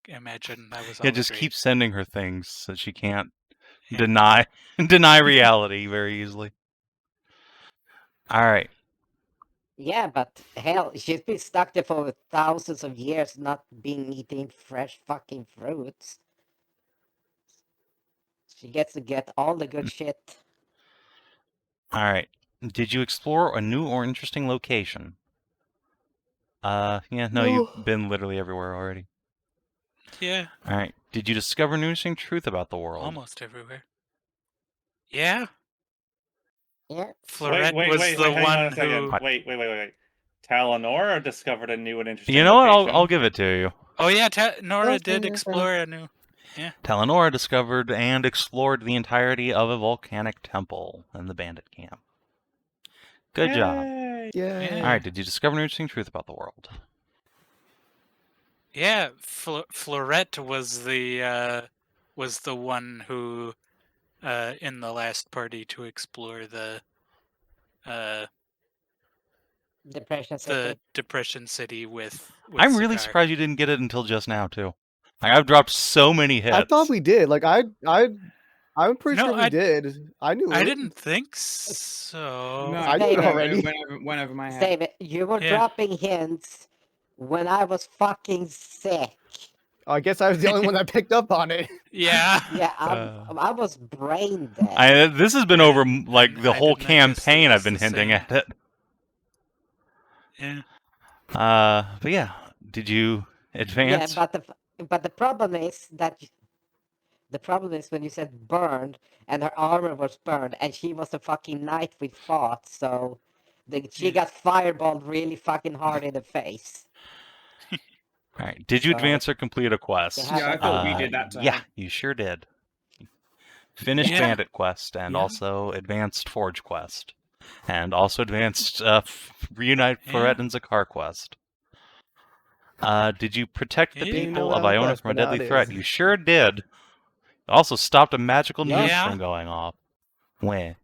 Imagine that was all Yeah, a just dream. keep sending her things so she can't deny reality very easily. All right. yeah, but hell, she's been stuck there for thousands of years, not being eating fresh fucking fruits. She gets to get all the good shit. All right. Did you explore a new or interesting location? Yeah, no, No. you've been literally everywhere already. Yeah, All right. Did you discover an interesting truth about the world? almost everywhere. Yeah. Yeah. Florette was the hang on one a second. who. Wait. Talenor discovered a new and interesting You know what? location. I'll give it to you. Oh yeah, Nora Yes, did yes, explore a new. Talenor discovered and explored the entirety of a volcanic temple in the bandit camp. Good job. Yay. Yeah. All right. Did you discover an interesting truth about the world? Yeah, Florette was the one who in the last party to explore the Depression City. Depression City with I'm really Cigar. surprised you didn't get it until just now too. Like, I've dropped so many hits. I thought we did. Like I'm pretty No, sure we did. I knew I it. didn't think so. No, I knew it David. already. Went over my head. Save it. You were Yeah. dropping hints when I was fucking sick. I guess I was the only one that picked up on it. Yeah. Yeah, I was brain dead. This has been over like And the I whole didn't notice it campaign. was I've been the hinting same. at it. Yeah. But yeah, did you advance? Yeah, but the problem is that the problem is when you said burned and her armor was burned and she was the fucking knight we fought, so she got fireballed really fucking hard in the face. All right. Did you So, advance or complete a quest? you have Yeah, I that thought we on did you. that to Yeah, her. you sure did. Finished Yeah. Bandit quest and Yeah. also advanced Forge quest, and also advanced Reunite Yeah. Floret and Zakar quest. Did you protect the Yeah. Didn't know people that of was Iona quest, from a but now deadly it threat? is. You sure did. Also stopped a magical noose Yeah. from going off. Where?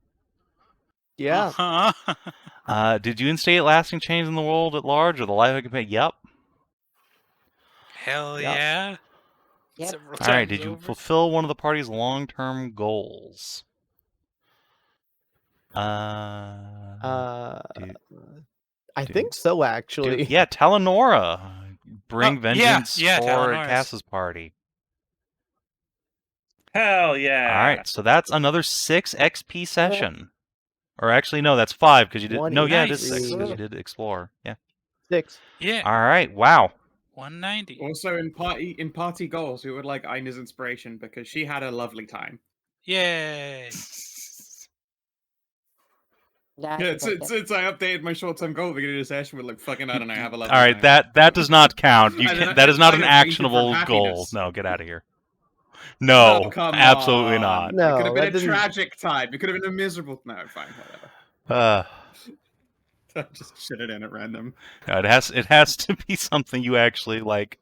Yeah. Uh-huh. Did you instigate lasting change in the world at large or the life of campaign? Yep. Hell Yep. yeah. Yep. Several All right. times Did you over. fulfill one of the party's long-term goals? I Dude. think so, actually. Yeah, Talenora. Bring Oh, vengeance yeah, for Talenora's. Cass's party. Hell yeah! All right, so that's another 6 XP session. Or actually, no, that's 5 because you did. One No, yeah, it Nice. is 6 because you Ooh. did explore. Yeah. 6. Yeah. All right. Wow. 190. Also, in party goals, we would like Ina's inspiration because she had a lovely time. Yay. Yeah, Yeah, I can take it. since I updated my short-term goal at the beginning of the session with like fucking I don't know, have a All lovely right, time. that does not count. You And then that is not I an have fainted actionable from goal. happiness. No, get out of here. No, Oh, come absolutely on. not. No, it could have been that a didn't- tragic time. It could have been a miserable. No, fine, whatever. I just shit it in at random. No, it has to be something you actually like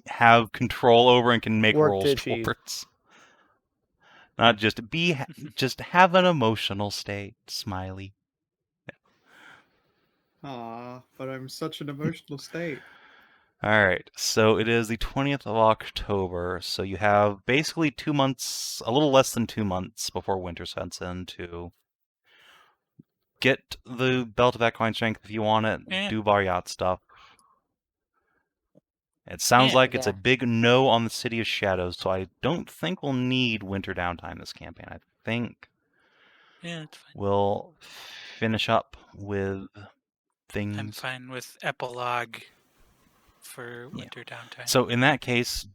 have control over and can make Work to rolls achieve. towards. Not just just have an emotional state, smiley. Aw, but I'm such an emotional state. All right, so it is the 20th of October, so you have basically 2 months, a little less than 2 months before winter sets in to get the Belt of Equine Strength if you want it, Yeah. do Baryat stuff. It sounds Yeah. like it's a Yeah. big no on the City of Shadows, so I don't think we'll need winter downtime this campaign. I think Yeah, it's fine. we'll finish up with I'm things. fine with epilogue for winter downtime. So in that case,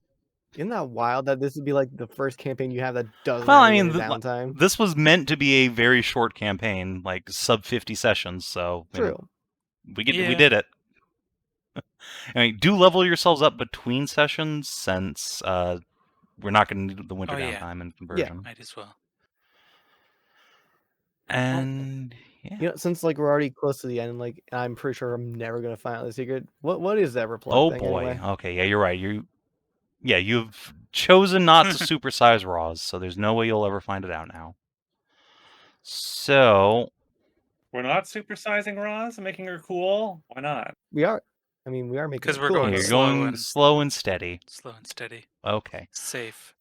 Isn't that wild that this would be like the first campaign you have that doesn't well, have I any mean, downtime? this was meant to be a very short campaign, like sub 50 sessions. So you know, True. we Yeah. did it. I mean, do level yourselves up between sessions since we're not going to need the winter Oh, yeah. downtime and conversion. Might as well. And yeah. You know, since like we're already close to the end, like I'm pretty sure I'm never gonna find out the secret. What is that reply Oh thing boy. anyway? Okay, yeah, you're right. You've chosen not to supersize Roz, so there's no way you'll ever find it out now. So We're not supersizing Roz and making her cool. Why not? We are. I mean, we are making. 'Cause it we're cool, going you're but- slow going and- slow and steady. Slow and steady. Okay. Safe.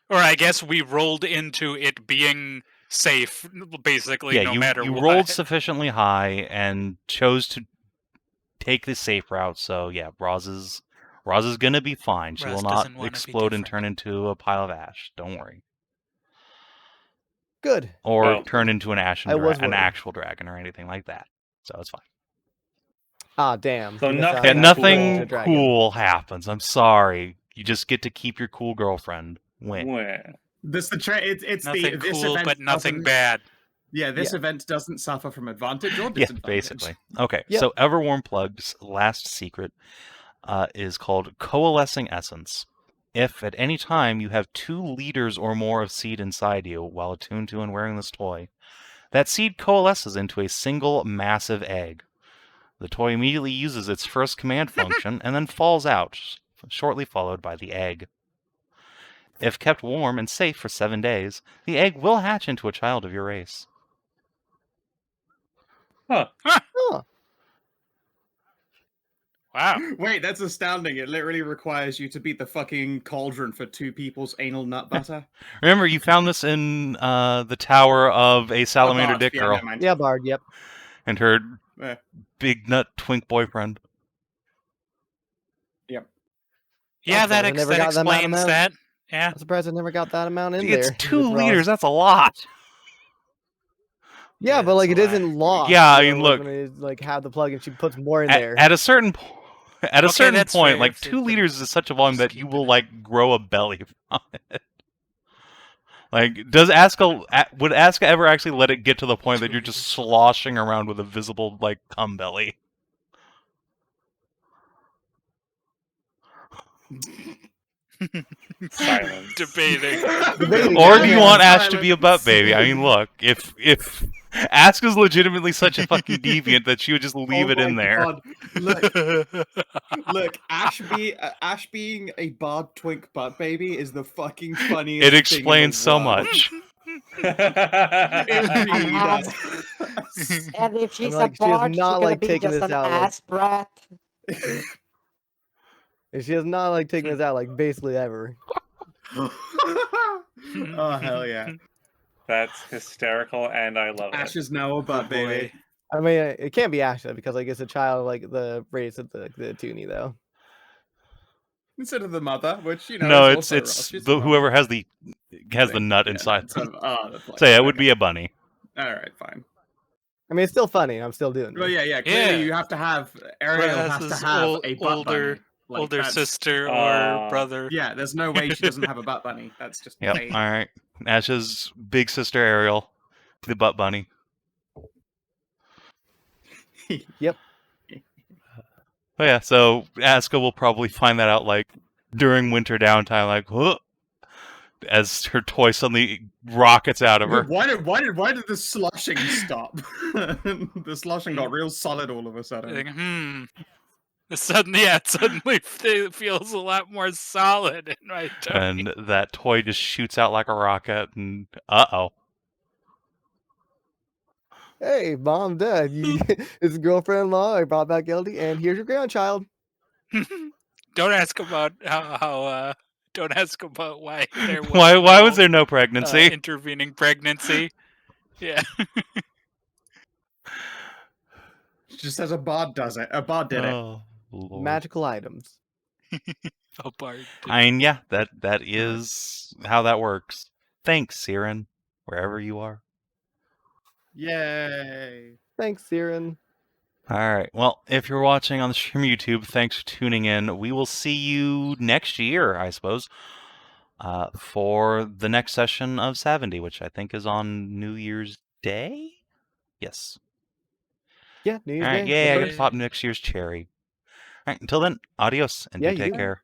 Or I guess we rolled into it being safe, basically, Yeah, no you matter you what. rolled sufficiently high and chose to take the safe route. So yeah, Roz is gonna be fine. She Roz will not doesn't wanna be explode and different. turn into a pile of ash. Don't worry. Good. Or Oh. turn into an ashen I was an worried. actual dragon or anything like that. So it's fine. Ah, damn. So You missed out nothing on Yeah, that cool. nothing to dragon. cool happens. I'm sorry. You just get to keep your cool girlfriend. Win. Where? This the it's Nothing the this cool, event but nothing doesn't- bad. Yeah, this Yeah. event doesn't suffer from advantage or Yeah, disadvantage. basically. Okay, Yep. so Everwarm Plug's last secret is called Coalescing Essence. If at any time you have 2 liters or more of seed inside you while attuned to and wearing this toy, that seed coalesces into a single massive egg. The toy immediately uses its first command function and then falls out, shortly followed by the egg. If kept warm and safe for 7 days, the egg will hatch into a child of your race. Huh. Oh, Wow. Wait, that's astounding. It literally requires you to beat the fucking cauldron for 2 people's anal nut butter. Remember, you found this in the tower of a salamander Bard, dick yeah, girl never mind. yeah, Bard. Yep. and her Eh, big nut twink boyfriend. yep. Yeah, that, surprised I never got that explains amount. that. Yeah. I'm surprised I never got that amount in It's there. 2 with Ross. liters. That's a lot. Yeah, but like that's it a lot. isn't lost. Yeah, I you know, mean, like, look. when it, like have the plug and she puts more in there. At a certain point. At a Okay, certain that's point, fair like if 2 it's liters is such a volume just that you keep will it in. like grow a belly from it. Like, would Aska ever actually let it get to the point that 2 you're just liters. sloshing around with a visible like cum belly? Silence. Debating. Debating. Or Yeah, do you yeah, want Ash to be a butt silence. baby? I mean, look, if Aska's legitimately such a fucking deviant that she would just leave Oh it in my there. God. Look, Ash being a Bard twink butt baby is the fucking funniest It thing in explains the so world. much. It really Ass. does. And if she's like, a she is bard, she's not, gonna like, be taking just this an out, like- ass brat. And she is not like taking this out like basically ever. Oh hell yeah. That's hysterical, and I love Ash it. is now a butt baby. I mean, it can't be Asha because like it's a child like the race of the toonie though. Instead of the mother, which you know No, is it's also Ross. She's the mom. whoever has the nut Yeah, inside it's them. the So yeah, it place. would Okay. be a bunny. All right, fine. I mean, it's still funny. I'm still doing Well, this. yeah. Clearly, Yeah. you have to have Ariel has to Whereas have a butt older bunny. Like, older that's- sister or brother. Yeah, there's no way she doesn't have a butt bunny. That's just Yep. fate. All right. Ash's big sister Ariel, the butt bunny. Yep. Oh yeah. So Aska will probably find that out like during winter downtime, like, huh, as her toy suddenly rockets out of her. Why did the sloshing stop? The sloshing got real solid all of a You sudden. think, Suddenly it feels a lot more solid in my tummy. And that toy just shoots out like a rocket, and uh-oh. Hey, mom, dad, it's girlfriend-in-law. I brought back Eldy, and here's your grandchild. Don't ask about how don't ask about why there was Why was no, there no pregnancy? intervening pregnancy. Yeah. Just as a bard does it. A bard did it. Oh, Lord. Magical items. A bard. I mean, yeah, that is how that works. Thanks, Siren, wherever you are. Yay. Thanks, Siren. All right. Well, if you're watching on the stream YouTube, thanks for tuning in. We will see you next year, I suppose, for the next session of Sav&D, which I think is on New Year's Day. Yes. Yeah, New Year's All right. Day. Yeah, I the got to first. pop next year's cherry. All right. Until then, adios, and Yeah, do take you. care.